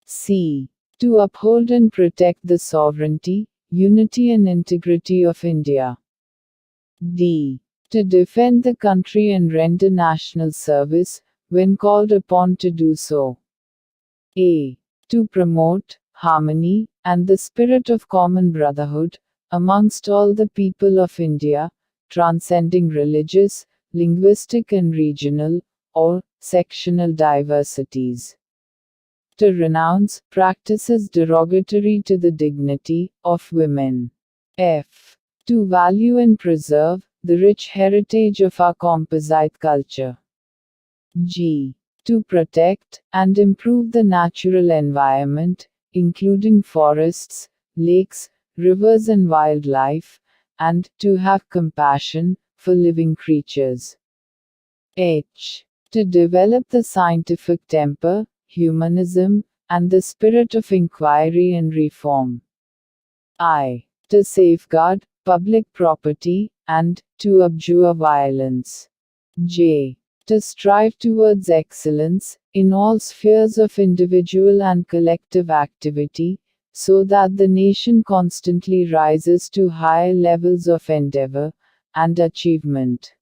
C. To uphold and protect the sovereignty, unity and integrity of India. D. To defend the country and render national service when called upon to do so. A. To promote harmony and the spirit of common brotherhood amongst all the people of India, transcending religious, linguistic and regional or sectional diversities. To renounce practices derogatory to the dignity of women. F. To value and preserve the rich heritage of our composite culture. G. To protect and improve the natural environment, including forests, lakes, rivers and wildlife, and to have compassion for living creatures. H. To develop the scientific temper, humanism, and the spirit of inquiry and reform. I. To safeguard public property and to abjure violence. J. To strive towards excellence in all spheres of individual and collective activity, so that the nation constantly rises to higher levels of endeavor and achievement.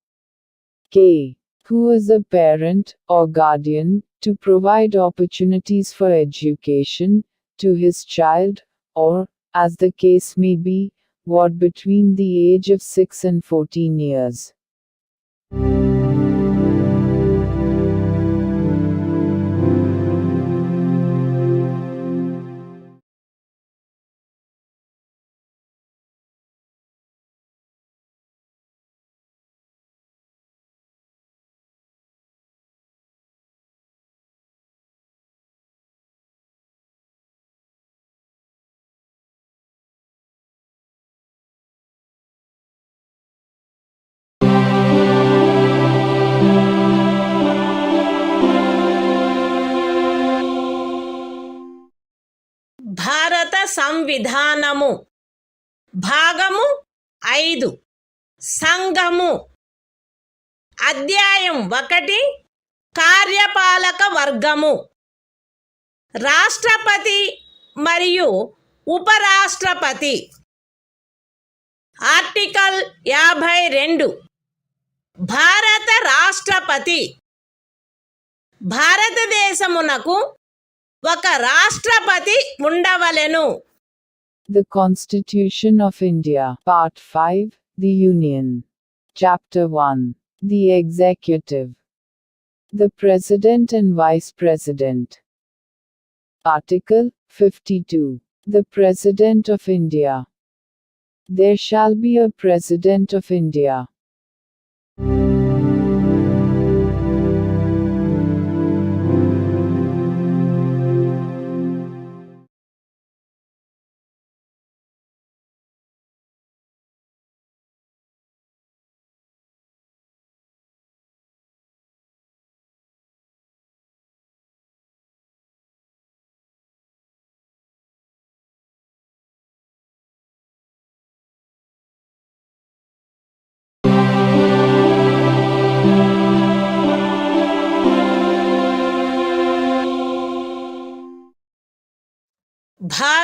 K. Who is a parent or guardian, to provide opportunities for education to his child, or, as the case may be, what between the age of 6 and 14 years. భారత సంవిధానము భాగము 5 సంఘము అధ్యాయం 1 కార్యపాలక వర్గము రాష్ట్రపతి మరియు ఉపరాష్ట్రపతి article 52 భారత రాష్ట్రపతి భారతదేశమునకు ఒక రాష్ట్రపతి ఉండవలెను. The Constitution of India, Part 5, The Union. Chapter 1. The Executive. The President and Vice President. Article 52. The President of India. There shall be a President of India.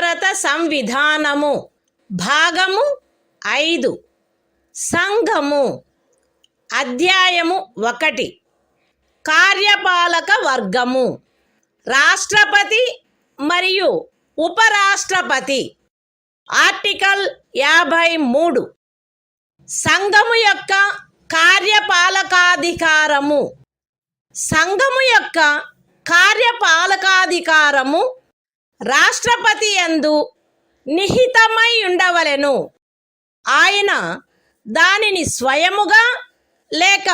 భారత సంవిధానము భాగము 5 సంఘము అధ్యాయము 1 కార్యపాలక వర్గము రాష్ట్రపతి మరియు ఉపరాష్ట్రపతి ఆర్టికల్ 53 సంఘము యొక్క కార్యపాలకాధికారము సంఘము యొక్క కార్యపాలకాధికారము రాష్ట్రపతి యందు నిహితమై ఉండవలెను. ఆయన దానిని స్వయముగా లేక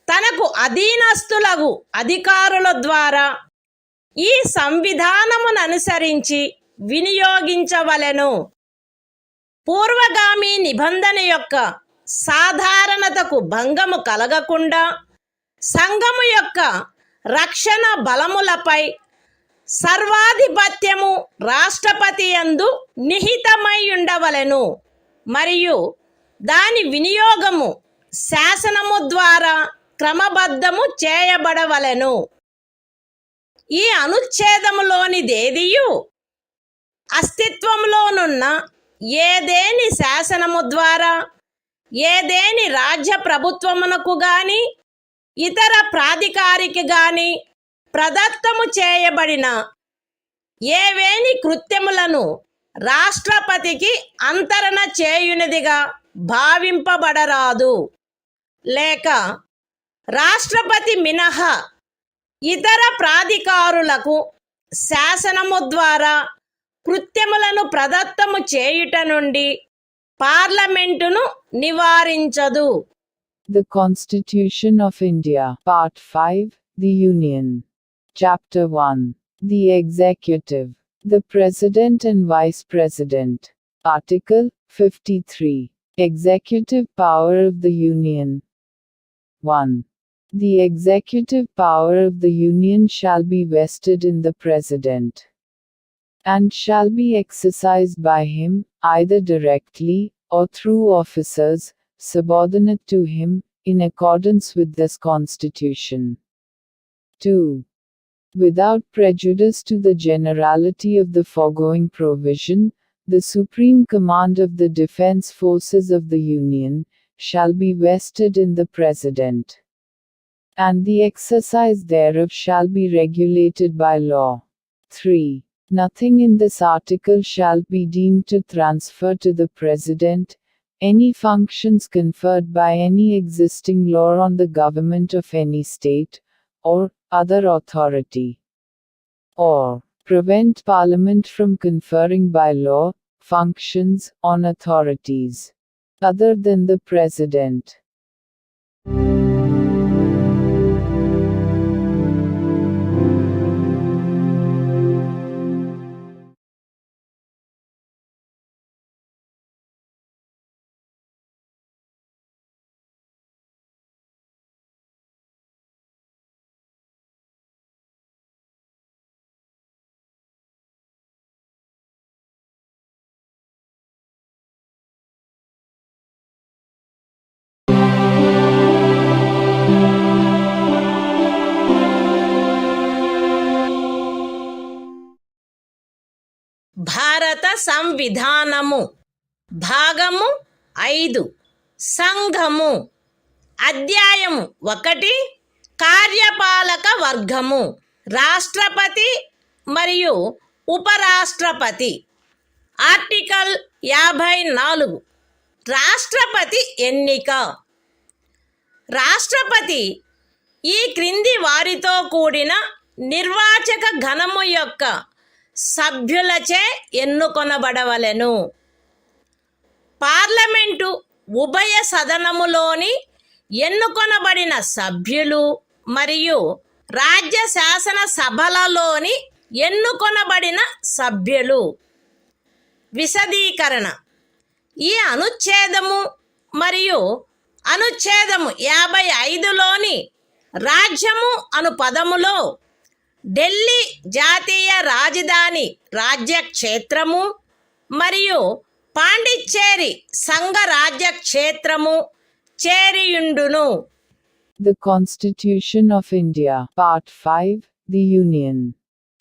తనకు అధీనస్థులగు అధికారుల ద్వారా ఈ సంవిధానమును అనుసరించి వినియోగించవలెను. పూర్వగామి నిబంధన యొక్క సాధారణతకు భంగము కలగకుండా సంఘము యొక్క రక్షణ బలములపై సర్వాధిపత్యము రాష్ట్రపతి యందు నిహితమై ఉండవలెను మరియు దాని వినియోగము శాసనము ద్వారా క్రమబద్ధము చేయబడవలెను. ఈ అనుచ్ఛేదములోనిదేదియు అస్తిత్వంలోనున్న ఏదేని శాసనము ద్వారా ఏదేని రాజ్య ప్రభుత్వమునకు గాని ఇతర ప్రాధికారికి గాని ప్రదత్తము చేయబడిన ఏవేని కృత్యములను రాష్ట్రపతికి అంతరణ చేయునిదిగా భావింపబడరాదు. లేక రాష్ట్రపతి మినహా ఇతర ప్రాధికారులకు శాసనము ద్వారా కృత్యములను ప్రదత్తము చేయుట నుండి పార్లమెంటును నివారించదు. The Constitution of India, Part 5, The Union. Chapter 1. The Executive. The President and Vice President. Article 53. Executive Power of the Union. 1. The executive power of the Union shall be vested in the President, and shall be exercised by him, either directly, or through officers, subordinate to him, in accordance with this Constitution. 2. Without prejudice to the generality of the foregoing provision, the supreme command of the defense forces of the Union shall be vested in the President, and the exercise thereof shall be regulated by law. 3. Nothing in this article shall be deemed to transfer to the President any functions conferred by any existing law on the government of any state, or other authority, or prevent Parliament from conferring by law functions on authorities other than the President. భారత సంవిధానము భాగము 5 సంఘము అధ్యాయము 1 కార్యపాలక వర్గము రాష్ట్రపతి మరియు ఉపరాష్ట్రపతి article 54 రాష్ట్రపతి ఎన్నిక రాష్ట్రపతి ఈ క్రింది వారితో కూడిన నిర్వాచక గణము యొక్క సభ్యులచే ఎన్నుకొనబడవలెను. పార్లమెంటు ఉభయ సదనములోని ఎన్నుకొనబడిన సభ్యులు మరియు రాజ్య శాసన సభలలోని ఎన్నుకొనబడిన సభ్యులు. విశదీకరణ ఈ అనుచ్ఛేదము మరియు అనుచ్ఛేదము 55లోని రాజ్యము అను పదములో ఢిల్లీ జాతీయ రాజధాని రాజ్యక్షేత్రము మరియు పాండిచ్చేరి సంఘ రాజ్యక్షేత్రము చేరియుండును. The Constitution of India, Part 5, The Union.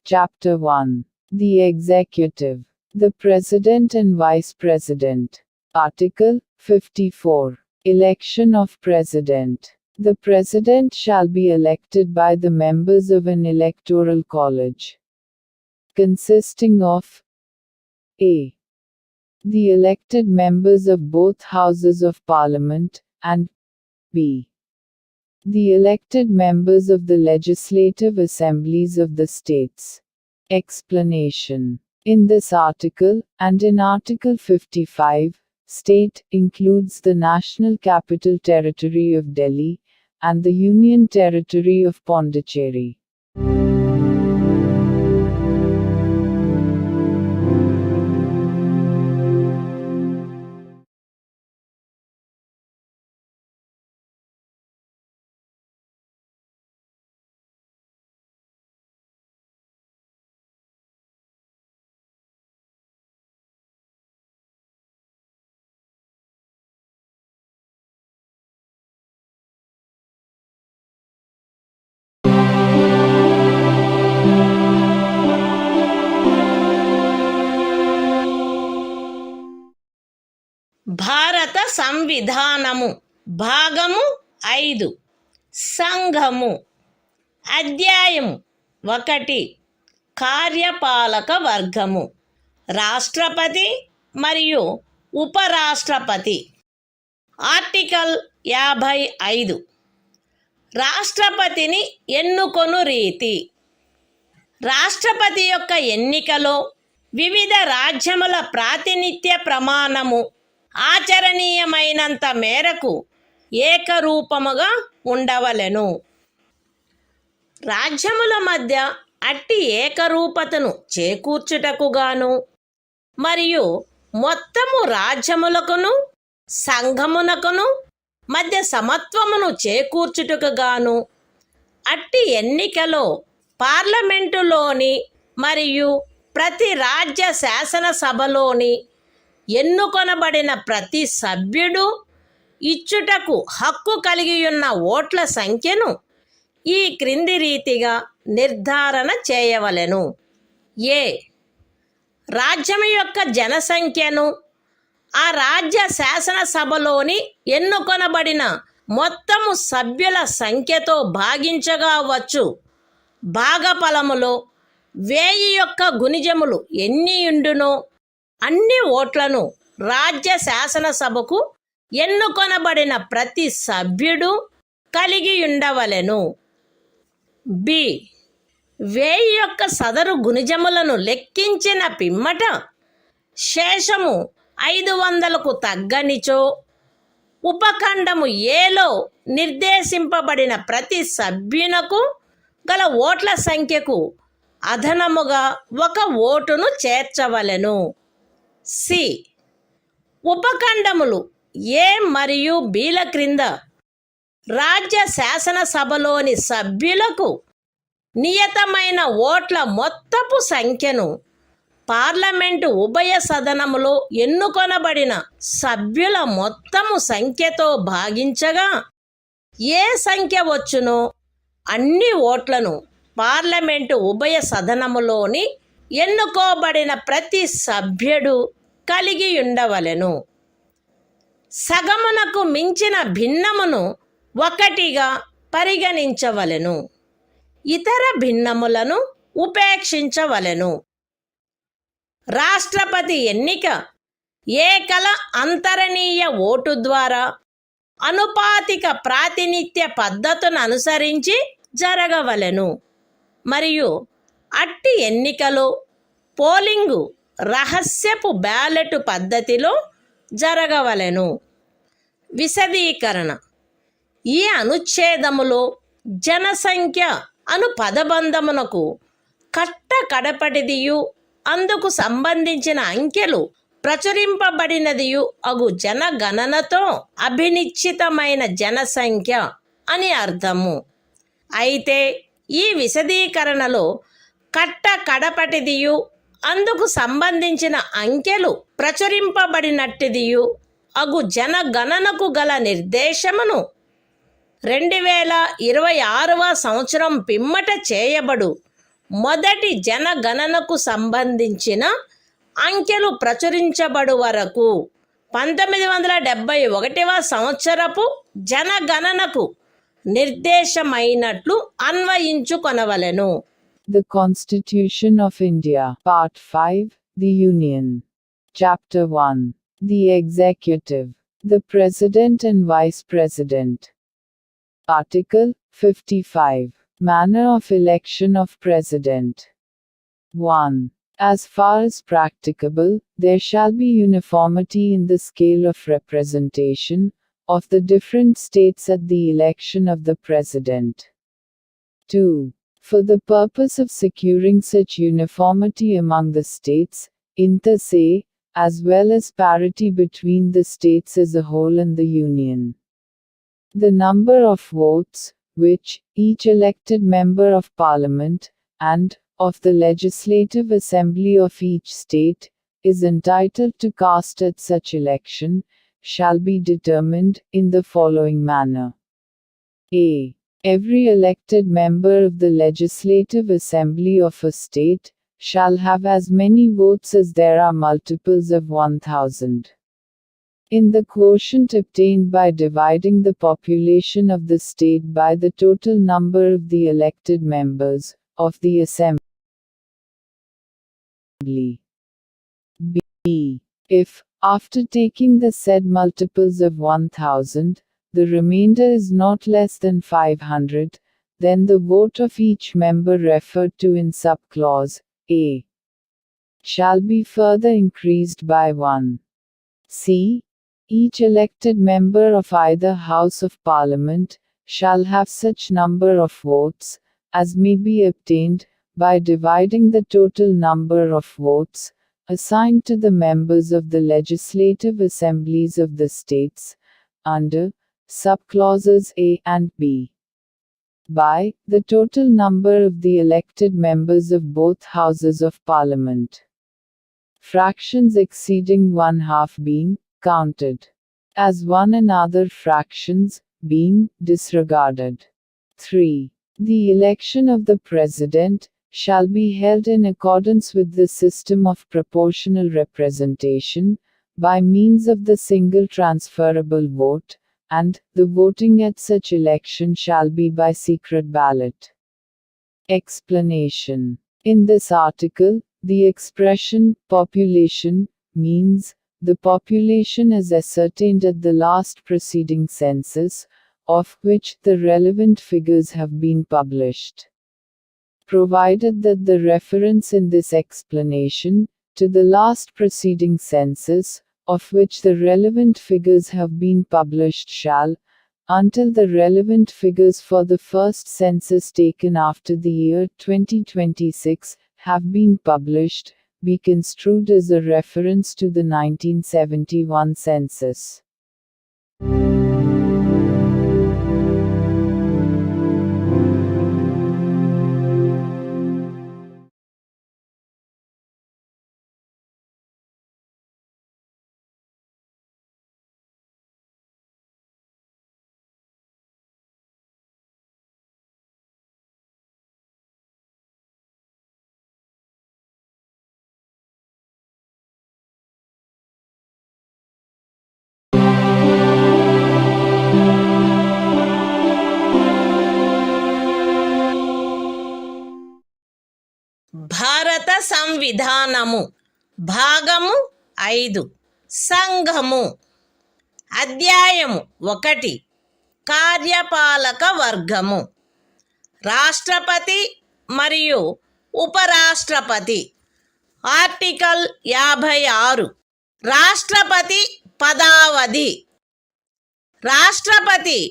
Chapter 1. The Executive. The President and Vice President. Article 54. Election of President. The President shall be elected by the members of an electoral college, consisting of a. the elected members of both houses of Parliament, and b. the elected members of the legislative assemblies of the states. Explanation. In this article, and in Article 55, state includes the National Capital Territory of Delhi and the Union Territory of Pondicherry. భారత సంవిధానము భాగము 5 సంఘము అధ్యాయము 1 కార్యపాలక వర్గము రాష్ట్రపతి మరియు ఉపరాష్ట్రపతి. Article 55 రాష్ట్రపతిని ఎన్నుకొను రీతి. రాష్ట్రపతి యొక్క ఎన్నికలో వివిధ రాజ్యముల ప్రాతినిధ్య ప్రమాణము ఆచరణీయమైనంత మేరకు ఏకరూపముగా ఉండవలెను. రాజ్యముల మధ్య అట్టి ఏకరూపతను చేకూర్చుటకుగాను మరియు మొత్తము రాజ్యములకును సంఘమునకును మధ్య సమత్వమును చేకూర్చుటకుగాను అట్టి ఎన్నికలో పార్లమెంటులోని మరియు ప్రతి రాజ్య శాసనసభలోని ఎన్నుకొనబడిన ప్రతి సభ్యుడు ఇచ్చుటకు హక్కు కలిగియున్న ఓట్ల సంఖ్యను ఈ క్రింది రీతిగా నిర్ధారణ చేయవలెను. ఏ. రాజ్యము యొక్క జనసంఖ్యను ఆ రాజ్య శాసనసభలోని ఎన్నుకొనబడిన మొత్తము సభ్యుల సంఖ్యతో భాగించగా వచ్చు భాగఫలములో 1000 యొక్క గుణిజములు ఎన్నియుండునో అన్ని ఓట్లను రాజ్య శాసనసభకు ఎన్నుకొనబడిన ప్రతి సభ్యుడు కలిగి ఉండవలెను. బి. 1000 యొక్క సదరు గుణిజములను లెక్కించిన పిమ్మట శేషము 500కు తగ్గనిచో ఉపఖండము ఏలో నిర్దేశింపబడిన ప్రతి సభ్యునకు గల ఓట్ల సంఖ్యకు అదనముగా 1 ఓటును చేర్చవలెను. సి. ఉపఖండములు ఏ మరియు బిల క్రింద రాజ్య శాసనసభలోని సభ్యులకు నియతమైన ఓట్ల మొత్తపు సంఖ్యను పార్లమెంటు ఉభయ సదనములో ఎన్నుకొనబడిన సభ్యుల మొత్తము సంఖ్యతో భాగించగా ఏ సంఖ్య వచ్చునో అన్ని ఓట్లను పార్లమెంటు ఉభయ సదనములోని ఎన్నుకోబడిన ప్రతి సభ్యుడు కలిగి ఉండవలెను. సగమునకు మించిన భిన్నమును 1గా పరిగణించవలెను. ఇతర భిన్నములను ఉపేక్షించవలెను. రాష్ట్రపతి ఎన్నిక ఏకల అంతరణీయ ఓటు ద్వారా అనుపాతిక ప్రాతినిధ్య పద్ధతును అనుసరించి జరగవలెను మరియు అట్టి ఎన్నికలో పోలింగు రహస్యపు బ్యాలెట్ పద్ధతిలో జరగవలెను. విశదీకరణ. ఈ అనుచ్ఛేదములో జనసంఖ్య అను పదబంధమునకు కడపటిదియు అందుకు సంబంధించిన అంకెలు ప్రచురింపబడినదియు అగు జనగణనతో అభినిశ్చితమైన జనసంఖ్య అని అర్థము. అయితే ఈ విశదీకరణలో కడపటిదియు అందుకు సంబంధించిన అంకెలు ప్రచురింపబడినట్టిదియు అగు జనగణనకు గల నిర్దేశమును 2026వ సంవత్సరం పిమ్మట చేయబడు మొదటి జనగణనకు సంబంధించిన అంకెలు ప్రచురించబడు వరకు 1971వ సంవత్సరపు జనగణనకు నిర్దేశమైనట్లు అన్వయించుకొనవలెను. The Constitution of India, Part 5, The Union. Chapter 1. The Executive, the President and Vice President. Article 55. Manner of election of President. 1. As far as practicable, there shall be uniformity in the scale of representation of the different states at the election of the President. 2. For the purpose of securing such uniformity among the states, inter se, as well as parity between the states as a whole and the Union. The number of votes, which each elected member of Parliament, and of the Legislative Assembly of each state, is entitled to cast at such election, shall be determined in the following manner. A. Every elected member of the Legislative Assembly of a state shall have as many votes as there are multiples of 1000. In the quotient obtained by dividing the population of the state by the total number of the elected members of the Assembly. B. If, after taking the said multiples of 1000, the remainder is not less than 500, then the vote of each member referred to in subclause A shall be further increased by 1. C. Each elected member of either House of Parliament shall have such number of votes as may be obtained by dividing the total number of votes assigned to the members of the legislative assemblies of the states, under subclauses A and B, by the total number of the elected members of both Houses of Parliament. Fractions exceeding 1/2 being counted as one and other fractions being disregarded. 3. The election of the President shall be held in accordance with the system of proportional representation, by means of the single transferable vote, and the voting at such election shall be by secret ballot. Explanation. In this article, the expression population means the population as ascertained at the last preceding census, of which the relevant figures have been published. Provided that the reference in this explanation to the last preceding census, of which the relevant figures have been published shall, until the relevant figures for the first census taken after the year 2026 have been published, be construed as a reference to the 1971 census. భారత సంవిధానము భాగము 5 సంఘము అధ్యాయము 1 కార్యపాలక వర్గము రాష్ట్రపతి మరియు ఉపరాష్ట్రపతి article 56 రాష్ట్రపతి పదావధి రాష్ట్రపతి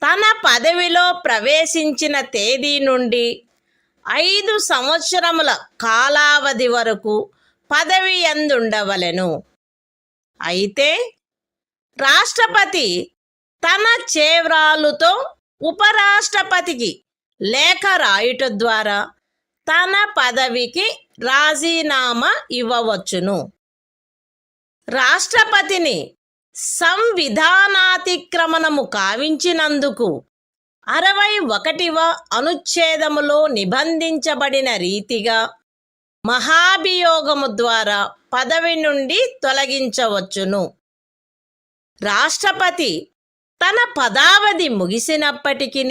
తన పదవిలో ప్రవేశించిన తేదీ నుండి 5 సంవత్సరముల కాలావధి వరకు పదవి యందుండవలెను. అయితే రాష్ట్రపతి తన చేవ్రాలుతో ఉపరాష్ట్రపతికి లేఖ రాయుట ద్వారా తన పదవికి రాజీనామా ఇవ్వవచ్చును. రాష్ట్రపతిని సంవిధానాతిక్రమణము కావించినందుకు 61వ అనుచ్ఛేదములో నిబంధించబడిన రీతిగా మహాభియోగము ద్వారా పదవి నుండి తొలగించవచ్చును. రాష్ట్రపతి తన పదావధి ముగిసినప్పటికీ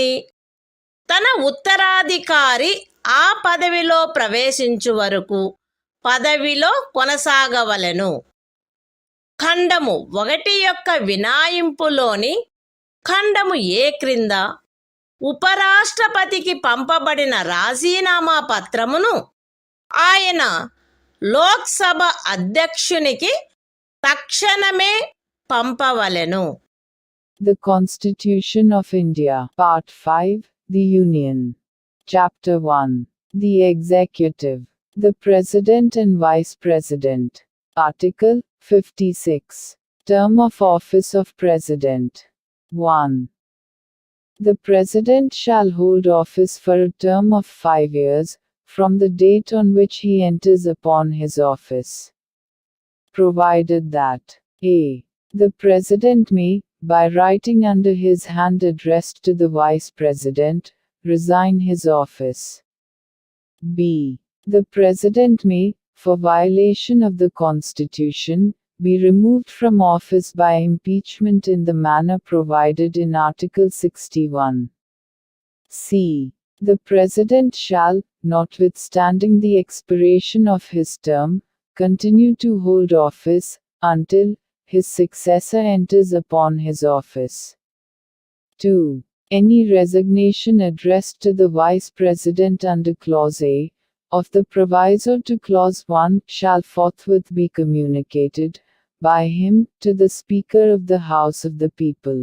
తన ఉత్తరాధికారి ఆ పదవిలో ప్రవేశించు వరకు పదవిలో కొనసాగవలెను. ఖండము 1 యొక్క వినాయింపులోని ఖండము ఏ క్రింద ఉపరాష్ట్రపతికి పంపబడిన రాజీనామా పత్రమును ఆయన లోక్సభ అధ్యక్షునికి తక్షణమే పంపవలెను. The Constitution of India, Part 5, The Union. Chapter 1. The Executive. The President and Vice President. Article 56. Term of Office of President. 1. The President shall hold office for a term of 5 years, from the date on which he enters upon his office. Provided that a. The President may, by writing under his hand addressed to the Vice President, resign his office. b. The President may, for violation of the Constitution, be removed from office by impeachment in the manner provided in Article 61. c. The President shall, notwithstanding the expiration of his term, continue to hold office, until his successor enters upon his office. 2. Any resignation addressed to the Vice President under Clause A of the proviso to Clause 1 shall forthwith be communicated by him to the Speaker of the House of the People.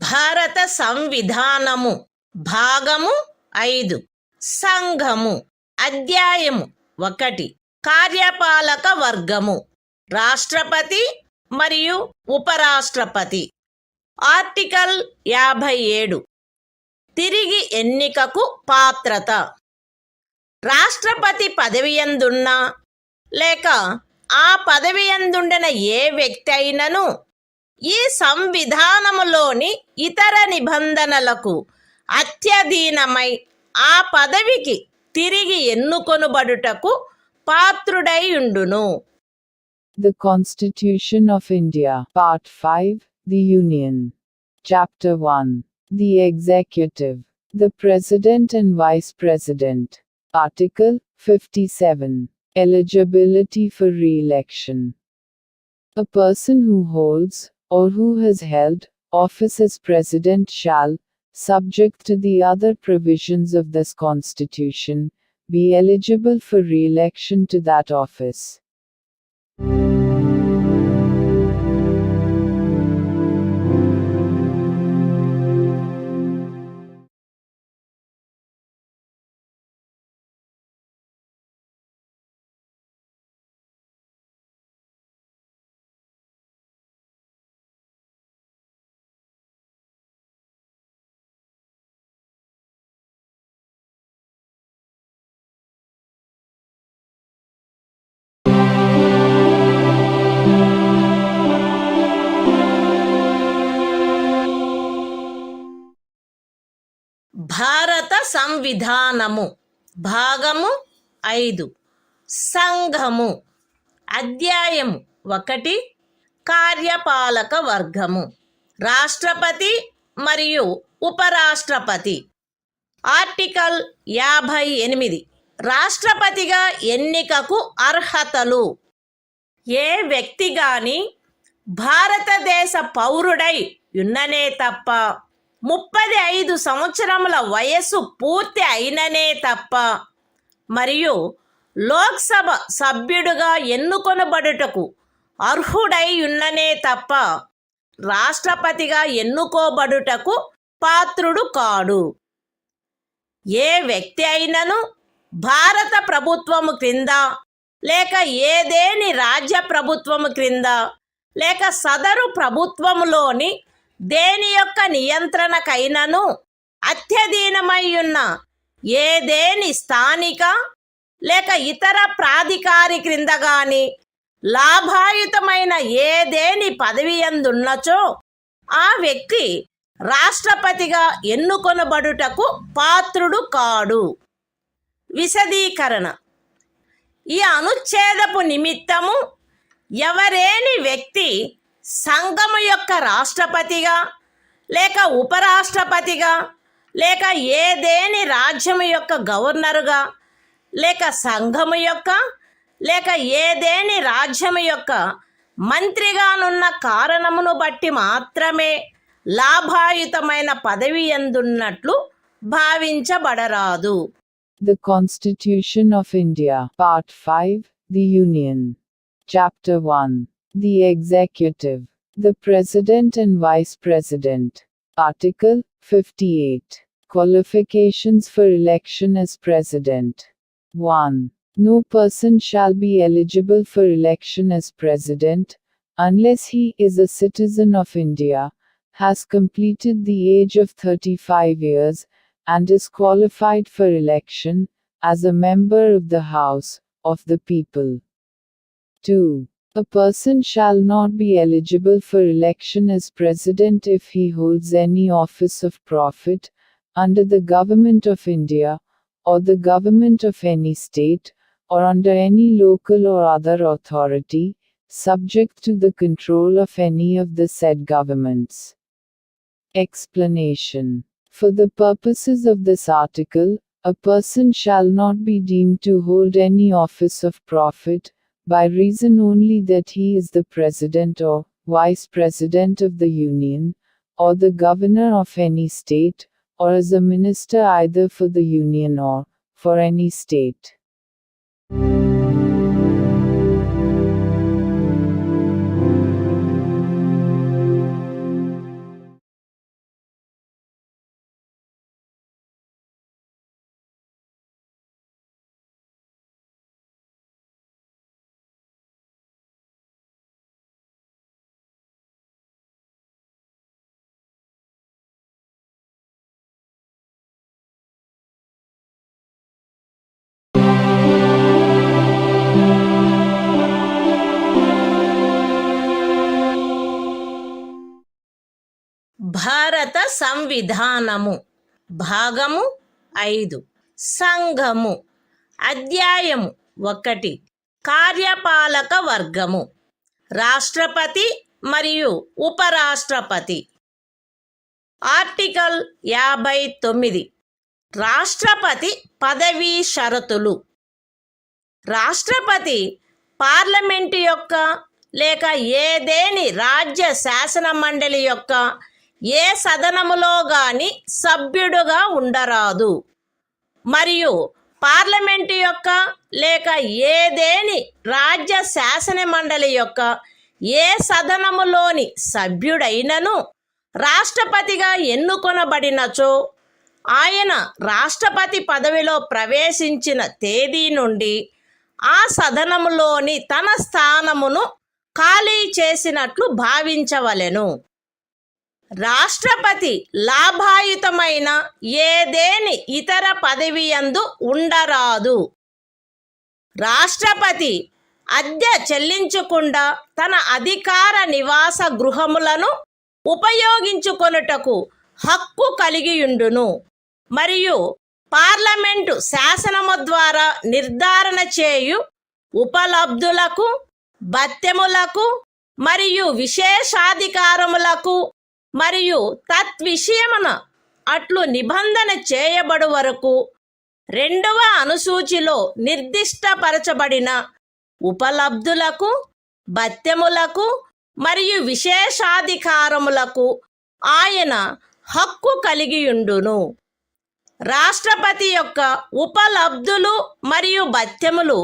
భారత సంవిధానము భాగము 5 సంఘము అధ్యాయము 1 కార్యపాలక వర్గము రాష్ట్రపతి మరియు ఉపరాష్ట్రపతి. Article 57 తిరిగి ఎన్నికకు పాత్రత. రాష్ట్రపతి పదవియందున్నా లేక ఆ పదవియందుండిన ఏ వ్యక్తి అయినను ఈ సంవిధానములోని ఇతర నిబంధనలకు అత్యధీనమై ఆ పదవికి తిరిగి ఎన్నుకొనుబడుటకు పాత్రుడై ఉండును. The Constitution of India, Part 5, The Union. Chapter 1. The Executive. The President and Vice President. Article 57. Eligibility for re-election. A person who holds, or who has held, office as President shall, subject to the other provisions of this Constitution, be eligible for re-election to that office. భారత సంవిధానము భాగము 5 సంఘము అధ్యాయము 1 కార్యపాలక వర్గము రాష్ట్రపతి మరియు ఉపరాష్ట్రపతి. Article 58 రాష్ట్రపతిగా ఎన్నికకు అర్హతలు. ఏ వ్యక్తి గాని భారతదేశ పౌరుడై ఉన్ననే తప్ప 35 సంవత్సరముల వయస్సు పూర్తి అయిననే తప్ప మరియు లోక్సభ సభ్యుడుగా ఎన్నుకొనబడుటకు అర్హుడై ఉన్ననే తప్ప రాష్ట్రపతిగా ఎన్నుకోబడుటకు పాత్రుడు కాడు. ఏ వ్యక్తి అయినను భారత ప్రభుత్వము క్రింద లేక ఏదేని రాజ్య ప్రభుత్వము క్రింద లేక సదరు ప్రభుత్వములోని దేని యొక్క నియంత్రణకైనను అత్యధీనమై ఉన్న ఏదేని స్థానిక లేక ఇతర ప్రాధికారి క్రింద గాని లాభాయుతమైన ఏదేని పదవి యందున్నచో ఆ వ్యక్తి రాష్ట్రపతిగా ఎన్నుకొనబడుటకు పాత్రుడు కాడు. విశదీకరణ: ఈ అనుచ్ఛేదపు నిమిత్తము ఎవరేని వ్యక్తి సంఘము యొక్క రాష్ట్రపతిగా లేక ఉపరాష్ట్రపతిగా లేక ఏదేని రాజ్యము యొక్క గవర్నరుగా లేక సంఘము యొక్క లేక ఏదేని రాజ్యము యొక్క మంత్రిగానున్న కారణమును బట్టి మాత్రమే లాభాయుతమైన పదవి యందున్నట్లు భావించబడరాదు. The Constitution of India, Part 5, The Union. Chapter 1. The Executive. The President and Vice President. Article 58. Qualifications for election as President. 1. No person shall be eligible for election as President, unless he is a citizen of India, has completed the age of 35 years, and is qualified for election, as a member of the House of the People. 2. A person shall not be eligible for election as President if he holds any office of profit, under the Government of India, or the Government of any state, or under any local or other authority, subject to the control of any of the said governments. Explanation. For the purposes of this article, a person shall not be deemed to hold any office of profit, by reason only that he is the President or Vice President of the Union, or the Governor of any state, or as a minister either for the Union or for any state. భారత సంవిధానము భాగము 5 సంఘము అధ్యాయము 1 కార్యపాలక వర్గము రాష్ట్రపతి మరియు ఉపరాష్ట్రపతి. Article 59 రాష్ట్రపతి పదవీ షరతులు. రాష్ట్రపతి పార్లమెంటు యొక్క లేక ఏదేని రాజ్య శాసన మండలి యొక్క ఏ సదనములో గాని సభ్యుడుగా ఉండరాదు మరియు పార్లమెంటు యొక్క లేక ఏదేని రాజ్య శాసన మండలి యొక్క ఏ సదనములోని సభ్యుడైనను రాష్ట్రపతిగా ఎన్నుకొనబడినచో ఆయన రాష్ట్రపతి పదవిలో ప్రవేశించిన తేదీ నుండి ఆ సదనములోని తన స్థానమును ఖాళీ చేసినట్లు భావించవలెను. రాష్ట్రపతి లాభాయుతమైన ఏదేని ఇతర పదవి యందు ఉండరాదు. రాష్ట్రపతి అద్దె చెల్లించకుండా తన అధికార నివాస గృహములను ఉపయోగించుకొనుటకు హక్కు కలిగియుండును మరియు పార్లమెంటు శాసనము ద్వారా నిర్ధారణ చేయు ఉపలబ్ధులకు, భత్యములకు మరియు విశేషాధికారములకు మరియు తద్విషయమున అట్లు నిబంధన చేయబడు వరకు 2వ అనుసూచిలో నిర్దిష్టపరచబడిన ఉపలబ్ధులకు, భత్యములకు మరియు విశేషాధికారములకు ఆయన హక్కు కలిగియుండును. రాష్ట్రపతి యొక్క ఉపలబ్ధులు మరియు భత్యములు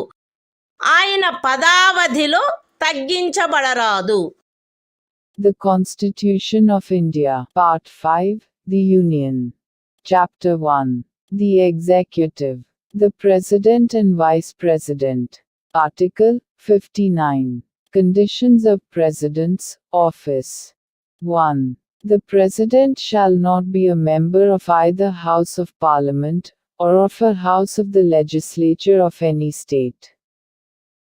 ఆయన పదావధిలో తగ్గించబడరాదు. The Constitution of India. Part 5. The Union. Chapter 1. The Executive. The President and Vice President. Article 59. Conditions of President's office. 1. The President shall not be a member of either House of Parliament, or of a House of the Legislature of any state.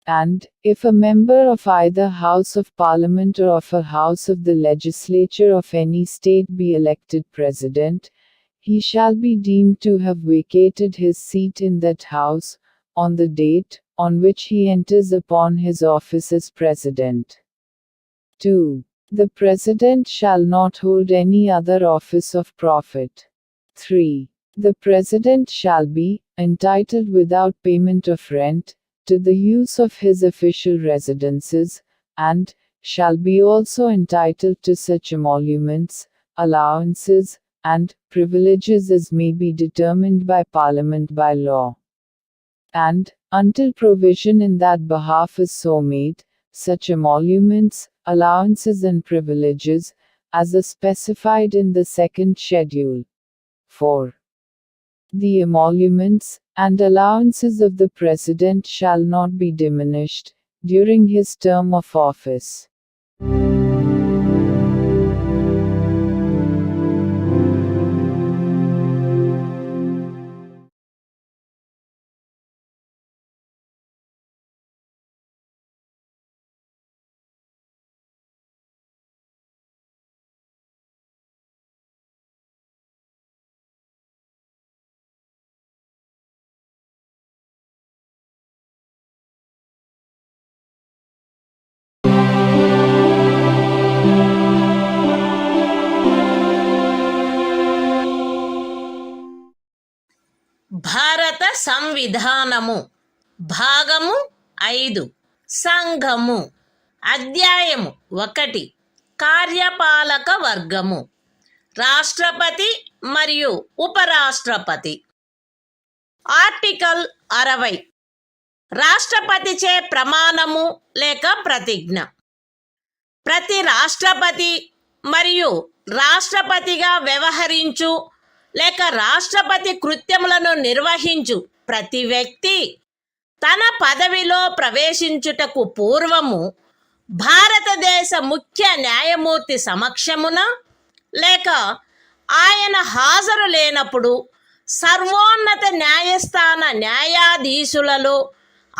And, if a member of either House of Parliament or of a House of the Legislature of any state be elected President, he shall be deemed to have vacated his seat in that House, on the date on which he enters upon his office as President. 2. The President shall not hold any other office of profit. 3. The President shall be entitled without payment of rent to the use of his official residences, and shall be also entitled to such emoluments, allowances, and privileges as may be determined by Parliament by law. And, until provision in that behalf is so made, such emoluments, allowances and privileges, as are specified in the second schedule. 4. The emoluments and allowances of the President shall not be diminished during his term of office. భారత సంవిధానము. భాగము 5. సంఘము. అధ్యాయము 1. కార్యపాలక వర్గము. రాష్ట్రపతి మరియు ఉపరాష్ట్రపతి. Article 60. రాష్ట్రపతిచే ప్రమాణము లేక ప్రతిజ్ఞ. ప్రతి రాష్ట్రపతి మరియు రాష్ట్రపతిగా వ్యవహరించు లేక రాష్ట్రపతి కృత్యములను నిర్వహించు ప్రతి వ్యక్తి తన పదవిలో ప్రవేశించుటకు పూర్వము భారతదేశ ముఖ్య న్యాయమూర్తి సమక్షమున లేక ఆయన హాజరు లేనప్పుడు సర్వోన్నత న్యాయస్థాన న్యాయాధీశులలో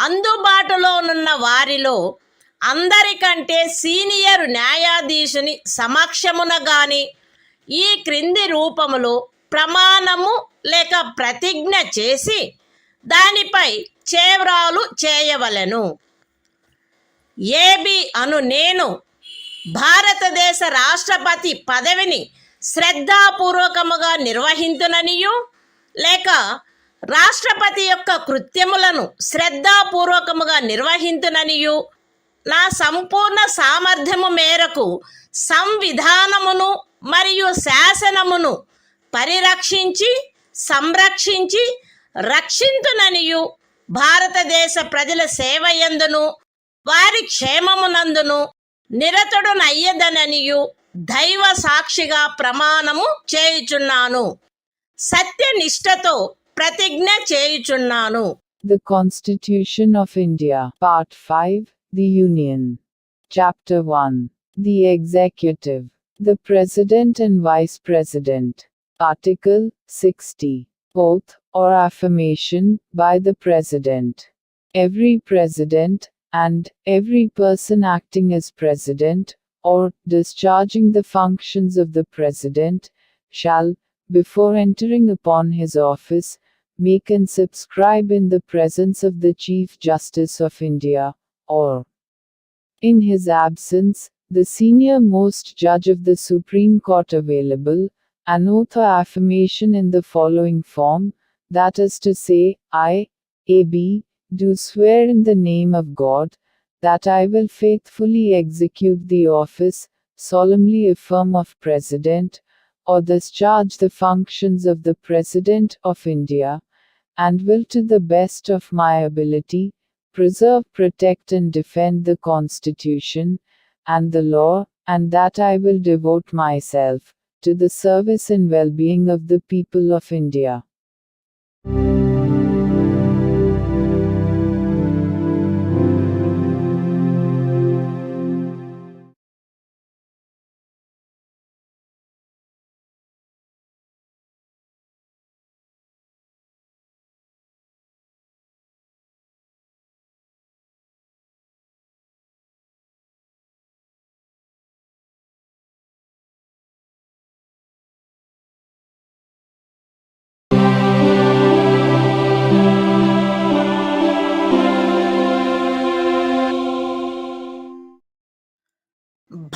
అందుబాటులోనున్న వారిలో అందరికంటే సీనియర్ న్యాయాధీశుని సమక్షమున గాని ఈ క్రింది రూపములో ప్రమాణము లేక ప్రతిజ్ఞ చేసి దానిపై చేవ్రాలు చేయవలెను. ఏబి అను నేను భారతదేశ రాష్ట్రపతి పదవిని శ్రద్ధాపూర్వకముగా నిర్వహింతుననియు లేక రాష్ట్రపతి యొక్క కృత్యములను శ్రద్ధాపూర్వకముగా నిర్వహింతుననియు నా సంపూర్ణ సామర్థ్యము మేరకు సంవిధానమును మరియు శాసనమును పరిరక్షించి సంరక్షించి రక్షింతుననియు భారతదేశ ప్రజల సేవయందును వారి క్షేమమునందును నిరతుడునయ్యదననియు దైవ సాక్షిగా ప్రమాణము చేయుచున్నాను. సత్యనిష్టతో ప్రతిజ్ఞ చేయుచున్నాను. The Constitution of India. Part 5. The Union. Chapter 1. The Executive. The President and Vice President. Article 60. Oath, or affirmation, by the President. Every President, and every person acting as President, or discharging the functions of the President, shall, before entering upon his office, make and subscribe in the presence of the Chief Justice of India, or, in his absence, the senior most judge of the Supreme Court available, an oath or affirmation in the following form, that is to say, I, A.B., do swear in the name of God, that I will faithfully execute the office, solemnly affirm of President, or discharge the functions of the President of India, and will to the best of my ability, preserve, protect and defend the Constitution, and the law, and that I will devote myself to the service and well-being of the people of India.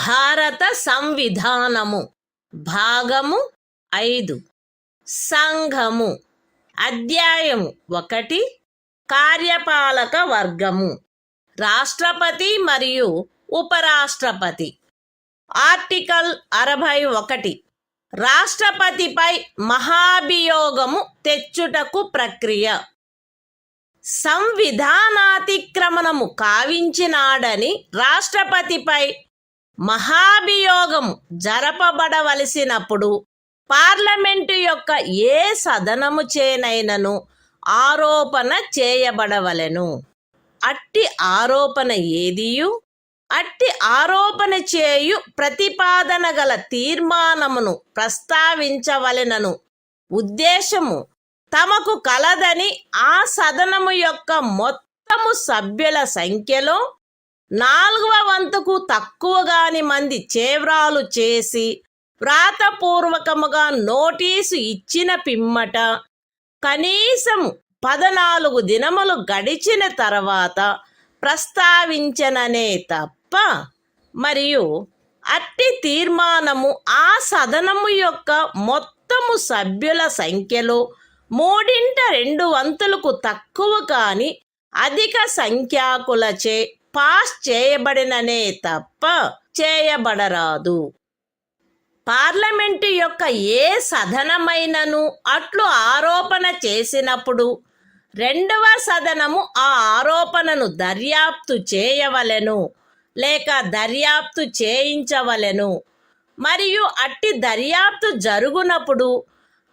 భారత సంవిధానము భాగము 5 సంఘము అధ్యాయము 1 కార్యపాలక వర్గము రాష్ట్రపతి మరియు ఉపరాష్ట్రపతి article 61 రాష్ట్రపతిపై మహాభియోగము తెచ్చుటకు ప్రక్రియ సంవిధానాతిక్రమణము కావించినాడని రాష్ట్రపతిపై మహాభియోగము జరపబడవలసినప్పుడు parliament యొక్క ఏ సదనము చేనైనను ఆరోపణ చేయబడవలెను. అట్టి ఆరోపణ ఏదియు అట్టి ఆరోపణ చేయు ప్రతిపాదన గల తీర్మానమును ప్రస్తావించవలెనను ఉద్దేశము తమకు కలదని ఆ సదనము యొక్క మొత్తము సభ్యుల సంఖ్యలో 4వ వంతుకు తక్కువగాని మంది చేవ్రాలు చేసి వ్రాతపూర్వకముగా నోటీసు ఇచ్చిన పిమ్మట కనీసం 14 దినములు గడిచిన తర్వాత ప్రస్తావించననే తప్ప మరియు అట్టి తీర్మానము ఆ సదనము యొక్క మొత్తము సభ్యుల సంఖ్యలో 3/2 తక్కువ కాని అధిక సంఖ్యాకులచే పాస్ చేయబడిననే తప్ప చేయబడరాదు. పార్లమెంటు యొక్క ఏ సదనమైనను అట్లు ఆరోపణ చేసినప్పుడు 2వ సదనము ఆ ఆరోపణను దర్యాప్తు చేయవలెను లేక దర్యాప్తు చేయించవలెను. మరియు అట్టి దర్యాప్తు జరుగునప్పుడు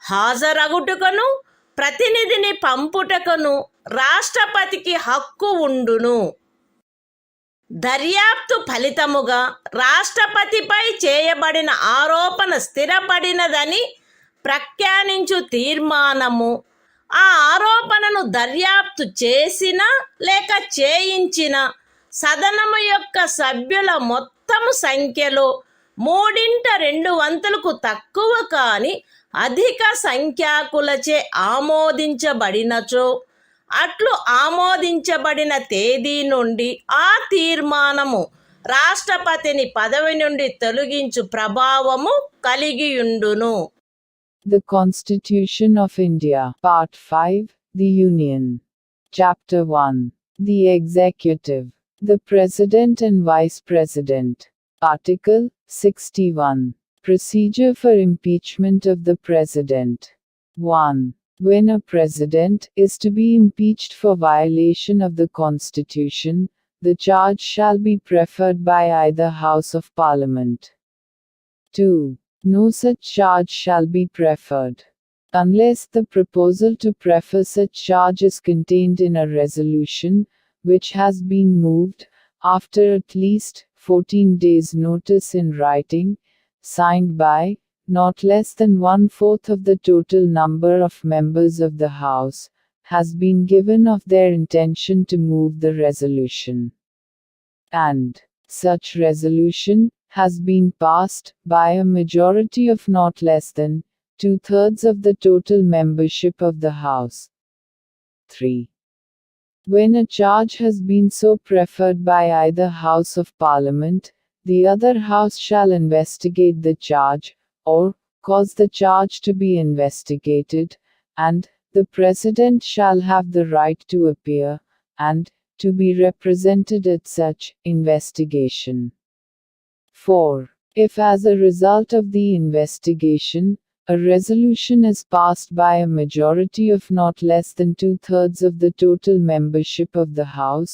హాజరగుటకును ప్రతినిధిని పంపుటకును రాష్ట్రపతికి హక్కు ఉండును. దర్యాప్తు ఫలితముగా రాష్ట్రపతిపై చేయబడిన ఆరోపణ స్థిరపడినదని ప్రఖ్యానించు తీర్మానము ఆ ఆరోపణను దర్యాప్తు చేసిన లేక చేయించిన సదనము యొక్క సభ్యుల మొత్తము సంఖ్యలో 3/2 తక్కువ కాని అధిక సంఖ్యాకులచే ఆమోదించబడినచో అట్లు ఆమోదించబడిన తేదీ నుండి ఆ తీర్మానము రాష్ట్రపతిని పదవి నుండి తొలగించు ప్రభావము కలిగియుండును. The Constitution of India, Part 5, The Union. Chapter 1. The Executive. The President and Vice President. Article 61. Procedure for impeachment of the President. 1. When a President is to be impeached for violation of the Constitution, the charge shall be preferred by either House of Parliament. 2. No such charge shall be preferred unless the proposal to prefer such charge is contained in a resolution, which has been moved, after at least 14 days' notice in writing, signed by not less than 1/4 of the total number of members of the House, has been given of their intention to move the resolution. And such resolution has been passed by a majority of not less than 2/3 of the total membership of the House. 3. When a charge has been so preferred by either House of Parliament, the other House shall investigate the charge, or cause the charge to be investigated, and the President shall have the right to appear, and to be represented at such investigation. 4. If as a result of the investigation, a resolution is passed by a majority of not less than 2/3 of the total membership of the House,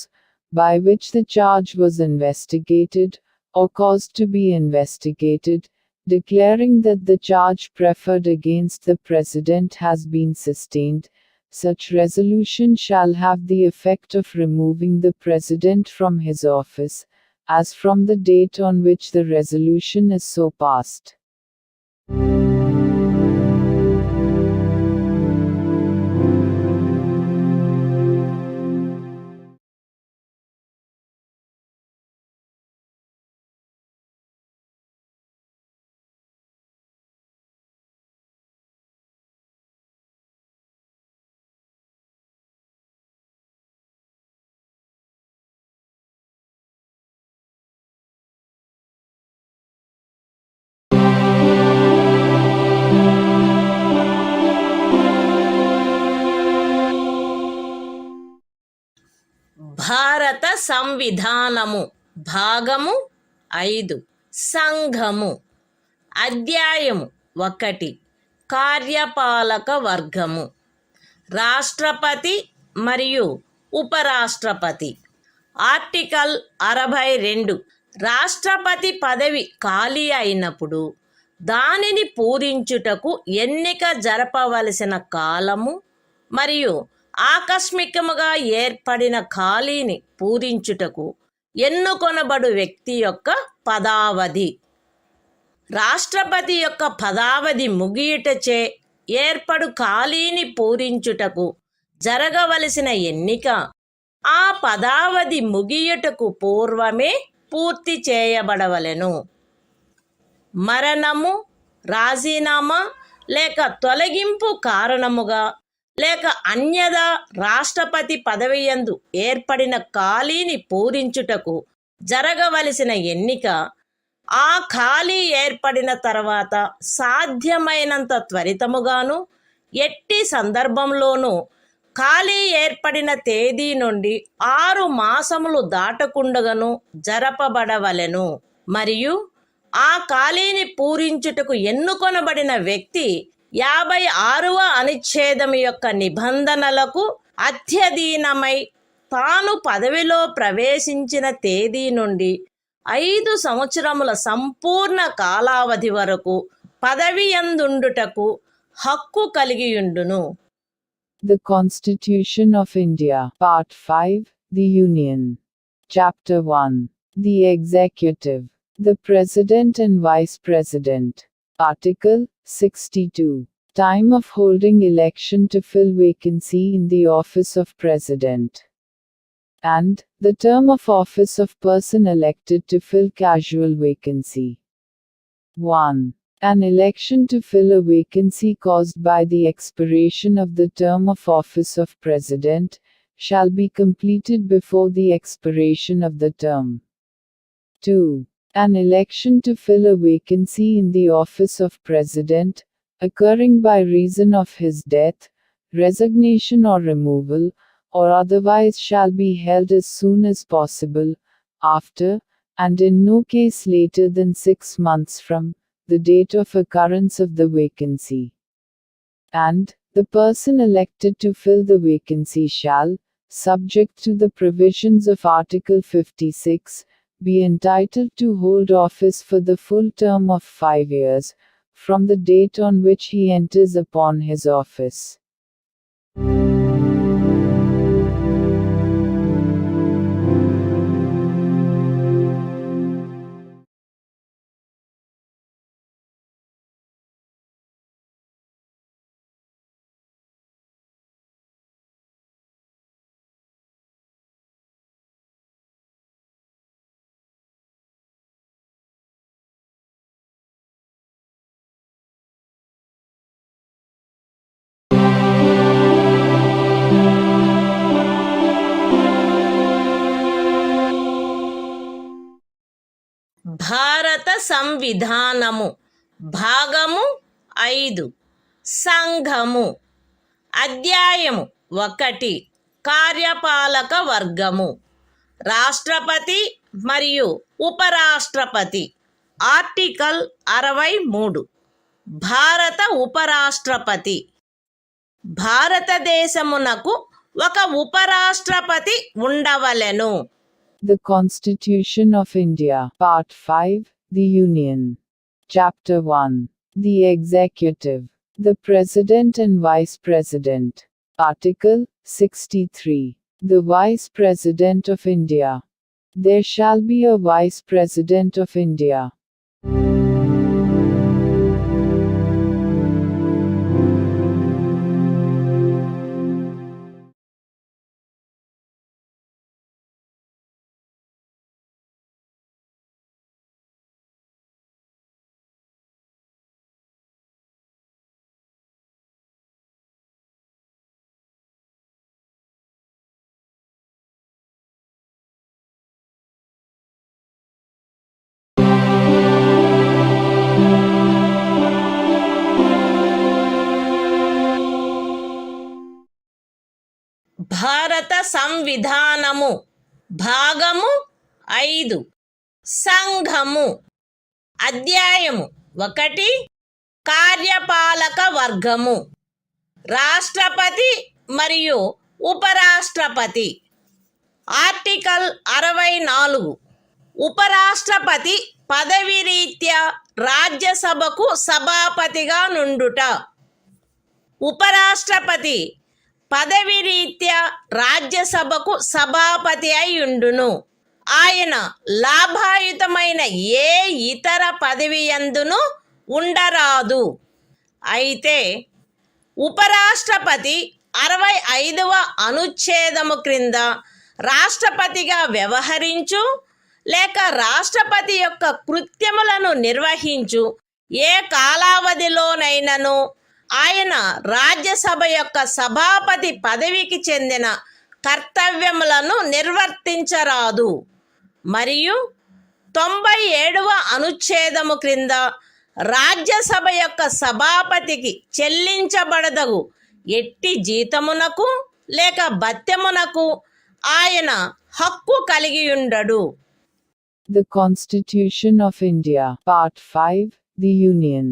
by which the charge was investigated, or cause to be investigated, declaring that the charge preferred against the President has been sustained, such resolution shall have the effect of removing the President from his office, as from the date on which the resolution is so passed. భారత సంవిధానము భాగము 5 సంఘము అధ్యాయము 1 కార్యపాలక వర్గము రాష్ట్రపతి మరియు ఉపరాష్ట్రపతి article 62 రాష్ట్రపతి పదవి ఖాళీ అయినప్పుడు దానిని పూరించుటకు ఎన్నిక జరపవలసిన కాలము మరియు ఆకస్మికముగా ఏర్పడిన ఖాళీని పూరించుటకు ఎన్నుకొనబడు వ్యక్తి యొక్క పదావధి రాష్ట్రపతి యొక్క పదావధి ముగియుటచే ఏర్పడు ఖాళీని పూరించుటకు జరగవలసిన ఎన్నిక ఆ పదావధి ముగియుటకు పూర్వమే పూర్తి చేయబడవలెను. మరణము, రాజీనామా లేక తొలగింపు కారణముగా లేక అన్యదా రాష్ట్రపతి పదవియందు ఏర్పడిన ఖాళీని పూరించుటకు జరగవలసిన ఎన్నిక ఆ ఖాళీ ఏర్పడిన తర్వాత సాధ్యమైనంత త్వరితముగాను ఎట్టి సందర్భంలోనూ ఖాళీ ఏర్పడిన తేదీ నుండి 6 మాసములు దాటకుండగను జరపబడవలెను. మరియు ఆ ఖాళీని పూరించుటకు ఎన్నుకొనబడిన వ్యక్తి 56వ అనుచ్ఛేదము యొక్క నిబంధనలకు అత్యధీనమై తాను పదవిలో ప్రవేశించిన తేదీ నుండి 5 సంవత్సరముల సంపూర్ణ కాలావధి వరకు పదవియందుండుటకు హక్కు కలిగియుండును. The Constitution of India, Part 5, The Union. Chapter 1. The Executive. The President and Vice President. Article 62. Time of holding election to fill vacancy in the office of President. And the term of office of person elected to fill casual vacancy. 1. An election to fill a vacancy caused by the expiration of the term of office of President shall be completed before the expiration of the term. 2. An election to fill a vacancy in the office of President, occurring by reason of his death, resignation or removal, or otherwise shall be held as soon as possible, after, and in no case later than 6 months from, the date of occurrence of the vacancy. And, the person elected to fill the vacancy shall, subject to the provisions of Article 56, be entitled to hold office for the full term of 5 years, from the date on which he enters upon his office. భారత సంవిధానము భాగము 5 సంఘము అధ్యాయము 1 కార్యపాలక వర్గము రాష్ట్రపతి మరియు ఉపరాష్ట్రపతి article 63 భారత ఉపరాష్ట్రపతి భారతదేశమునకు ఒక ఉపరాష్ట్రపతి ఉండవలెను. The Constitution of India, Part 5, The Union. Chapter 1. The Executive. The President and Vice President. Article 63. The Vice President of India. There shall be a Vice President of India. భారత సంవిధానము భాగము 5 సంఘము అధ్యాయము 1 కార్యపాలక వర్గము రాష్ట్రపతి మరియు ఉపరాష్ట్రపతి ఆర్టికల్ 64 ఉపరాష్ట్రపతి పదవి రీత్యా రాజ్యసభకు సభాపతిగా నుండుట ఉపరాష్ట్రపతి పదవి రీత్యా రాజ్యసభకు సభాపతి అయ్యుండును. ఆయన లాభాయుతమైన ఏ ఇతర పదవి యందును ఉండరాదు. అయితే ఉపరాష్ట్రపతి 65వ అనుచ్ఛేదము క్రింద రాష్ట్రపతిగా వ్యవహరించు లేక రాష్ట్రపతి యొక్క కృత్యములను నిర్వహించు ఏ కాలావధిలోనైనను ఆయన రాజ్యసభ యొక్క సభాపతి పదవికి చెందిన కర్తవ్యములను నిర్వర్తించరాదు. మరియు 97వ అనుచ్ఛేదము క్రింద రాజ్యసభ యొక్క సభాపతికి చెల్లించబడదగు ఎట్టి జీతమునకు లేక భత్యమునకు ఆయన హక్కు కలిగియుండడు. The Constitution of India, Part 5, The Union.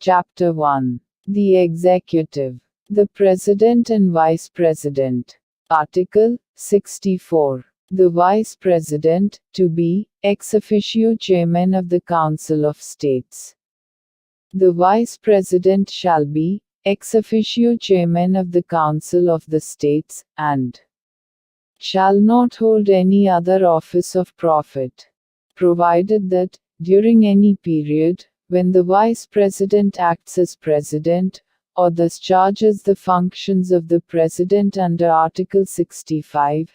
Chapter 1. The Executive. The President and Vice President. Article 64. The Vice President, to be, ex officio Chairman of the Council of States. The Vice President shall be, ex officio Chairman of the Council of the States, and shall not hold any other office of profit, provided that, during any period, when the Vice President acts as President, or discharges the functions of the President under Article 65,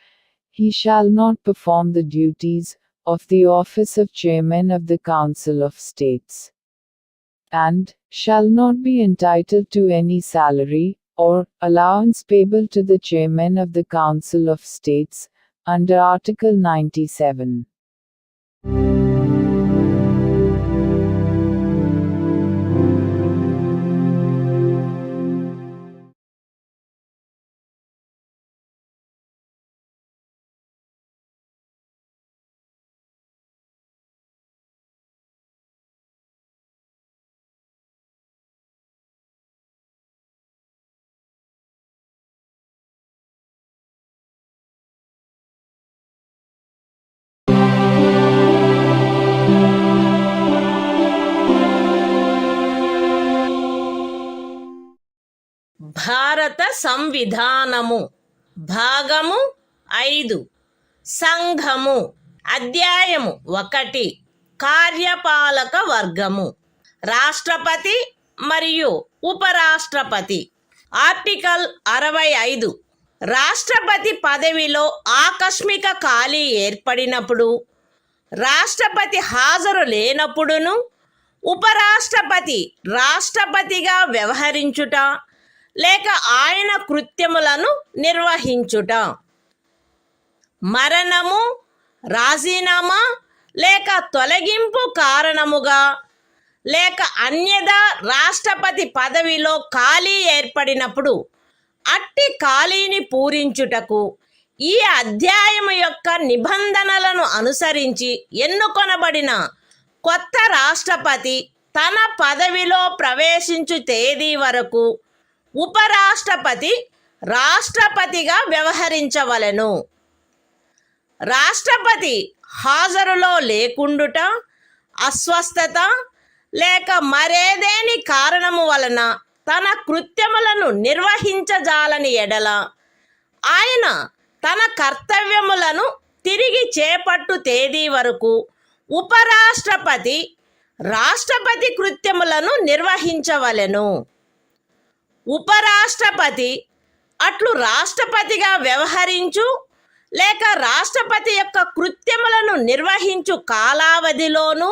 he shall not perform the duties of the office of Chairman of the Council of States, and shall not be entitled to any salary, or allowance payable to the Chairman of the Council of States, under Article 97. భారత సంవిధానము భాగము 5 సంఘము అధ్యాయము 1 కార్యపాలక వర్గము రాష్ట్రపతి మరియు ఉపరాష్ట్రపతి article 65 రాష్ట్రపతి పదవిలో ఆకస్మిక ఖాళీ ఏర్పడినప్పుడు రాష్ట్రపతి హాజరు లేనప్పుడును ఉపరాష్ట్రపతి రాష్ట్రపతిగా వ్యవహరించుట లేక ఆయన కృత్యములను నిర్వహించుట మరణము రాజీనామా లేక తొలగింపు కారణముగా లేక అన్యదా రాష్ట్రపతి పదవిలో ఖాళీ ఏర్పడినప్పుడు అట్టి ఖాళీని పూరించుటకు ఈ అధ్యాయము యొక్క నిబంధనలను అనుసరించి ఎన్నుకొనబడిన కొత్త రాష్ట్రపతి తన పదవిలో ప్రవేశించు తేదీ వరకు ఉపరాష్ట్రపతి రాష్ట్రపతిగా వ్యవహరించవలెను. రాష్ట్రపతి హాజరులో లేకుండుట, అస్వస్థత లేక మరేదేని కారణము వలన తన కృత్యములను నిర్వహించజాలని ఎడల ఆయన తన కర్తవ్యములను తిరిగి చేపట్టు తేదీ వరకు ఉపరాష్ట్రపతి రాష్ట్రపతి కృత్యములను నిర్వహించవలెను. ఉపరాష్ట్రపతి అట్లు రాష్ట్రపతిగా వ్యవహరించు లేక రాష్ట్రపతి యొక్క కృత్యములను నిర్వహించు కాలావధిలోనూ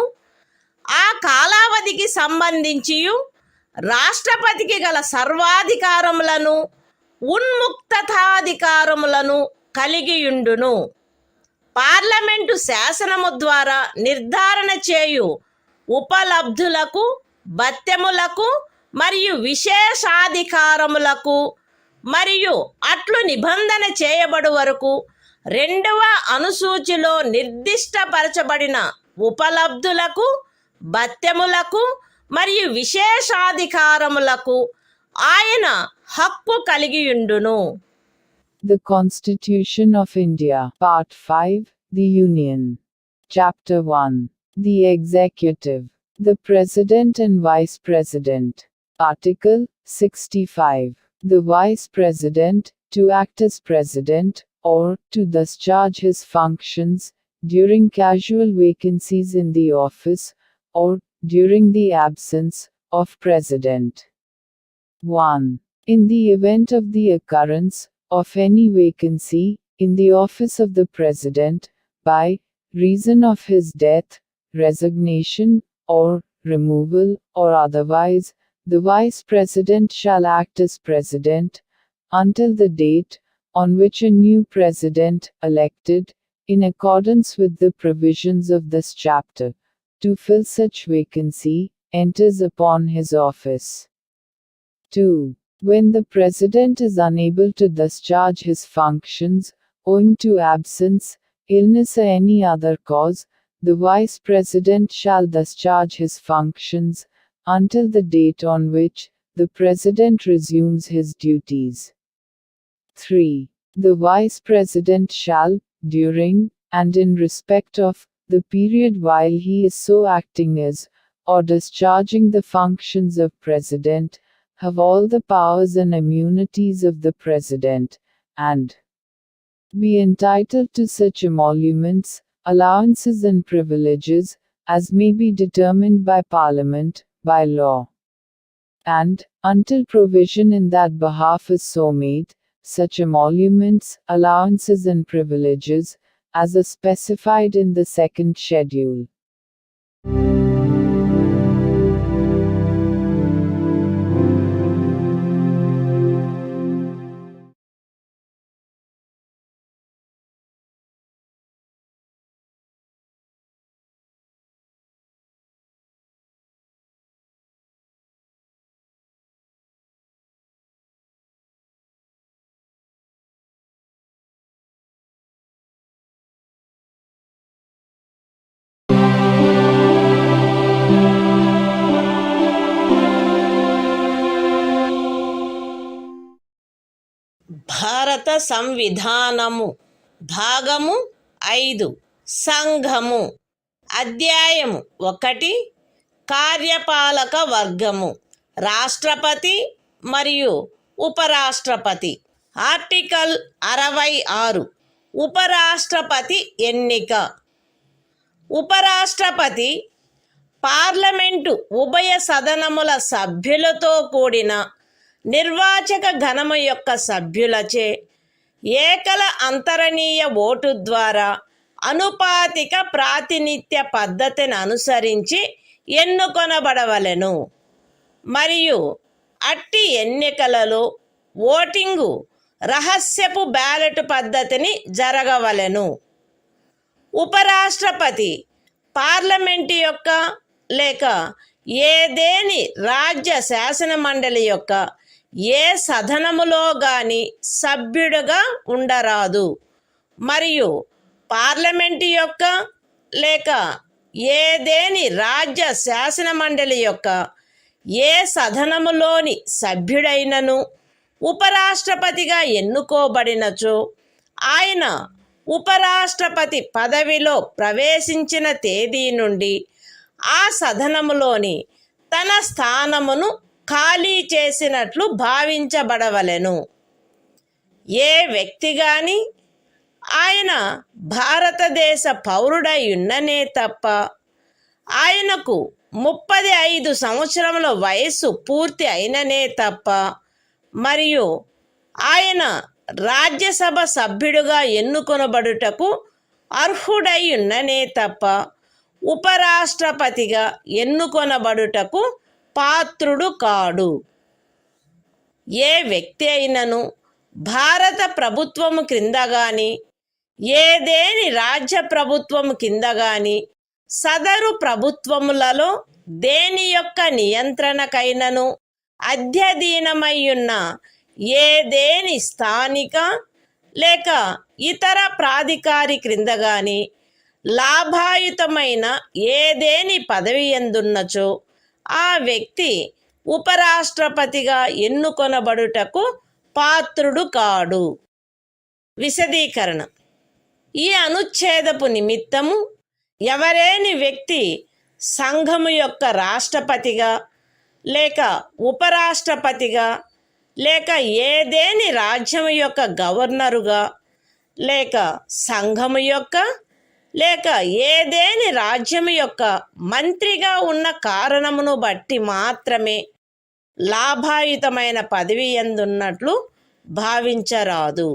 ఆ కాలావధికి సంబంధించి రాష్ట్రపతికి గల సర్వాధికారములను ఉన్ముక్తతాధికారములను కలిగియుండును. పార్లమెంటు శాసనము ద్వారా నిర్ధారణ చేయు ఉపలబ్ధులకు, భత్యములకు మరియు విశేషాధికారములకు మరియు అట్లు నిబంధన చేయబడు వరకు 2వ అనుసూచిలో నిర్దిష్టపరచబడిన ఉపలబ్ధులకు, భత్యములకు మరియు విశేషాధికారములకు ఆయన హక్కు కలిగియుండును. The Constitution of India, Part 5, The Union. Chapter 1. The Executive. The President and Vice President. Article 65. The Vice President, to act as President, or to discharge his functions, during casual vacancies in the office, or during the absence of President. 1. In the event of the occurrence of any vacancy in the office of the President, by reason of his death, resignation, or removal, or otherwise, the Vice President shall act as President, until the date on which a new President, elected, in accordance with the provisions of this chapter, to fill such vacancy, enters upon his office. 2. When the President is unable to discharge his functions, owing to absence, illness or any other cause, the Vice President shall discharge his functions, until the date on which the President resumes his duties. 3. The Vice President shall, during, and in respect of, the period while he is so acting as, or discharging the functions of President, have all the powers and immunities of the President, and be entitled to such emoluments, allowances and privileges, as may be determined by Parliament, by law. And, until provision in that behalf is so made, such emoluments, allowances and privileges, as are specified in the second schedule. భారత సంవిధానము భాగము 5 సంఘము అధ్యాయము 1 కార్యపాలక వర్గము రాష్ట్రపతి మరియు ఉపరాష్ట్రపతి. Article 66 ఉపరాష్ట్రపతి ఎన్నిక. ఉపరాష్ట్రపతి పార్లమెంటు ఉభయ సదనముల సభ్యులతో కూడిన నిర్వాచక గణము యొక్క సభ్యులచే ఏకల అంతరణీయ ఓటు ద్వారా అనుపాతిక ప్రాతినిధ్య పద్ధతిని అనుసరించి ఎన్నుకొనబడవలెను మరియు అట్టి ఎన్నికలలో ఓటింగు రహస్యపు బ్యాలెట్ పద్ధతిని జరగవలెను. ఉపరాష్ట్రపతి పార్లమెంటు యొక్క లేక ఏదేని రాజ్య శాసన మండలి యొక్క ఏ సదనములో గాని సభ్యుడుగా ఉండరాదు మరియు పార్లమెంటు యొక్క లేక ఏదేని రాజ్య శాసన మండలి యొక్క ఏ సదనములోని సభ్యుడైనను ఉపరాష్ట్రపతిగా ఎన్నుకోబడినచో ఆయన ఉపరాష్ట్రపతి పదవిలో ప్రవేశించిన తేదీ నుండి ఆ సదనములోని తన స్థానమును ఖాళీ చేసినట్లు భావించబడవలెను. ఏ వ్యక్తి గాని ఆయన భారతదేశ పౌరుడై ఉన్ననే తప్ప ఆయనకు 35 సంవత్సరముల వయస్సు పూర్తి అయిననే తప్ప మరియు ఆయన రాజ్యసభ సభ్యుడిగా ఎన్నుకొనబడుటకు అర్హుడై ఉన్ననే తప్ప ఉపరాష్ట్రపతిగా ఎన్నుకొనబడుటకు పాత్రుడు కాడు. ఏ వ్యక్తి అయినను భారత ప్రభుత్వము క్రింద గాని ఏదేని రాజ్య ప్రభుత్వము కింద గాని సదరు ప్రభుత్వములలో దేని యొక్క నియంత్రణకైనను అధ్యధీనమయ్యున్న ఏదేని స్థానిక లేక ఇతర ప్రాధికారి క్రింద గాని లాభాయుతమైన ఏదేని పదవి ఎందున్నచో ఆ వ్యక్తి ఉపరాష్ట్రపతిగా ఎన్నుకొనబడుటకు పాత్రుడు కాడు. విశదీకరణ: ఈ అనుచ్ఛేదపు నిమిత్తము ఎవరేని వ్యక్తి సంఘము యొక్క రాష్ట్రపతిగా లేక ఉపరాష్ట్రపతిగా లేక ఏదేని రాజ్యము యొక్క గవర్నరుగా లేక సంఘము యొక్క లేక ఏదేని రాజ్యము యొక్క మంత్రిగా ఉన్న కారణమును బట్టి మాత్రమే లాభాయుతమైన పదవి ఎందున్నట్లు భావించరాదు.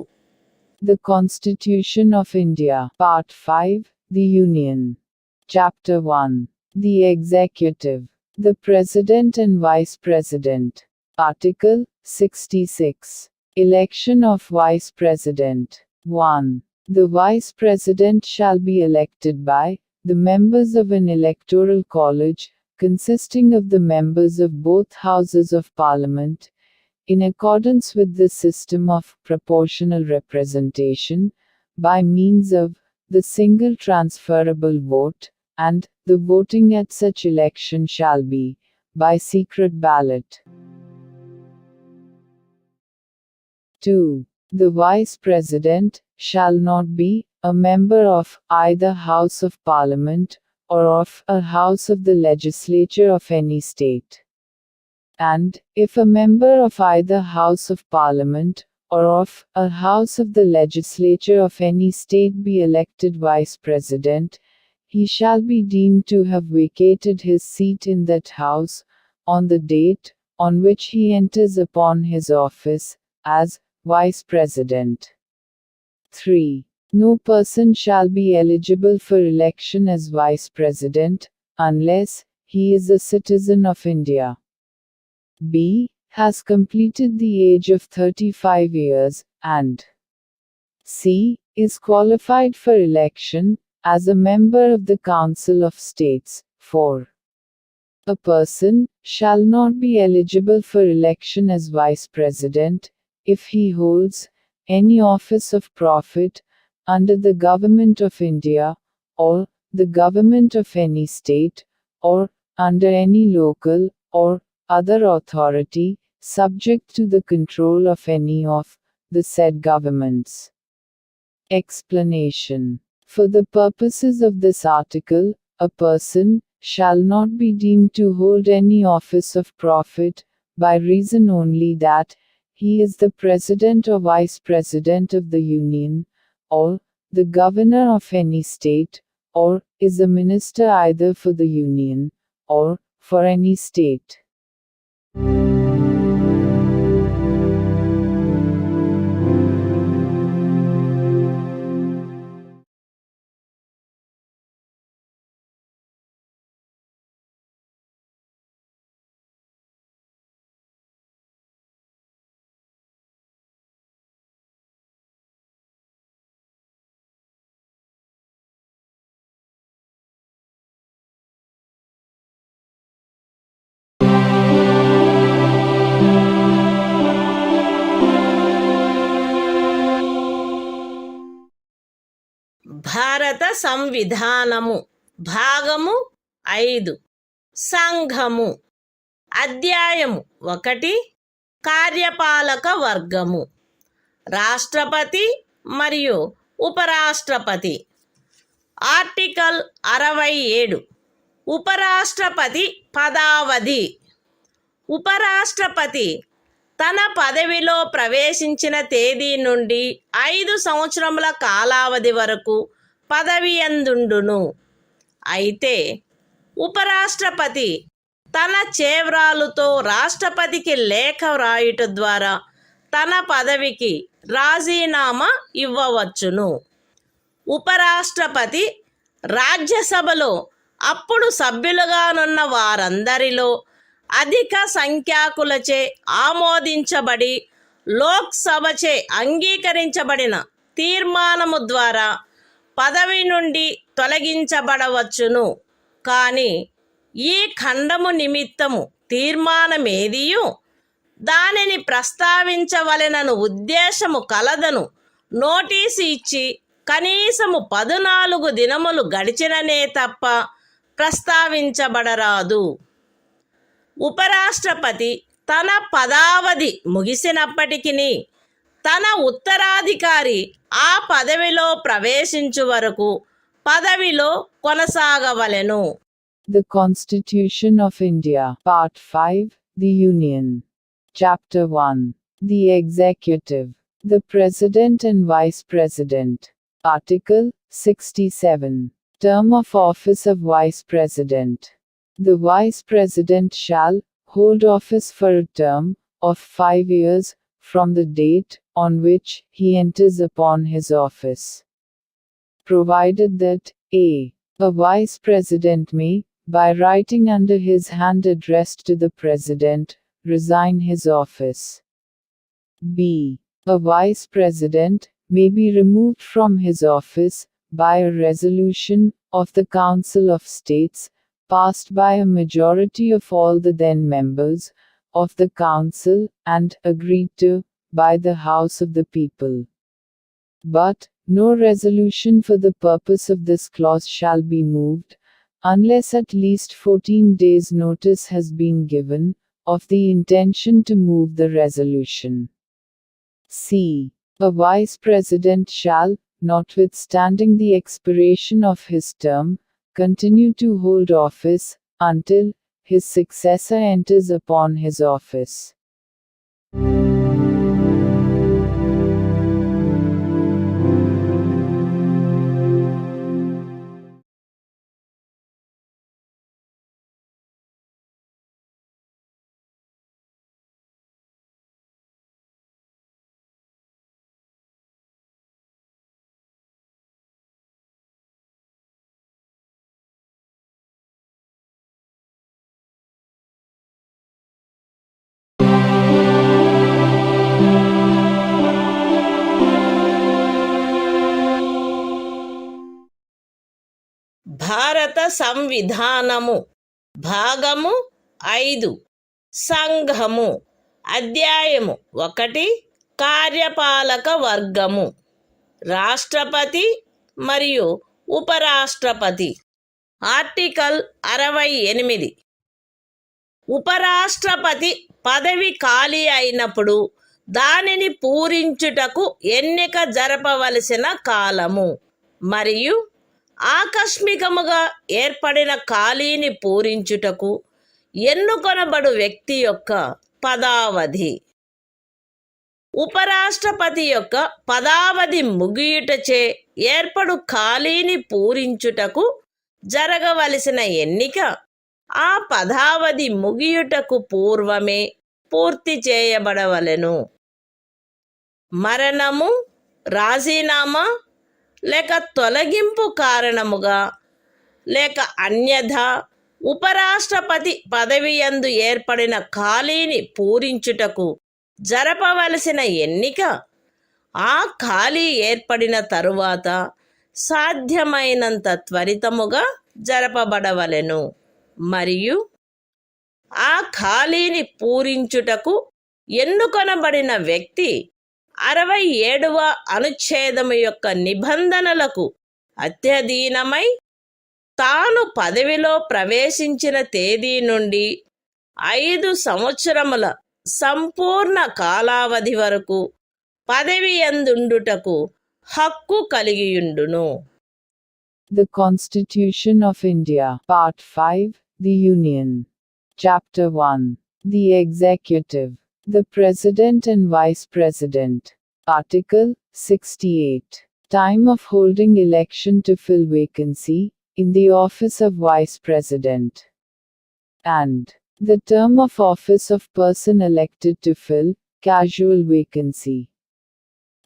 The Constitution of India, Part 5, The Union. Chapter 1. The Executive. The President and Vice President. Article 66. Election of Vice President. 1. The Vice President shall be elected by the members of an electoral college, consisting of the members of both Houses of Parliament, in accordance with the system of proportional representation, by means of the single transferable vote, and the voting at such election shall be by secret ballot. 2. The Vice President shall not be a member of either House of Parliament or of a House of the Legislature of any state. And, if a member of either House of Parliament or of a House of the Legislature of any state be elected Vice President, he shall be deemed to have vacated his seat in that House, on the date on which he enters upon his office, as Vice President. 3. No person shall be eligible for election as Vice President, unless he is a citizen of India. B. Has completed the age of 35 years, and C. Is qualified for election as a member of the Council of States. 4. A person shall not be eligible for election as Vice President if he holds any office of profit under the Government of India, or the Government of any state, or under any local or other authority, subject to the control of any of the said governments. Explanation. For the purposes of this article, a person shall not be deemed to hold any office of profit, by reason only that he is the President or Vice President of the Union, or the Governor of any state, or is a minister either for the Union, or for any state. భారత సంవిధానము భాగము 5 సంఘము అధ్యాయము 1 కార్యపాలక వర్గము రాష్ట్రపతి మరియు ఉపరాష్ట్రపతి. Article 67 ఉపరాష్ట్రపతి పదావధి. ఉపరాష్ట్రపతి తన పదవిలో ప్రవేశించిన తేదీ నుండి 5 సంవత్సరముల కాలావధి వరకు పదవి యందుండును. అయితే ఉపరాష్ట్రపతి తన చేవ్రాలుతో రాష్ట్రపతికి లేఖ వ్రాయుట ద్వారా తన పదవికి రాజీనామా ఇవ్వవచ్చును. ఉపరాష్ట్రపతి రాజ్యసభలో అప్పుడు సభ్యులుగానున్న వారందరిలో అధిక సంఖ్యాకులచే ఆమోదించబడి లోక్సభచే అంగీకరించబడిన తీర్మానము ద్వారా పదవి నుండి తొలగించబడవచ్చును. కానీ ఈ ఖండము నిమిత్తము తీర్మానమేదియు దానిని ప్రస్తావించవలెనను ఉద్దేశము కలదను నోటీసు ఇచ్చి కనీసము 14 దినములు గడిచిననే తప్ప ప్రస్తావించబడరాదు. ఉపరాష్ట్రపతి తన పదావధి ముగిసినప్పటికీ తన ఉత్తరాధికారి ఆ పదవిలో ప్రవేశించు వరకు పదవిలో కొనసాగవలెను. The Constitution of India, Part 5, The Union. Chapter 1. The Executive. The President and Vice President. Article 67. Term of office of Vice President. The Vice President shall hold office for a term of 5 years from the date on which he enters upon his office, provided that a. A Vice President may, by writing under his hand addressed to the President, resign his office. b. A Vice President may be removed from his office by a resolution of the Council of States, passed by a majority of all the then members of the Council and agreed to by the House of the People. But no resolution for the purpose of this clause shall be moved, unless at least 14 days' notice has been given of the intention to move the resolution. c. A Vice President shall, notwithstanding the expiration of his term, continue to hold office until his successor enters upon his office. భారత సంవిధానము భాగము 5 సంఘము అధ్యాయము 1 కార్యపాలక వర్గము రాష్ట్రపతి మరియు ఉపరాష్ట్రపతి. Article 68 ఉపరాష్ట్రపతి పదవి ఖాళీ అయినప్పుడు దానిని పూరించుటకు ఎన్నిక జరపవలసిన కాలము మరియు ఆకస్మికముగా ఏర్పడిన ఖాళీని పూరించుటకు ఎన్నుకొనబడు వ్యక్తి యొక్క పదావధి. ఉపరాష్ట్రపతి యొక్క పదావధి ముగియుటచే ఏర్పడు ఖాళీని పూరించుటకు జరగవలసిన ఎన్నిక ఆ పదావధి ముగియుటకు పూర్వమే పూర్తి చేయబడవలెను. మరణము, రాజీనామా లేక తొలగింపు కారణముగా లేక అన్యథా ఉపరాష్ట్రపతి పదవియందు ఏర్పడిన ఖాళీని పూరించుటకు జరపవలసిన ఎన్నిక ఆ ఖాళీ ఏర్పడిన తరువాత సాధ్యమైనంత త్వరితముగా జరపబడవలెను మరియు ఆ ఖాళీని పూరించుటకు ఎన్నుకొనబడిన వ్యక్తి 67వ అనుచ్ఛేదము యొక్క నిబంధనలకు అత్యధీనమై తాను పదవిలో ప్రవేశించిన తేదీ నుండి 5 సంవత్సరముల సంపూర్ణ కాలావధి వరకు పదవి యందుండుటకు హక్కు కలిగియుండును. The Constitution of India, Part 5, The Union. Chapter 1. The Executive. The President and Vice President. Article 68. Time of holding election to fill vacancy, in the office of Vice President. And the term of office of person elected to fill, casual vacancy.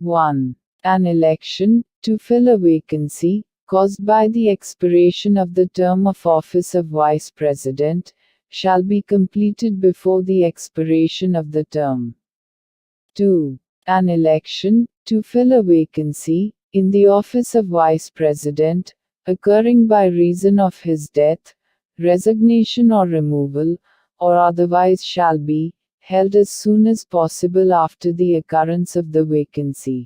1. An election, to fill a vacancy, caused by the expiration of the term of office of Vice President, shall be completed before the expiration of the term. 2. An election, to fill a vacancy, in the office of Vice President, occurring by reason of his death, resignation or removal, or otherwise shall be, held as soon as possible after the occurrence of the vacancy.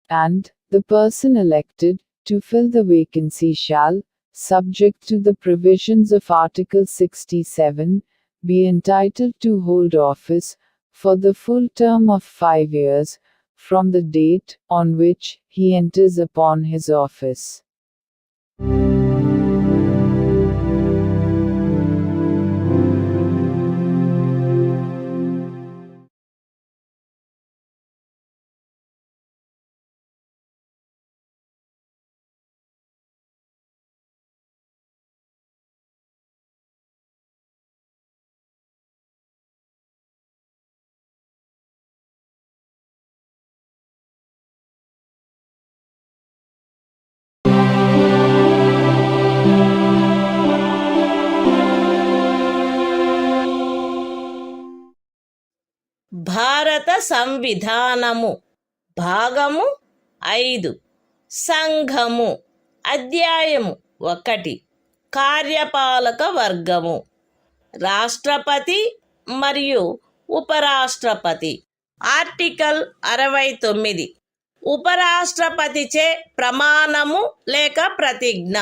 And the person elected, to fill the vacancy shall, subject to the provisions of Article 67, be entitled to hold office, for the full term of 5 years, from the date on which he enters upon his office. భారత సంవిధానము భాగము 5 సంఘము అధ్యాయము 1 కార్యపాలక వర్గము రాష్ట్రపతి మరియు ఉపరాష్ట్రపతి. Article 69 ఉపరాష్ట్రపతిచే ప్రమాణము లేక ప్రతిజ్ఞ.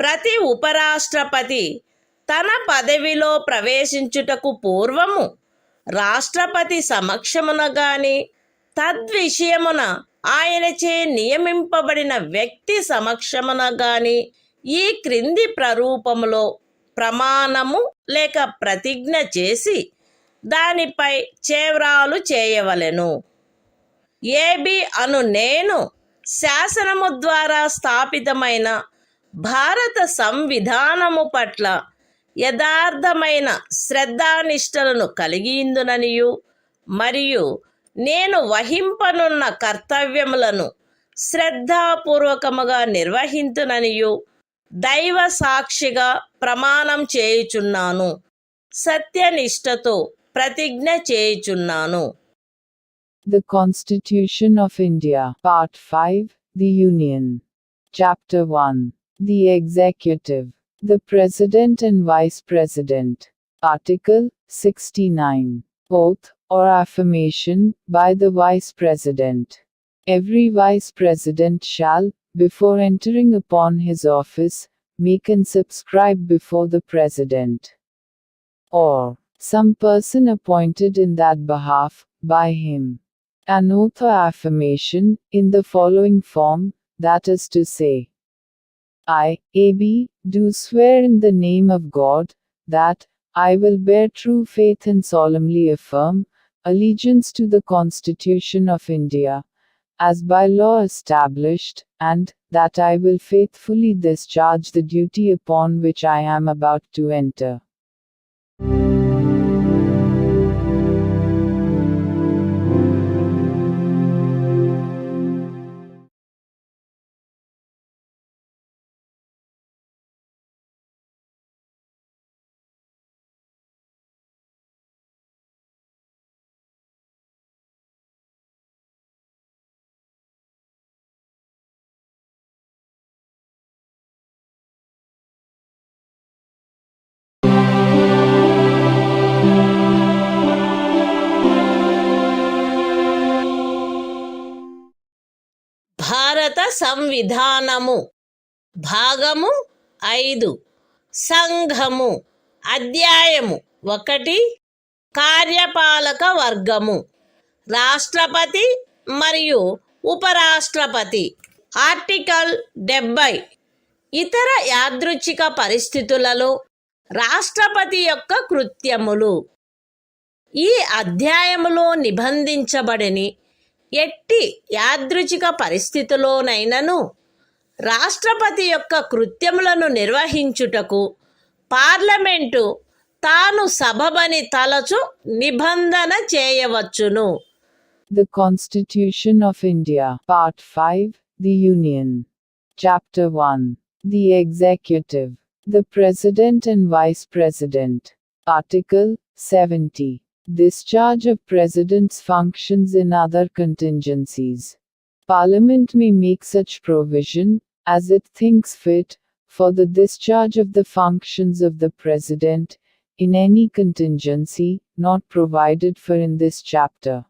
ప్రతి ఉపరాష్ట్రపతి తన పదవిలో ప్రవేశించుటకు పూర్వము రాష్ట్రపతి సమక్షమున గాని తద్విషయమున ఆయనచే నియమింపబడిన వ్యక్తి సమక్షమున గాని ఈ క్రింది ప్రరూపములో ప్రమాణము లేక ప్రతిజ్ఞ చేసి దానిపై చేవ్రాలు చేయవలెను. ఏబి అను నేను శాసనము ద్వారా స్థాపితమైన భారత సంవిధానము పట్ల యథార్థమైన శ్రద్ధానిష్టలను కలిగియుందుననియు మరియు నేను వహింపనున్న కర్తవ్యములను శ్రద్ధాపూర్వకముగా నిర్వహింతుననియు దైవ సాక్షిగా ప్రమాణం చేయుచున్నాను. సత్యనిష్టతో ప్రతిజ్ఞ చేయుచున్నాను. The Constitution of India, Part 5, The Union. Chapter 1. The Executive. The President and Vice President. Article 69. Oath, or affirmation, by the Vice President. Every Vice President shall, before entering upon his office, make and subscribe before the President, or some person appointed in that behalf, by him, an oath or affirmation, in the following form, that is to say, I, A.B., do swear in the name of God, that I will bear true faith and solemnly affirm allegiance to the Constitution of India, as by law established, and that I will faithfully discharge the duty upon which I am about to enter. భారత సంవిధానము భాగము 5 సంఘము అధ్యాయము 1 కార్యపాలక వర్గము రాష్ట్రపతి మరియు ఉపరాష్ట్రపతి. Article 70 ఇతర యాదృచ్ఛిక పరిస్థితులలో రాష్ట్రపతి యొక్క కృత్యములు. ఈ అధ్యాయములో నిబంధించబడని ఎట్టి యాదృచ్ఛిక పరిస్థితిలోనైనను రాష్ట్రపతి యొక్క కృత్యములను నిర్వహించుటకు పార్లమెంటు తాను సబబని తలచు నిబంధన చేయవచ్చును. The Constitution of India. Part 5. The Union. Chapter 1. The Executive. The President and Vice President. Article 70. Discharge of President's functions in other contingencies. Parliament may make such provision, as it thinks fit, for the discharge of the functions of the President, in any contingency, not provided for in this chapter.